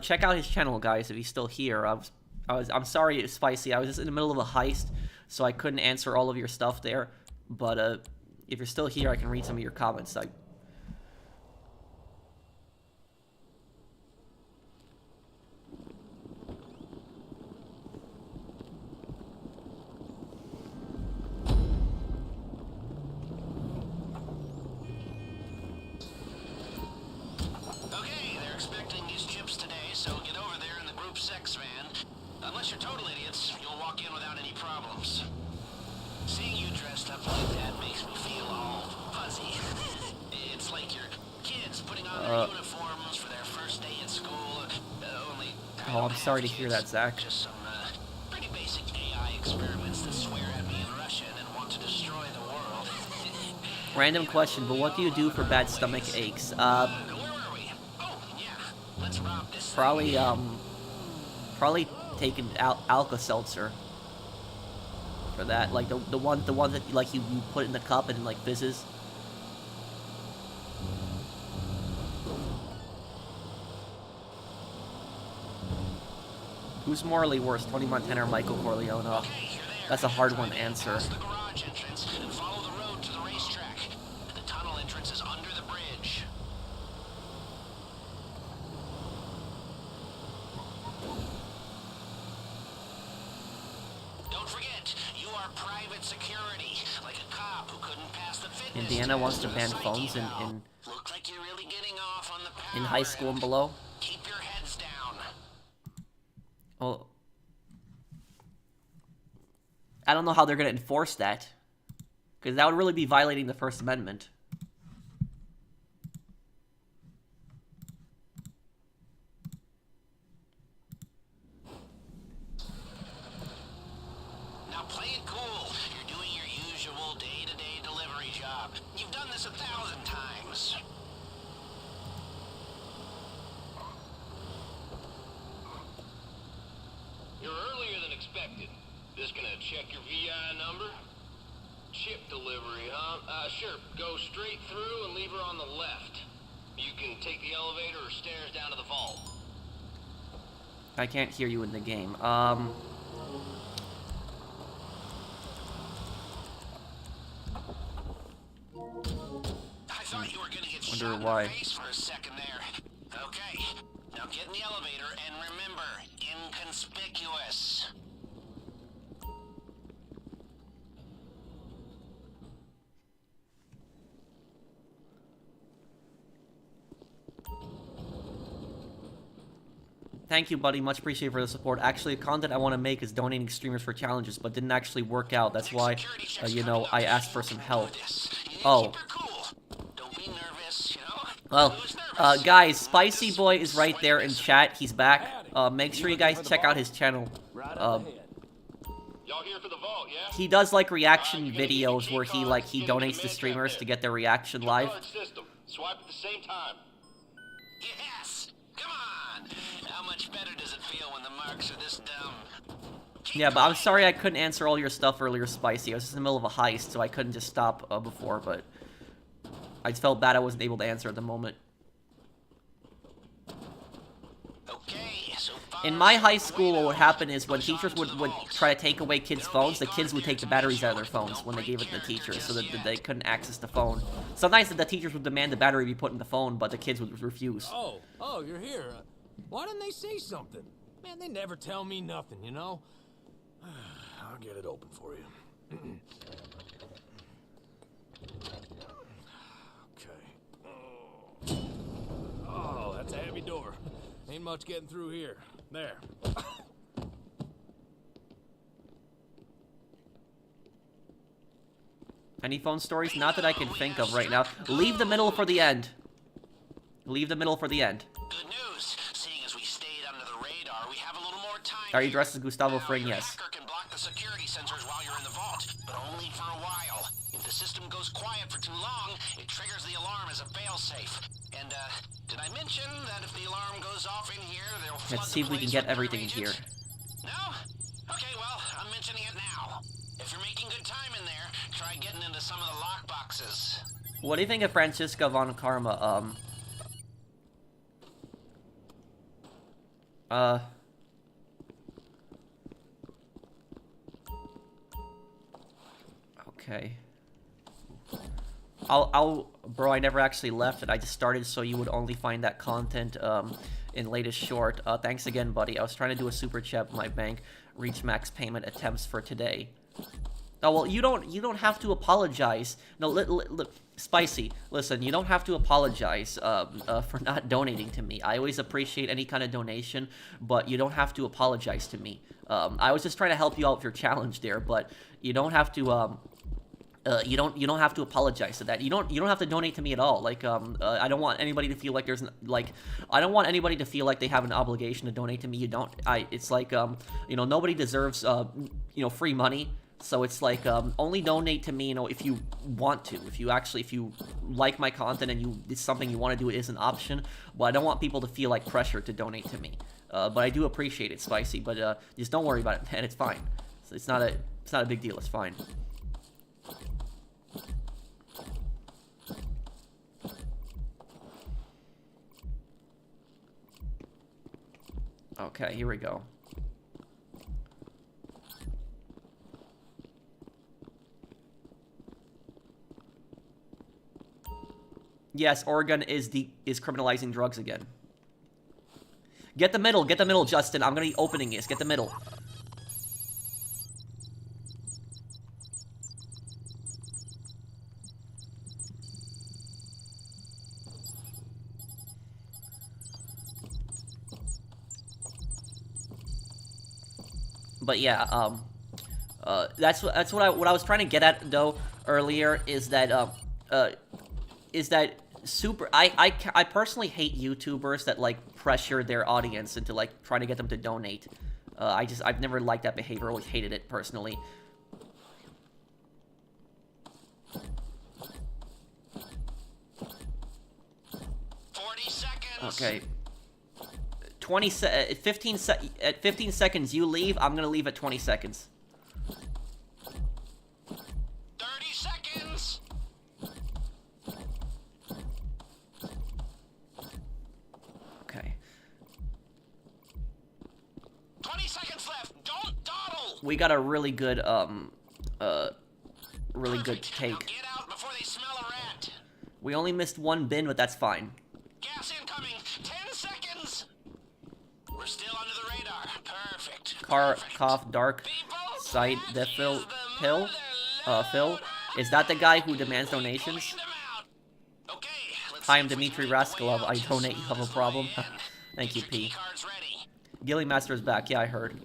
check out his channel, guys, if he's still here. I'm sorry, Spicy. I was just in the middle of a heist, so I couldn't answer all of your stuff there. But if you're still here, I can read some of your comments. Okay, they're expecting these chips today, so get over there in the group sex van. Unless you're total idiots, you'll walk in without any problems. Seeing you dressed up like that makes me feel all fuzzy. It's like your kids putting on their uniforms for their first day at school. Only Oh, I'm sorry to hear that, Zach. just some pretty basic AI experiments that swear at me in Russian and want to destroy the world. Random question, but what do you do for bad stomach aches? Where were we? Oh, yeah. Let's rob this thing. Probably taking Alka-Seltzer for that, like the one that like you put in the cup and like fizzes. Who's morally worse, Tony Montana or Michael Corleone? Oh, that's a hard one to answer. Pass the garage entrance and follow the road to the racetrack. The tunnel entrance is under the bridge. Don't forget, you are private security, like a cop who couldn't pass the fitness Indiana wants to test ban or the phones psyche in eval. Looks like you're really getting off on the power in high school and end. below. Keep your heads down. Well, I don't know how they're going to enforce that, because that would really be violating the First Amendment. Now play it cool. You're doing your usual day-to-day delivery job. You've done this 1,000 times. You're earlier than expected. Just gonna check your VI number? Chip delivery, huh? Sure. Go straight through and leave her on the left. You can take the elevator or stairs down to the vault. I can't hear you in the game. I thought you were gonna get Wonder shot in why. the face for a second there. Okay. Now get in the elevator and remember, inconspicuous. Thank you, buddy. Much appreciated for the support. Actually, the content I want to make is donating streamers for challenges, but didn't actually work out. That's why, you know, I asked for some help. Oh. Keep her cool. Don't be nervous, you know? Well, Who's nervous? guys, Spicy Boy is right there in chat. He's back. Make sure you guys check out his channel. Y'all here for the vault, yeah? He does like reaction videos where he donates to streamers to get their reaction live. System. Swipe at the same time. Yes! Come on! How much better does it feel when the marks are this dumb? Yeah, but I'm sorry I couldn't answer all your stuff earlier, Spicy. I was just in the middle of a heist, so I couldn't just stop before, but I just felt bad I wasn't able to answer at the moment. Okay, so In my high school, what would happen is when teachers would try to take away kids' phones, the kids would take the batteries out of their phones when they gave it to the teachers so that they couldn't access the phone. Sometimes the teachers would demand the battery be put in the phone, but the kids would refuse. Oh, you're here. Why didn't they say something? Man, they never tell me nothing, you know? I'll get it open for you. Okay. Oh, that's a heavy door. Ain't much getting through here. There. Any phone stories? Not that I can think of right now. Leave the middle for the end. Leave the middle for the end. good news. Seeing as we stayed under the radar, we have a little more time. Are you dressed as Gustavo Now, Fring? your Yes. hacker can block the security sensors while you're in the vault, but only for a while. If the system goes quiet for too long, it triggers the alarm as a failsafe. And, did I mention that if the alarm goes off in here, they'll flood Let's see if we can the get place with everything in nerve here. agents? No? Okay, well, I'm mentioning it now. If you're making good time in there, try getting into some of the lock boxes. What do you think of Francisca von Karma? Okay. Bro, I never actually left it. I just started so you would only find that content, in latest short. Thanks again, buddy. I was trying to do a super chat with my bank. Reach max payment attempts for today. Oh, well, you don't have to apologize. No, Spicy, listen, you don't have to apologize, for not donating to me. I always appreciate any kind of donation, but you don't have to apologize to me. I was just trying to help you out with your challenge there, but you don't have to, you don't have to apologize to that. You don't have to donate to me at all. Like, I don't want anybody to feel like I don't want anybody to feel like they have an obligation to donate to me. You don't. It's like, you know, nobody deserves, you know, free money. So it's like, only donate to me, you know, if you want to. If you like my content and it's something you want to do, it is an option. But I don't want people to feel like pressure to donate to me. But I do appreciate it, Spicy. But just don't worry about it, man. It's fine. So it's not a big deal. It's fine. Okay, here we go. Yes, Oregon is criminalizing drugs again. Get the middle, Justin. I'm gonna be opening this. Get the middle. But yeah, that's what I was trying to get at though earlier is that I personally hate YouTubers that like pressure their audience into like trying to get them to donate. I've never liked that behavior. Always hated it personally. Okay. 15 seconds you leave, I'm gonna leave at 20 seconds. 30 seconds! Okay. 20 seconds left, don't dawdle! We got a really good, really good Perfect. take. Now get out before they smell a rat. We only missed one bin, but that's fine. Gas incoming, 10 seconds! We're still under the radar. Perfect. Car, Perfect. cough, dark, People, sight, that death, is Phil, the Phil, Phil. Is that the guy who demands donations? Okay, let's Hi, I'm see if we Dmitry can make our way Raskolov. out I as donate. You smooth have a as the problem? way in. Thank you, Get your P. key cards ready. Gilly Master's back. Yeah, I heard.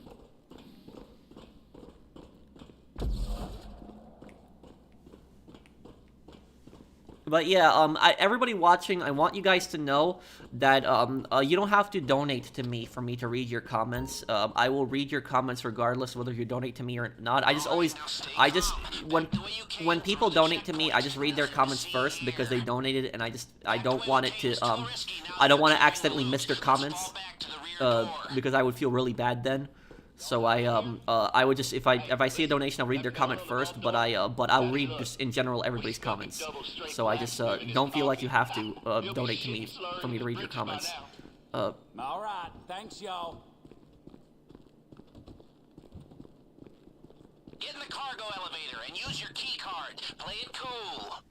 But yeah, everybody watching, I want you guys to know that you don't have to donate to me for me to read your comments. I will read your comments regardless whether you donate to me or not. When people donate to me, I just read their comments first because they donated, and I don't want it to I don't want to accidentally miss their comments because I would feel really bad then. So I would just if I see a donation, I'll read their comment first, but I'll read just in general everybody's comments. So I just don't feel like you have to donate to me for me to read your comments. All right, thanks, y'all. Get in the cargo elevator and use your key card. Play it cool.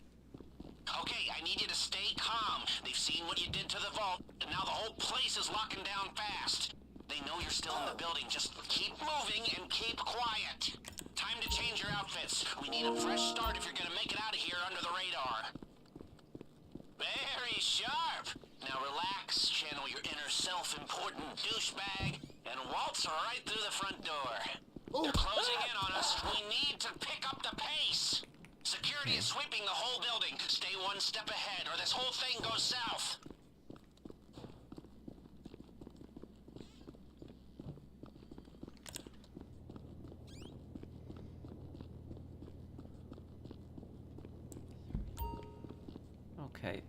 Okay, I need you to stay calm. They've seen what you did to the vault, and now the whole place is locking down fast. They know you're still in the building. Just keep moving and keep quiet. Time to change your outfits. We need a fresh start if you're gonna make it out of here under the radar. Very sharp. Now relax, channel your inner self-important douchebag, and waltz right through the front door. They're closing in on us. We need to pick up the pace. Security is sweeping the whole building. Stay one step ahead, or this whole thing goes south. Okay.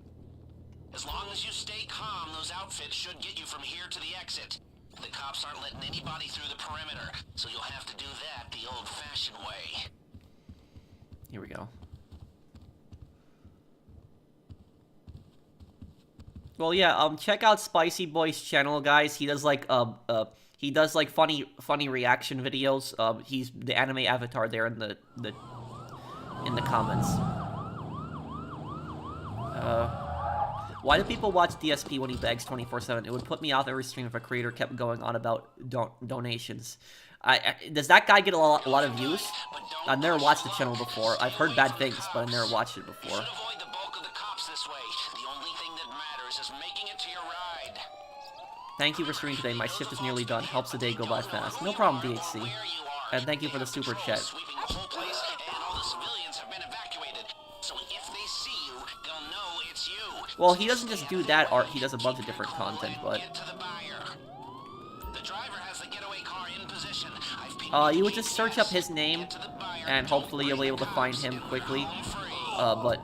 As long as you stay calm, those outfits should get you from here to the exit. The cops aren't letting anybody through the perimeter, so you'll have to do that the old fashioned way. Here we go. Well, yeah. Check out Spicy Boy's channel, guys. He does like funny reaction videos. He's the anime avatar there in the comments. Why do people watch DSP when he begs 24/7? It would put me off every stream if a creator kept going on about donations. Does that guy get a lot of views? I've never watched the channel before. I've heard bad things, but I've never watched it before. Avoid the bulk of the cops this way. The only thing that matters is making it to your ride. Thank you for streaming today. My shift is nearly done. Helps the day go by fast. No problem, DHC. And thank you for the super chat. Sweeping the whole place, and all the civilians have been evacuated. So if they see you, they'll know it's you. Well, he doesn't just do that art. He does a bunch of different content, but... Get to the buyer. The driver has the getaway car in position. You would just search up his name, and hopefully you'll be able to find him quickly. But...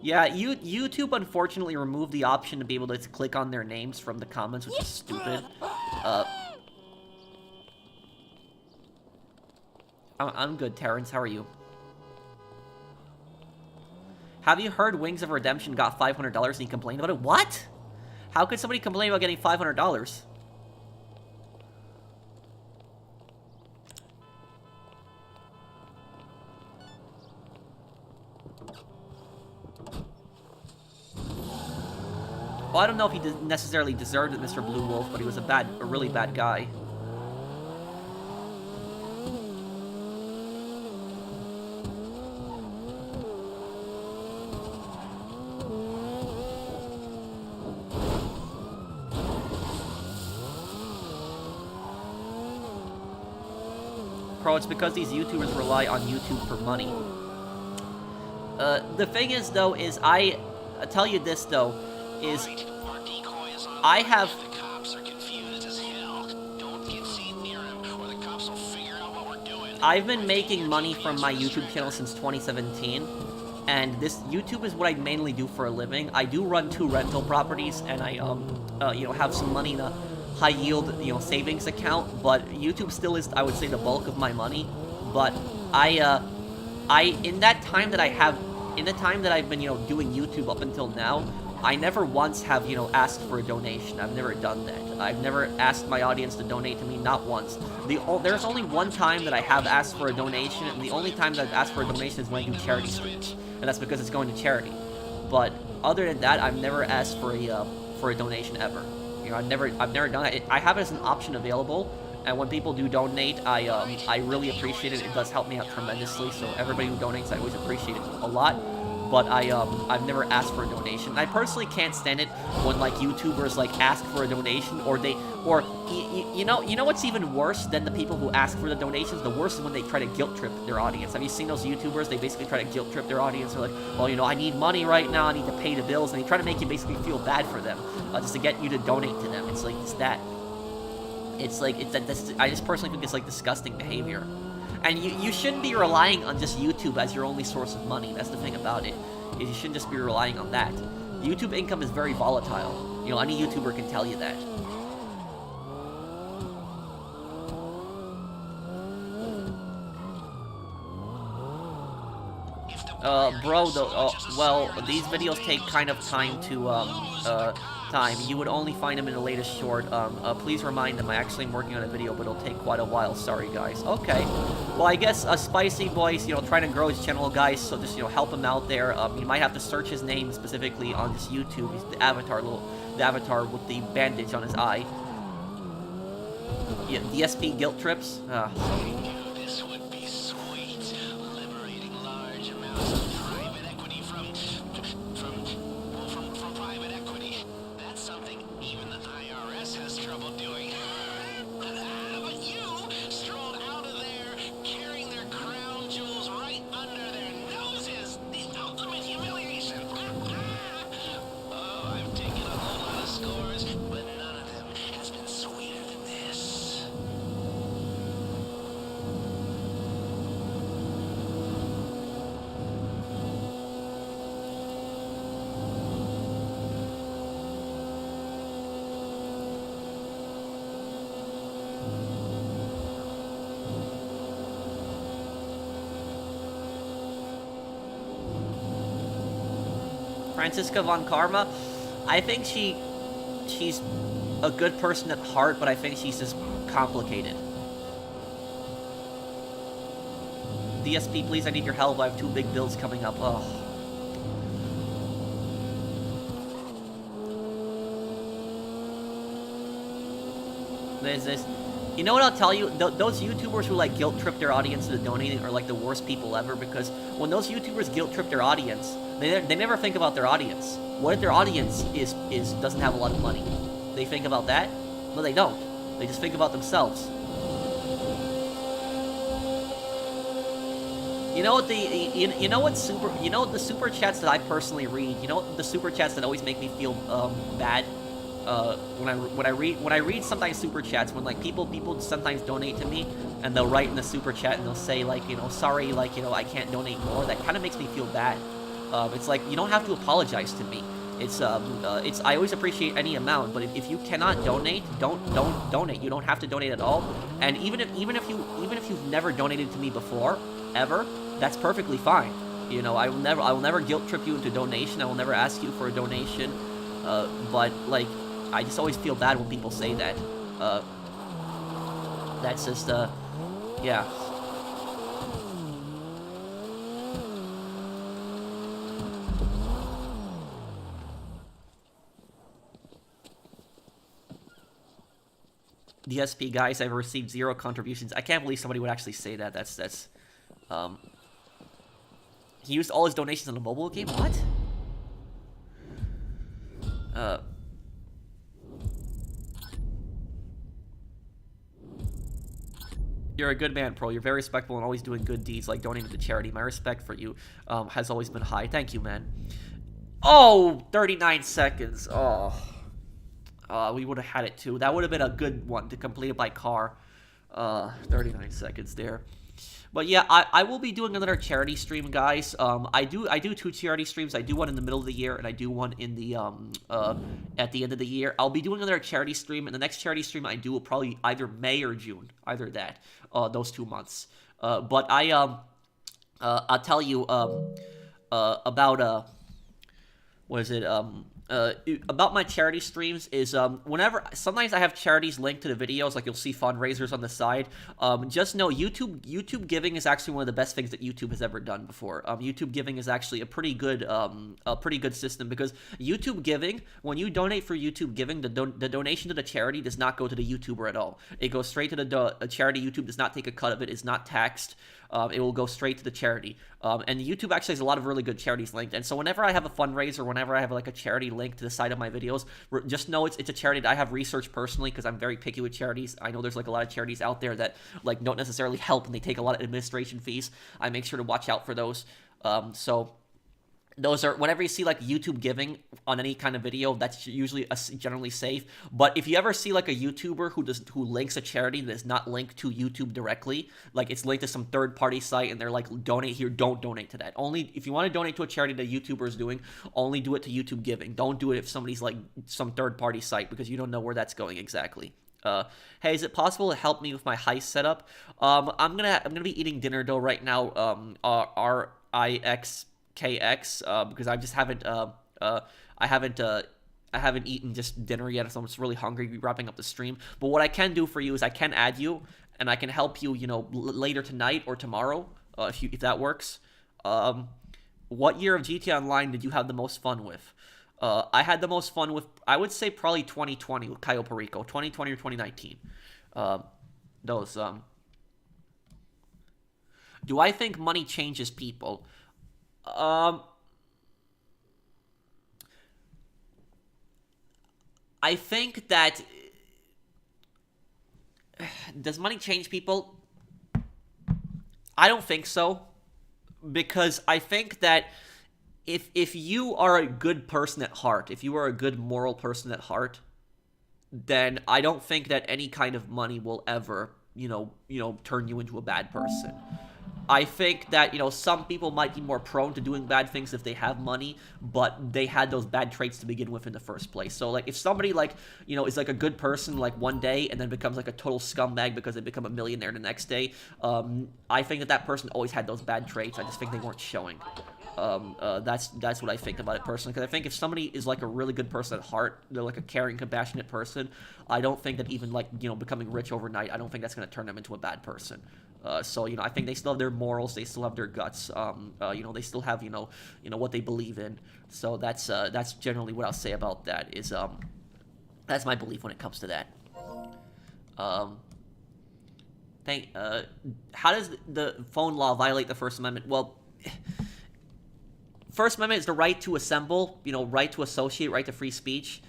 yeah, YouTube unfortunately removed the option to be able to click on their names from the comments, which is stupid. I'm good, Terrence. How are you? Have you heard Wings of Redemption got $500 and he complained about it? What? How could somebody complain about getting $500? Well, I don't know if he necessarily deserved it, Mr. Blue Wolf, but he was a really bad guy. Bro, it's because these YouTubers rely on YouTube for money. The thing is, though, is I tell you this, though, is I have... The cops are confused as hell. Don't get seen near him, or the cops will figure out what we're doing. I've been making money from my YouTube channel since 2017, and this YouTube is what I mainly do for a living. I do run 2 rental properties, and I, have some money in a high-yield, savings account, but YouTube still is, I would say, the bulk of my money. But in that time that I've been, doing YouTube up until now, I never once have, asked for a donation. I've never done that. I've never asked my audience to donate to me, not once. There's only one time that I have asked for a donation, and the only time that I've asked for a donation is when I do charity streams, and that's because it's going to charity. But other than that, I've never asked for a donation ever. I've never done it. I have it as an option available, and when people do donate, I really appreciate it. It does help me out tremendously. So everybody who donates, I always appreciate it a lot. But I've never asked for a donation. I personally can't stand it when YouTubers ask for a donation, or you know what's even worse than the people who ask for the donations? The worst is when they try to guilt trip their audience. Have you seen those YouTubers? They basically try to guilt trip their audience. They're like, well, I need money right now. I need to pay the bills, and they try to make you basically feel bad for them, just to get you to donate to them. It's that. I just personally think it's disgusting behavior. And you shouldn't be relying on just YouTube as your only source of money. That's the thing about it. Is you shouldn't just be relying on that. YouTube income is very volatile. Any YouTuber can tell you that. Well, these videos take kind of time to, You would only find them in the latest short. Please remind them I actually am working on a video, but it'll take quite a while. Sorry, guys. Okay. Well, I guess Spicy Boy's, trying to grow his channel, guys, so just, help him out there. You might have to search his name specifically on this YouTube. He's the avatar with the bandage on his eye. Yeah, DSP guilt trips. This would be sweet. Liberating large amounts of private equity from private equity. That's something even the IRS has trouble doing. But you strolled out of there carrying their crown jewels right under their noses. The ultimate humiliation. Oh, I've taken a whole lot of scores, but none of them has been sweeter than this. Franziska von Karma, I think she's a good person at heart, but I think she's just complicated. DSP, please, I need your help. I have 2 big bills coming up. Ugh. There's this. You know what I'll tell you? Those YouTubers who like guilt trip their audience into donating are like the worst people ever, because when those YouTubers guilt trip their audience, they never think about their audience. What if their audience doesn't have a lot of money? They think about that? No, they don't. They just think about themselves. You know what the super chats that I personally read? You know the super chats that always make me feel bad? When I read sometimes super chats, when like people sometimes donate to me and they'll write in the super chat and they'll say like, you know, sorry, like, you know, I can't donate more. That kind of makes me feel bad. It's like, you don't have to apologize to me. I always appreciate any amount, but if you cannot donate, don't donate. You don't have to donate at all. And even if you've never donated to me before, ever, that's perfectly fine. You know, I will never guilt trip you into donation. I will never ask you for a donation. But like, I just always feel bad when people say that. That's just yeah. DSP guys, I've received 0 contributions. I can't believe somebody would actually say that. That's he used all his donations on a mobile game? What? You're a good man, Pro. You're very respectful and always doing good deeds like donating to charity. My respect for you has always been high. Thank you, man. Oh, 39 seconds. Oh. We would have had it too. That would have been a good one to complete it by car. 39 seconds there. But yeah, I will be doing another charity stream, guys. I do 2 charity streams. I do one in the middle of the year, and I do one in the at the end of the year. I'll be doing another charity stream, and the next charity stream I do will probably either May or June, either that, those 2 months. But I'll tell you about what is it? About my charity streams is sometimes I have charities linked to the videos, like you'll see fundraisers on the side. Just know YouTube giving is actually one of the best things that YouTube has ever done before. YouTube giving is actually a pretty good system, because YouTube giving, when you donate for YouTube giving, the donation to the charity does not go to the YouTuber at all. It goes straight to the charity. YouTube does not take a cut of it. It's not taxed. It will go straight to the charity. And YouTube actually has a lot of really good charities linked. And so whenever I have a fundraiser, whenever I have like a charity link to the side of my videos, just know it's a charity that I have researched personally, because I'm very picky with charities. I know there's like a lot of charities out there that like don't necessarily help, and they take a lot of administration fees. I make sure to watch out for those. So those are, whenever you see like YouTube giving on any kind of video, that's usually generally safe. But if you ever see like a YouTuber who links a charity that is not linked to YouTube directly, like it's linked to some third-party site, and they're like, donate here, don't donate to that. Only if you want to donate to a charity that a YouTuber is doing, only do it to YouTube giving. Don't do it if somebody's like some third-party site, because you don't know where that's going exactly. Hey, is it possible to help me with my heist setup? I'm gonna be eating dinner though right now. RIXKX, because I just haven't I haven't eaten just dinner yet, so I'm just really hungry, wrapping up the stream. But what I can do for you is I can add you, and I can help you, you know, later tonight or tomorrow, if that works. What year of GTA Online did you have the most fun with? I had the most fun with, I would say probably 2020 with Cayo Perico, 2020 or 2019. Do I think money changes people? I think that, does money change people? I don't think so, because I think that if you are a good person at heart, if you are a good moral person at heart, then I don't think that any kind of money will ever, you know, turn you into a bad person. I think that, you know, some people might be more prone to doing bad things if they have money, but they had those bad traits to begin with in the first place. So, like, if somebody, like, you know, is, like, a good person, like, one day and then becomes, like, a total scumbag because they become a millionaire the next day, I think that person always had those bad traits. I just think they weren't showing. That's what I think about it personally. Because I think if somebody is like a really good person at heart, they're like a caring, compassionate person, I don't think that even like becoming rich overnight, I don't think that's going to turn them into a bad person. So I think they still have their morals, they still have their guts. They still have what they believe in. So that's generally what I'll say about that. Is that's my belief when it comes to that. How does the phone law violate the First Amendment? Well, First Amendment is the right to assemble, right to associate, right to free speech.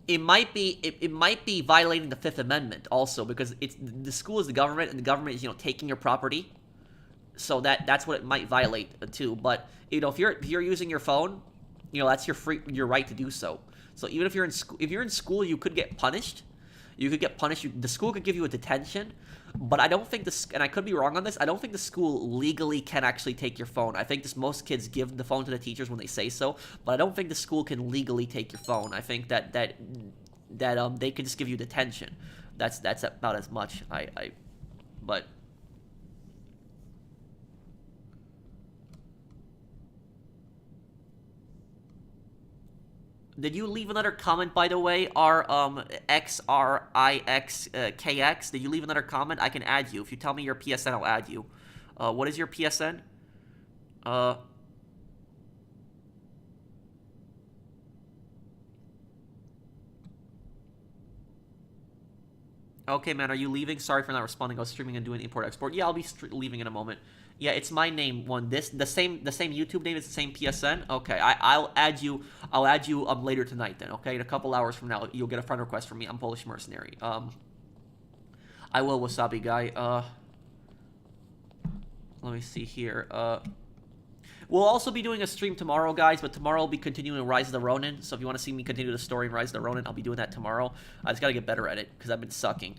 It might be violating the Fifth Amendment also, because the school is the government, and the government is taking your property. So that's what it might violate too. But if you're using your phone, that's your right to do so. So even if you're in school, you could get punished. You could get punished. The school could give you a detention, but I don't think and I could be wrong on this, I don't think the school legally can actually take your phone. I think most kids give the phone to the teachers when they say so, but I don't think the school can legally take your phone. I think that they could just give you detention. That's about as much. But. Did you leave another comment, by the way, XRIXKX? Did you leave another comment? I can add you. If you tell me your PSN, I'll add you. What is your PSN? Okay, man, are you leaving? Sorry for not responding. I was streaming and doing import-export. Yeah, I'll be leaving in a moment. Yeah, it's my name. The same YouTube name is the same PSN. Okay, I'll add you. I'll add you later tonight then. Okay, in a couple hours from now, you'll get a friend request from me. I'm Polish Mercenary. I will, Wasabi guy. Let me see here. We'll also be doing a stream tomorrow, guys. But tomorrow I'll be continuing Rise of the Ronin. So if you want to see me continue the story in Rise of the Ronin, I'll be doing that tomorrow. I just gotta get better at it because I've been sucking.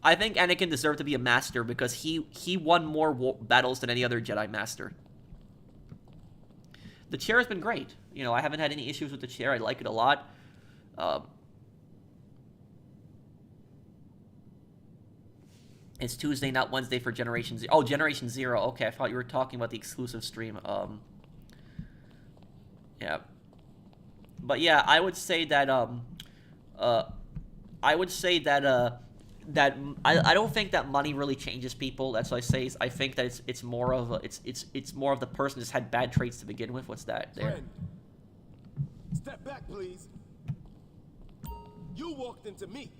I think Anakin deserved to be a master because he won more battles than any other Jedi master. The chair has been great. I haven't had any issues with the chair. I like it a lot. It's Tuesday, not Wednesday for Generation Zero. Oh, Generation Zero. Okay, I thought you were talking about the exclusive stream. Yeah. But yeah, I would say that I don't think that money really changes people. That's what I say. I think that it's more of it's more of the person just had bad traits to begin with. What's that there? Friend, step back, please. You walked into me.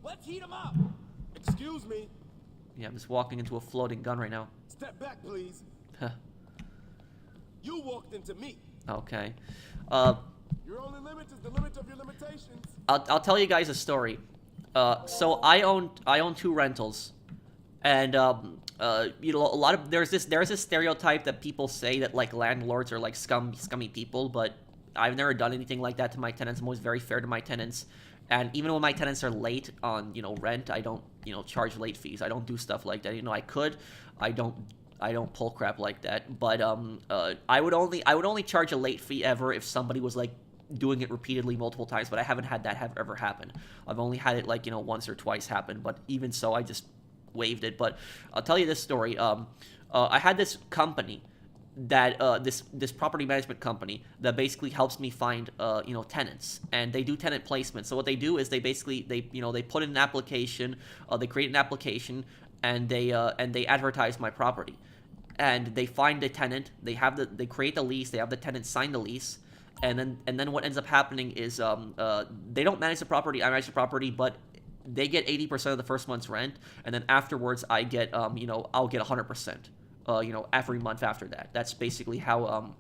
Let's heat him up. Excuse me. Yeah, I'm just walking into a floating gun right now. Step back, please. You walked into me. Okay. Your only limit is the limit of your limitations. I'll tell you guys a story. So I own 2 rentals, and a lot of there's this stereotype that people say that like landlords are like scummy people, but I've never done anything like that to my tenants. I'm always very fair to my tenants, and even when my tenants are late on rent, I don't charge late fees. I don't do stuff like that. I could, I don't pull crap like that. But I would only charge a late fee ever if somebody was like doing it repeatedly multiple times, but I haven't had that ever happen. I've only had it like once or twice happen, but even so I just waived it. But I'll tell you this story. I had this company that this property management company that basically helps me find tenants, and they do tenant placement. So what they do is they put in an application, they create an application, and they advertise my property, and they find a tenant, they create the lease, they have the tenant sign the lease. And then what ends up happening is they don't manage the property, I manage the property, but they get 80% of the first month's rent, and then afterwards I get I'll get 100%, every month after that. That's basically how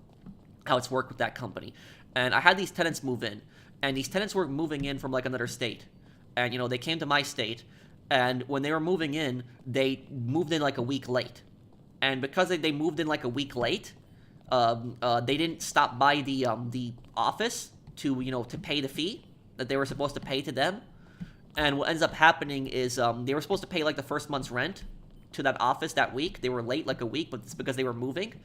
it's worked with that company. And I had these tenants move in, and these tenants were moving in from like another state, and they came to my state, and when they were moving in, they moved in like a week late, and because they moved in like a week late. They didn't stop by the office to pay the fee that they were supposed to pay to them, and what ends up happening is they were supposed to pay like the first month's rent to that office that week. They were late like a week, but it's because they were moving.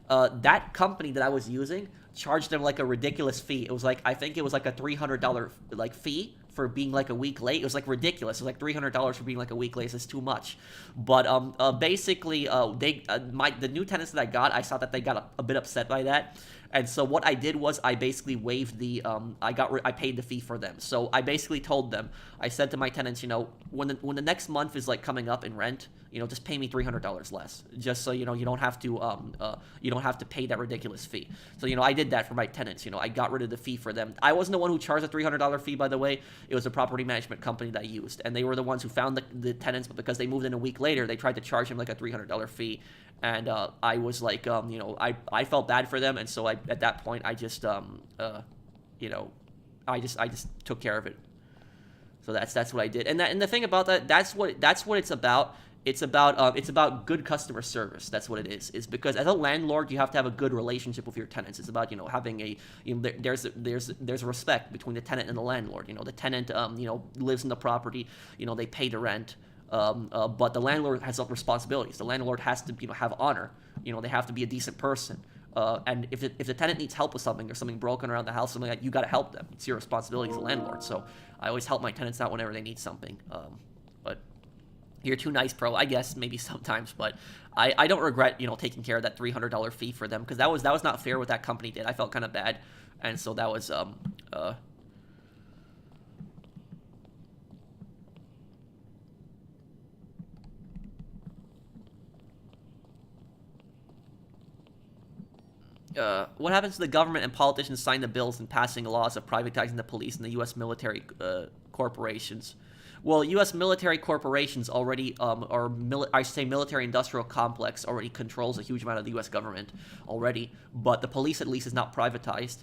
That company that I was using charged them like a ridiculous fee. It was like I think it was like a $300 like fee for being like a week late. It was like ridiculous. It was like $300 for being like a week late. It's too much. But basically, the new tenants that I got, I saw that they got a bit upset by that. And so what I did was I basically waived the I paid the fee for them. So I basically told them, I said to my tenants, you know, when the next month is like coming up in rent, you know, just pay me $300 less, just so you know you don't have to pay that ridiculous fee. So you know, I did that for my tenants. You know, I got rid of the fee for them. I wasn't the one who charged a $300 fee, by the way. It was a property management company that I used, and they were the ones who found the tenants. But because they moved in a week later, they tried to charge him like a $300 fee. And I was like, you know, I felt bad for them, and so at that point I just you know, I just took care of it. So that's what I did. And the thing about that's what it's about. It's about good customer service. That's what it is. Is because as a landlord, you have to have a good relationship with your tenants. It's about, you know, having there's respect between the tenant and the landlord. You know, the tenant you know, lives in the property. You know, they pay the rent. But the landlord has responsibilities. The landlord has to, you know, have honor. You know, they have to be a decent person. And if the tenant needs help with something, or something broken around the house, something like that, you got to help them. It's your responsibility as a landlord. So I always help my tenants out whenever they need something. But you're too nice, Pro. I guess maybe sometimes, but I don't regret, you know, taking care of that $300 fee for them, because that was not fair what that company did. I felt kind of bad, and so that was what happens to the government and politicians sign the bills and passing laws of privatizing the police and the U.S. military corporations? Well, U.S. military corporations already, military-industrial complex already controls a huge amount of the U.S. government already, but the police at least is not privatized.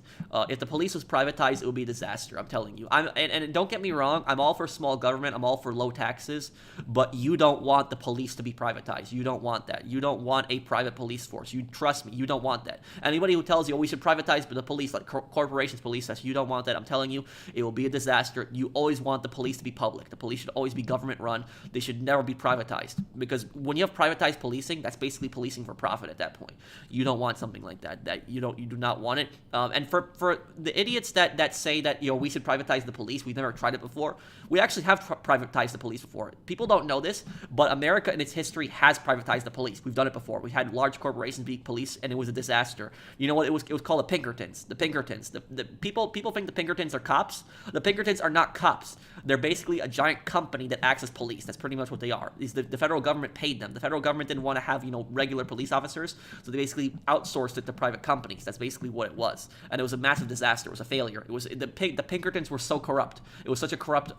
If the police was privatized, it would be a disaster, I'm telling you. And don't get me wrong, I'm all for small government, I'm all for low taxes, but you don't want the police to be privatized. You don't want that. You don't want a private police force. You trust me, you don't want that. Anybody who tells you, oh, we should privatize the police, like corporations police us, you don't want that. I'm telling you, it will be a disaster. You always want the police to be public. The police should always be government run. They should never be privatized, because when you have privatized policing, that's basically policing for profit at that point. You don't want something like that. You do not want it. And for the idiots that say that, you know, we should privatize the police, we've never tried it before. We actually have privatized the police before. People don't know this, but America in its history has privatized the police. We've done it before. We had large corporations be police, and it was a disaster. You know what? It was called the Pinkertons. The Pinkertons. The people think the Pinkertons are cops. The Pinkertons are not cops. They're basically a giant company that acts as police. That's pretty much what they are. The federal government paid them. The federal government didn't want to have, you know, regular police officers, so they basically outsourced it to private companies. That's basically what it was, and it was a massive disaster. It was a failure. It was the Pinkertons were so corrupt. It was such a corrupt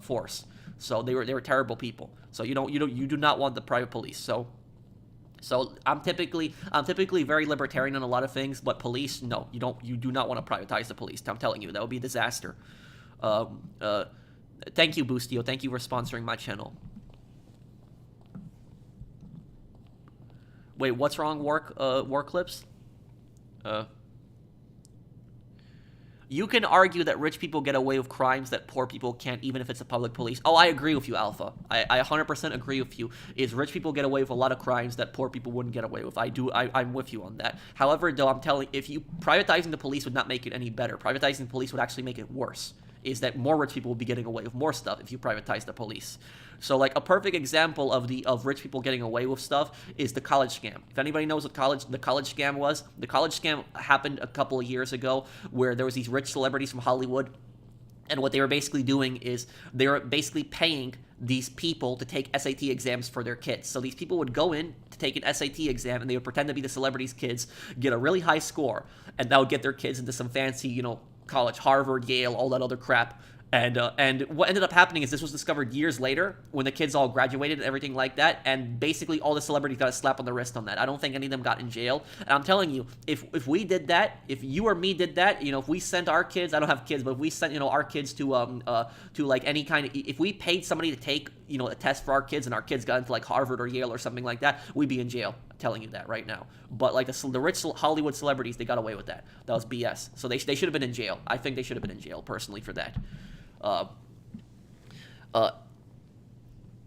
force. So they were terrible people. So you do not want the private police. So I'm typically very libertarian on a lot of things, but police, no, you do not want to privatize the police. I'm telling you, that would be a disaster. Thank you, Boostio. Thank you for sponsoring my channel. Wait, what's wrong, War Clips? You can argue that rich people get away with crimes that poor people can't, even if it's a public police. Oh, I agree with you, Alpha. I 100% agree with you. Is rich people get away with a lot of crimes that poor people wouldn't get away with. I'm with you on that. However, though, I'm telling, if you privatizing the police would not make it any better. Privatizing the police would actually make it worse. Is that more rich people will be getting away with more stuff if you privatize the police. So, like, a perfect example of rich people getting away with stuff is the college scam. If anybody knows what the college scam was, the college scam happened a couple of years ago, where there was these rich celebrities from Hollywood, and what they were basically doing is they were basically paying these people to take SAT exams for their kids. So these people would go in to take an SAT exam, and they would pretend to be the celebrities' kids, get a really high score, and that would get their kids into some fancy, you know, college, Harvard, Yale, all that other crap. And what ended up happening is this was discovered years later when the kids all graduated and everything like that, and basically all the celebrities got a slap on the wrist on that. I don't think any of them got in jail. And I'm telling you, if we did that, if you or me did that, you know, if we sent our kids, I don't have kids, but if we sent, you know, our kids to like any kind of, if we paid somebody to take, you know, a test for our kids, and our kids got into like Harvard or Yale or something like that, we'd be in jail. I'm telling you that right now. But like the rich Hollywood celebrities, they got away with that. That was BS. So they should have been in jail. I think they should have been in jail personally for that.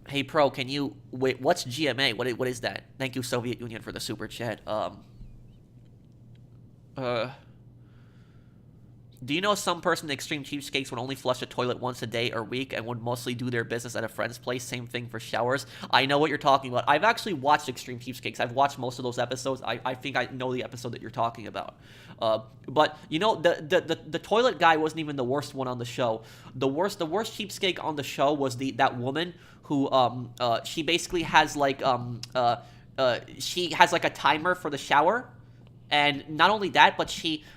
Hey Pro, can you wait? What's GMA? What is that? Thank you, Soviet Union, for the super chat. Do you know some person in extreme cheapskates would only flush a toilet once a day or week and would mostly do their business at a friend's place? Same thing for showers. I know what you're talking about. I've actually watched Extreme Cheapskates. I've watched most of those episodes. I think I know the episode that you're talking about. But you know, the toilet guy wasn't even the worst one on the show. The worst cheapskate on the show was that woman who she basically has like she has like a timer for the shower. And not only that, but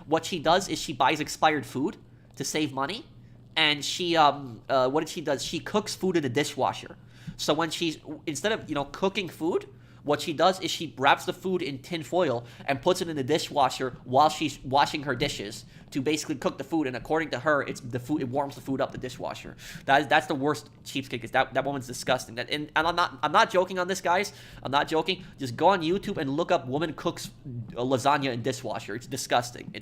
what she does is she buys expired food to save money, and she what did she does? She cooks food in the dishwasher. So when instead of cooking food, what she does is she wraps the food in tin foil and puts it in the dishwasher while she's washing her dishes to basically cook the food. And according to her, it warms the food up the dishwasher. That's the worst cheapskate. That woman's disgusting. And I'm not joking on this, guys. I'm not joking. Just go on YouTube and look up "woman cooks lasagna in dishwasher." It's disgusting. You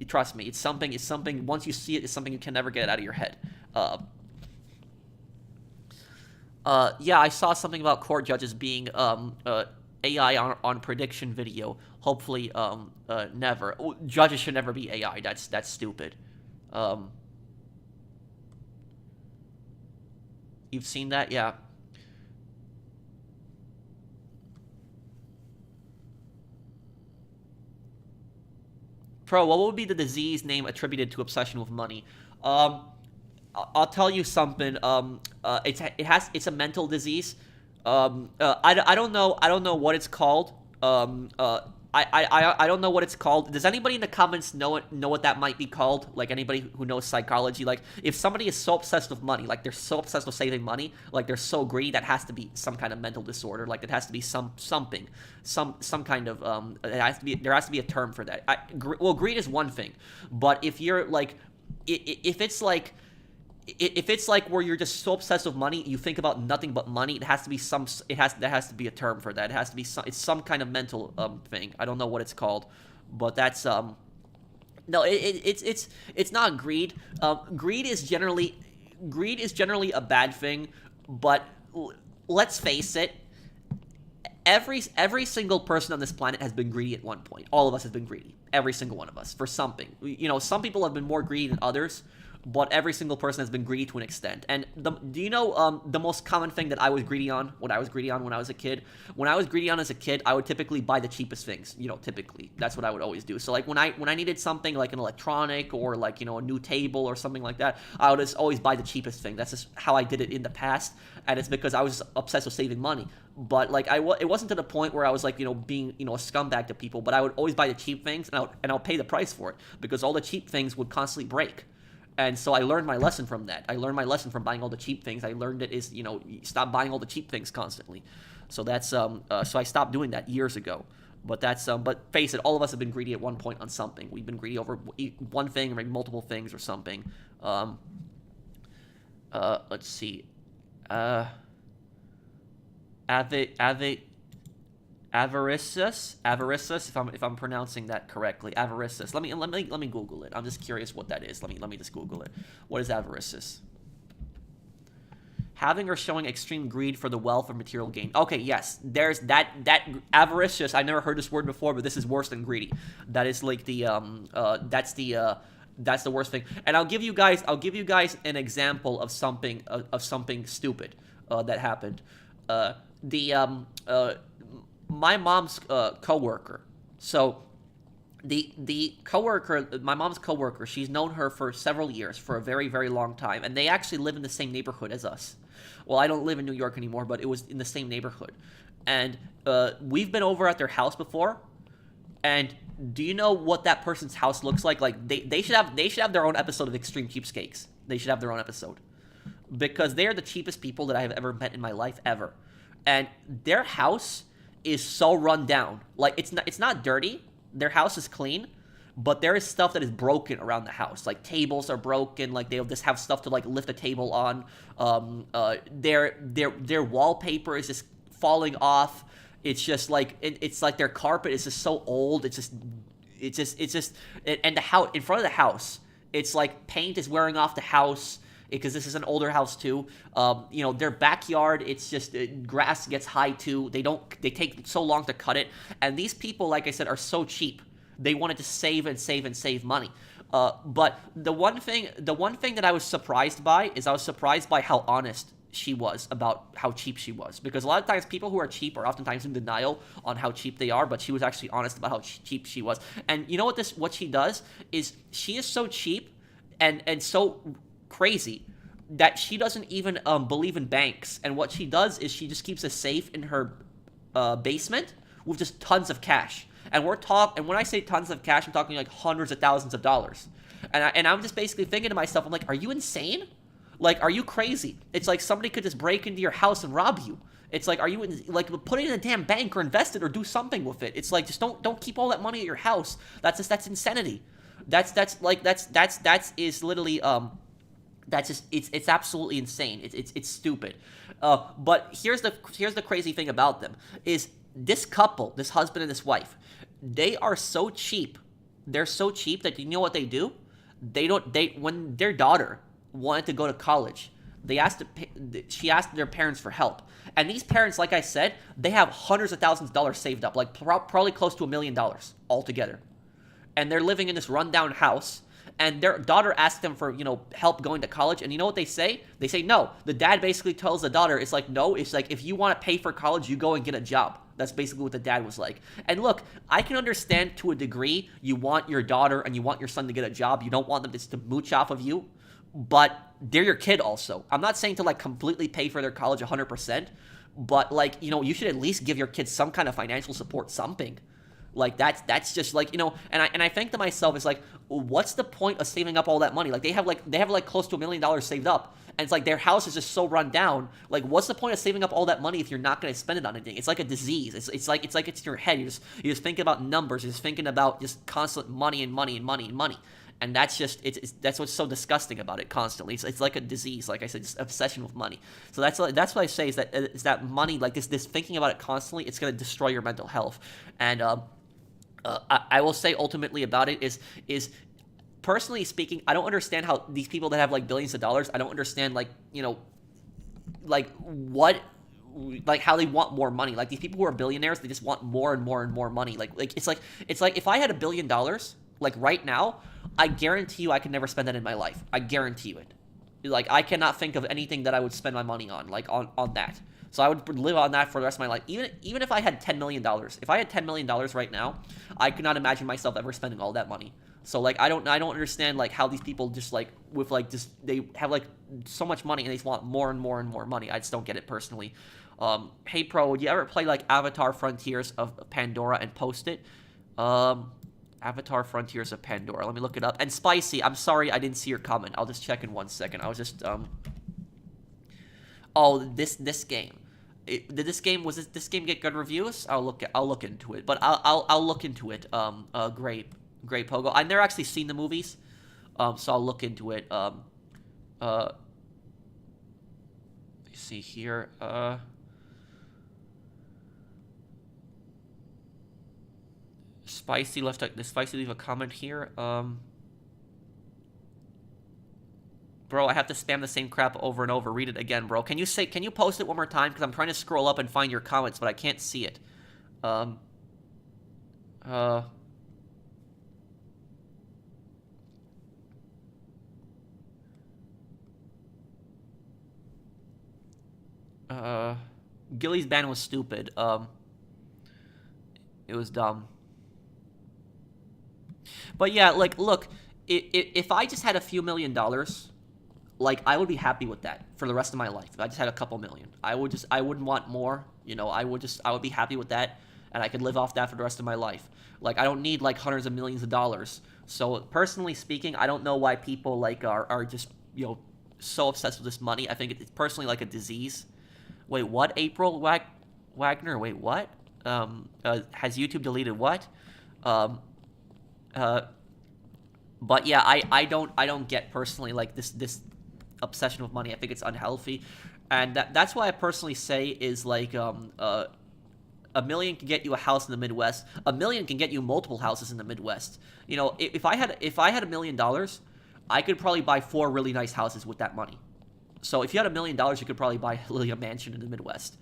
trust me. It's something. Once you see it, it's something you can never get out of your head. Yeah, I saw something about court judges being AI on prediction video. Hopefully, never. Judges should never be AI. That's stupid. You've seen that? Yeah. Pro, what would be the disease name attributed to obsession with money? I'll tell you something. It's a mental disease. I don't know what it's called. I don't know what it's called. Does anybody in the comments know what that might be called? Like, anybody who knows psychology? Like, if somebody is so obsessed with money, like they're so obsessed with saving money, like they're so greedy, that has to be some kind of mental disorder. Like, it has to be some kind of there has to be a term for that. Well, greed is one thing, but if you're like, if it's like where you're just so obsessed with money, you think about nothing but money, there has to be a term for that. It has to be it's some kind of mental thing. I don't know what it's called, but that's no, it's not greed. Greed is generally a bad thing, but let's face it, every single person on this planet has been greedy at one point. All of us have been greedy. Every single one of us, for something. Some people have been more greedy than others, but every single person has been greedy to an extent. And do you know the most common thing that I was greedy on? What I was greedy on when I was a kid? When I was greedy on as a kid, I would typically buy the cheapest things. Typically. That's what I would always do. So, like, when I needed something like an electronic or, like, a new table or something like that, I would just always buy the cheapest thing. That's just how I did it in the past. And it's because I was obsessed with saving money. But, like, it wasn't to the point where I was, like, being, a scumbag to people. But I would always buy the cheap things, and I'll pay the price for it. Because all the cheap things would constantly break. And so I learned my lesson from that. I learned my lesson from buying all the cheap things. I learned it is, stop buying all the cheap things constantly. So that's, so I stopped doing that years ago. But that's, but face it, all of us have been greedy at one point on something. We've been greedy over one thing or maybe multiple things or something. Let's see. Avaricious, if I'm pronouncing that correctly. Avaricious. Let me Google it. I'm just curious what that is. Let me just Google it. What is avaricious? Having or showing extreme greed for the wealth or material gain. Okay, yes. There's that avaricious. I never heard this word before, but this is worse than greedy. That is like the that's the worst thing. And I'll give you guys an example of something stupid that happened. My mom's coworker. So the coworker, my mom's coworker, she's known her for several years, for a very, very long time, and they actually live in the same neighborhood as us. Well, I don't live in New York anymore, but it was in the same neighborhood. And we've been over at their house before. And do you know what that person's house looks like? Like, they should have their own episode of Extreme Cheapskates. They should have their own episode. Because they are the cheapest people that I have ever met in my life, ever. And their house is so run down. Like, it's not dirty. Their house is clean, but there is stuff that is broken around the house. Like, tables are broken. Like, they'll just have stuff to, like, lift a table on. Their wallpaper is just falling off. It's just like it's like their carpet is just so old. And the house in front of the house, it's like paint is wearing off the house. Because this is an older house too. Their backyard, it's just grass gets high too. They take so long to cut it. And these people, like I said, are so cheap They wanted to save and save and save money. But the one thing that I was surprised by is I was surprised by how honest she was about how cheap she was, because a lot of times people who are cheap are oftentimes in denial on how cheap they are, but she was actually honest about how cheap she was. And you know what she does is she is so cheap and so crazy that she doesn't even believe in banks. And what she does is she just keeps a safe in her basement with just tons of cash. And when I say tons of cash, I'm talking like hundreds of thousands of dollars. And I'm just basically thinking to myself, I'm like, are you insane? Like, are you crazy? It's like somebody could just break into your house and rob you. It's like, are you like, put it in a damn bank or invest it or do something with it. It's like, just don't keep all that money at your house. That's insanity. That's literally that's just it's absolutely insane. It's stupid. But here's the crazy thing about them is this couple, this husband and this wife, they are so cheap. They're so cheap that you know what they do? When their daughter wanted to go to college, she asked their parents for help. And these parents, like I said, they have hundreds of thousands of dollars saved up, like probably close to $1 million altogether. And they're living in this rundown house. And their daughter asked them for, help going to college. And you know what they say? They say no. The dad basically tells the daughter, it's like, no, it's like, if you want to pay for college, you go and get a job. That's basically what the dad was like. And look, I can understand to a degree, you want your daughter and you want your son to get a job. You don't want them just to mooch off of you. But they're your kid also. I'm not saying to like completely pay for their college 100%. But like, you should at least give your kids some kind of financial support, something. Like that's just like, and I think to myself, it's like, what's the point of saving up all that money? Like they have close to $1 million saved up, and it's like their house is just so run down. Like, what's the point of saving up all that money if you're not going to spend it on anything? It's like a disease. It's like it's in your head. You're just thinking about numbers. You're just thinking about just constant money and money and money and money. And that's just that's what's so disgusting about it constantly. It's like a disease, like I said, just obsession with money. So that's what I say is that money, like this thinking about it constantly, it's going to destroy your mental health. And I will say ultimately about it is personally speaking, I don't understand how these people that have like billions of dollars, I don't understand like how they want more money. Like these people who are billionaires, they just want more and more and more money. Like it's like if I had $1 billion, like right now, I guarantee you I could never spend that in my life. I guarantee you it. Like I cannot think of anything that I would spend my money on, like on that. So I would live on that for the rest of my life. Even if I had $10 million. If I had $10 million right now, I could not imagine myself ever spending all that money. So like I don't understand like how these people just like with like just they have like so much money and they just want more and more and more money. I just don't get it personally. Hey Pro, would you ever play like Avatar Frontiers of Pandora and post it? Avatar Frontiers of Pandora. Let me look it up. And Spicy, I'm sorry I didn't see your comment. I'll just check in 1 second. I was just Oh, this game. Did this game get good reviews? I'll look into it. But I'll look into it. Great Pogo. I've never actually seen the movies. So I'll look into it. Let me see here. Spicy leave a comment here. Bro, I have to spam the same crap over and over. Read it again, bro. Can you post it one more time? Because I'm trying to scroll up and find your comments, but I can't see it. Gilly's ban was stupid. It was dumb. But yeah, like, look, if I just had a few $1 million, like, I would be happy with that for the rest of my life. If I just had a couple million, I wouldn't want more, I would be happy with that, and I could live off that for the rest of my life. Like, I don't need, like, hundreds of millions of dollars. So, personally speaking, I don't know why people, like, are just, so obsessed with this money. I think it's personally like a disease. Wait, what? April Wagner? Wait, what? Has YouTube deleted what? But yeah, I don't get personally like this obsession with money. I think it's unhealthy, and that's why I personally say is like $1 million can get you a house in the Midwest. $1 million can get you multiple houses in the Midwest. If I had $1 million, I could probably buy 4 really nice houses with that money. So if you had $1 million, you could probably buy a mansion in the Midwest.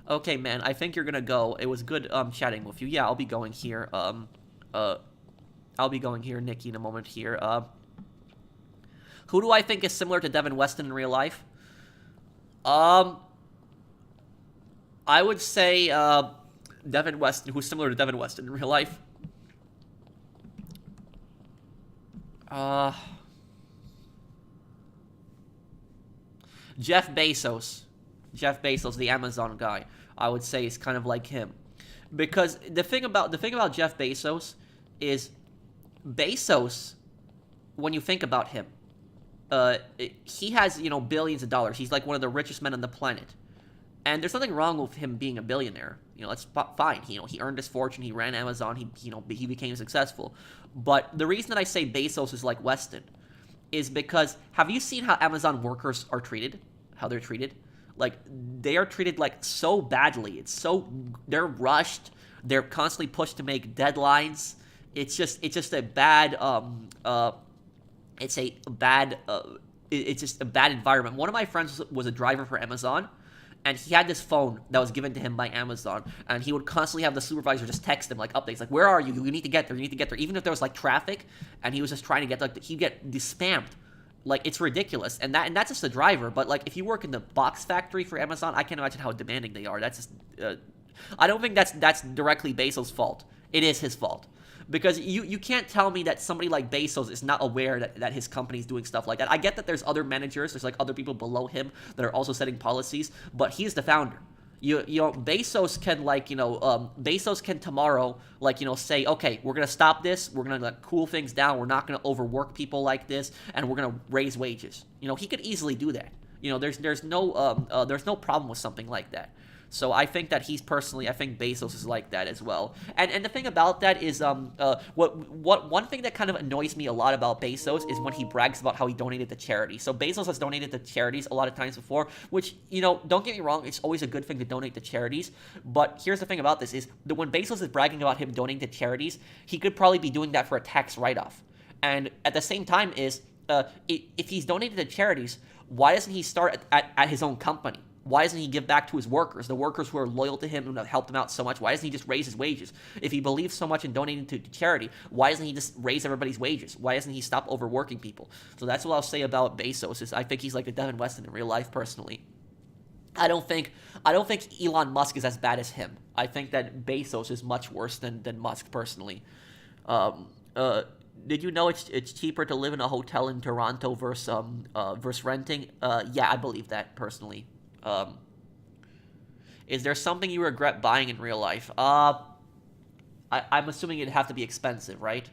Okay, man, I think you're gonna go. It was good chatting with you. Yeah, I'll be going here. I'll be going here, Nikki, in a moment here. Who do I think is similar to Devin Weston in real life? I would say Devin Weston, who's similar to Devin Weston in real life. Jeff Bezos. Jeff Bezos, the Amazon guy, I would say is kind of like him. Because the thing about Jeff Bezos is Bezos, when you think about him, he has, you know, billions of dollars. He's like one of the richest men on the planet. And there's nothing wrong with him being a billionaire. You know, that's fine. You know, he earned his fortune. He ran Amazon. He became successful. But the reason that I say Bezos is like Weston is because have you seen how Amazon workers are treated? How they're treated? Like, they are treated like so badly. They're rushed. They're constantly pushed to make deadlines. It's just a bad it's just a bad environment. One of my friends was a driver for Amazon, and he had this phone that was given to him by Amazon, and he would constantly have the supervisor just text him, like, updates, like, where are you? You need to get there, even if there was, like, traffic, and he was just trying to get, like, he'd get spammed. Like, it's ridiculous, and that's just the driver, but, like, if you work in the box factory for Amazon, I can't imagine how demanding they are. That's just, I don't think that's directly Bezos' fault. It is his fault. Because you can't tell me that somebody like Bezos is not aware that his company's doing stuff like that. I get that there's other managers, there's like other people below him that are also setting policies, but he's the founder. You know, Bezos can Bezos can tomorrow, like, you know, say, okay, we're gonna stop this, we're gonna like cool things down, we're not gonna overwork people like this, and we're gonna raise wages. You know, he could easily do that. You know, there's no problem with something like that. So I think that I think Bezos is like that as well. And the thing about that is, one thing that kind of annoys me a lot about Bezos is when he brags about how he donated to charity. So Bezos has donated to charities a lot of times before, which, you know, don't get me wrong, it's always a good thing to donate to charities. But here's the thing about this is that when Bezos is bragging about him donating to charities, he could probably be doing that for a tax write-off. And at the same time is, if he's donated to charities, why doesn't he start at his own company? Why doesn't he give back to his workers, the workers who are loyal to him and have helped him out so much? Why doesn't he just raise his wages? If he believes so much in donating to charity, why doesn't he just raise everybody's wages? Why doesn't he stop overworking people? So that's what I'll say about Bezos. Is I think he's like a Devin Weston in real life, personally. I don't think Elon Musk is as bad as him. I think that Bezos is much worse than Musk, personally. Did you know it's cheaper to live in a hotel in Toronto versus renting? Yeah, I believe that, personally. Is there something you regret buying in real life? I'm assuming it'd have to be expensive, right?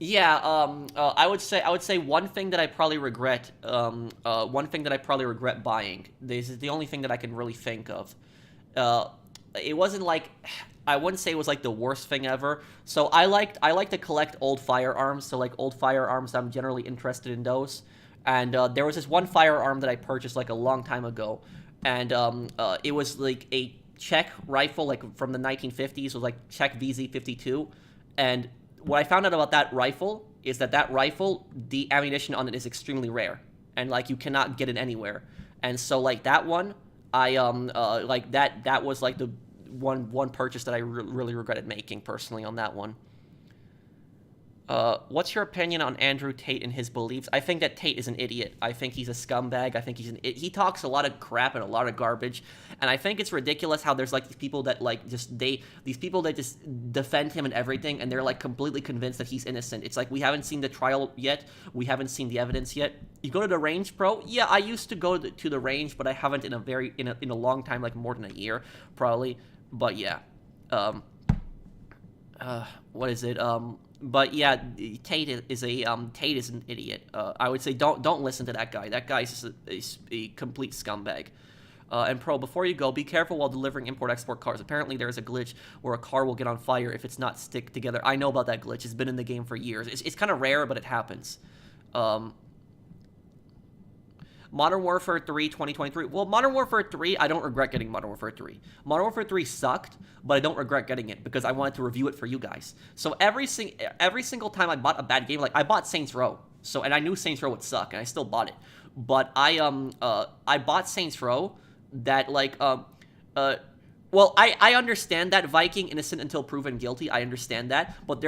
Yeah, I would say one thing that I probably regret, buying. This is the only thing that I can really think of. It wasn't like, I wouldn't say it was like the worst thing ever. So I like to collect old firearms. So like old firearms, I'm generally interested in those. And there was this one firearm that I purchased like a long time ago, and it was like a Czech rifle, like from the 1950s. It was like Czech VZ52, and what I found out about that rifle is that rifle, the ammunition on it is extremely rare, and like you cannot get it anywhere. And so like that one, I like that was like the one purchase that I really regretted making, personally, on that one. What's your opinion on Andrew Tate and his beliefs? I think that Tate is an idiot. I think he's a scumbag. I think he talks a lot of crap and a lot of garbage, and I think it's ridiculous how there's like these people that like just defend him and everything, and they're like completely convinced that he's innocent. It's like, we haven't seen the trial yet. We haven't seen the evidence yet. You go to the range, bro? Yeah, I used to go to the range, but I haven't in a long time, like more than a year, probably. But yeah, what is it? But yeah, Tate is an idiot. I would say don't listen to that guy. That guy's just a complete scumbag. And Pro, before you go, be careful while delivering import-export cars. Apparently there is a glitch where a car will get on fire if it's not stick together. I know about that glitch. It's been in the game for years. It's kind of rare, but it happens. Modern Warfare 3 2023. Well, Modern Warfare 3, I don't regret getting Modern Warfare 3. Modern Warfare 3 sucked, but I don't regret getting it because I wanted to review it for you guys. So every single time I bought a bad game, like I bought Saints Row. So, and I knew Saints Row would suck, and I still bought it. But I bought Saints Row that, like, well, I understand that Viking, innocent until proven guilty. I understand that, but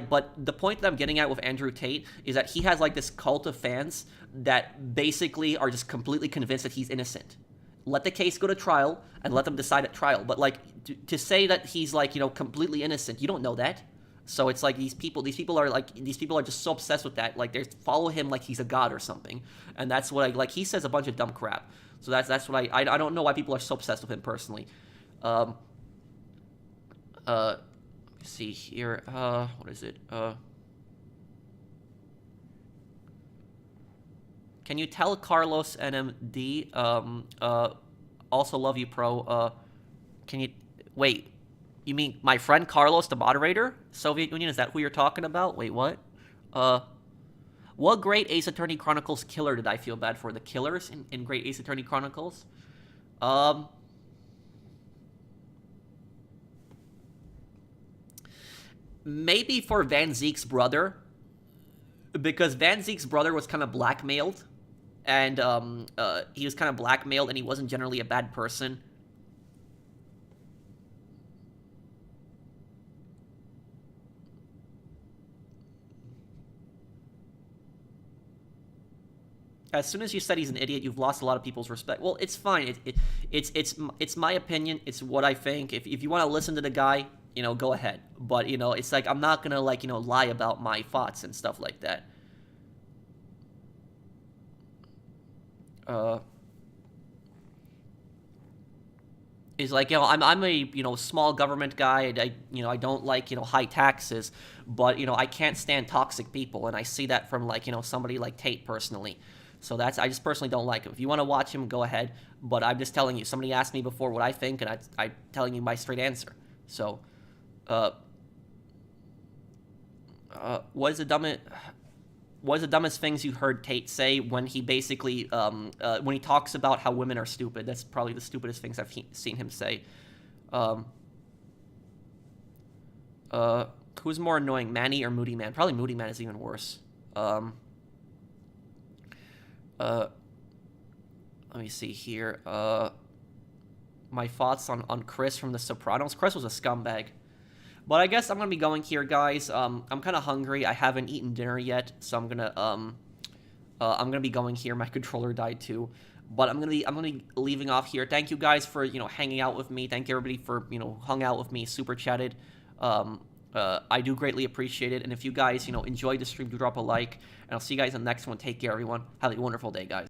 but the point that I'm getting at with Andrew Tate is that he has, like, this cult of fans that basically are just completely convinced that he's innocent. Let the case go to trial and let them decide at trial. But, like, to say that he's, like, you know, completely innocent, you don't know that. So it's like these people are just so obsessed with that. Like, they follow him like he's a god or something. And that's what like, he says a bunch of dumb crap. So that's what I don't know why people are so obsessed with him personally. Let's see here. What is it? Can you tell Carlos NMD, also love you, pro, can you, wait, you mean my friend Carlos, the moderator? Soviet Union, is that who you're talking about? Wait, what? What great Ace Attorney Chronicles killer did I feel bad for? The killers in Great Ace Attorney Chronicles? Maybe for Van Zeke's brother, because Van Zeke's brother was kind of blackmailed, and he was kind of blackmailed, and he wasn't generally a bad person. As soon as you said he's an idiot, you've lost a lot of people's respect. Well, it's fine. It's my opinion. It's what I think. If you want to listen to the guy, you know, go ahead. But, you know, it's like, I'm not gonna, like, you know, lie about my thoughts and stuff like that. Is like, you know, I'm a, you know, small government guy. I don't like, you know, high taxes, but, you know, I can't stand toxic people, and I see that from, like, you know, somebody like Tate personally. So I just personally don't like him. If you want to watch him, go ahead. But I'm just telling you, somebody asked me before what I think, and I'm telling you my straight answer. So, what is the dumbest things you heard Tate say when he basically, when he talks about how women are stupid? That's probably the stupidest things I've seen him say. Who's more annoying, Manny or Moody Man? Probably Moody Man is even worse. Let me see here. My thoughts on Chris from The Sopranos. Chris was a scumbag. But I guess I'm gonna be going here, guys. I'm kind of hungry. I haven't eaten dinner yet, so I'm gonna be going here. My controller died too, but I'm gonna be leaving off here. Thank you guys for, you know, hanging out with me. Thank you everybody for, you know, hung out with me, super chatted. I do greatly appreciate it. And if you guys, you know, enjoyed the stream, do drop a like. And I'll see you guys in the next one. Take care, everyone. Have a wonderful day, guys.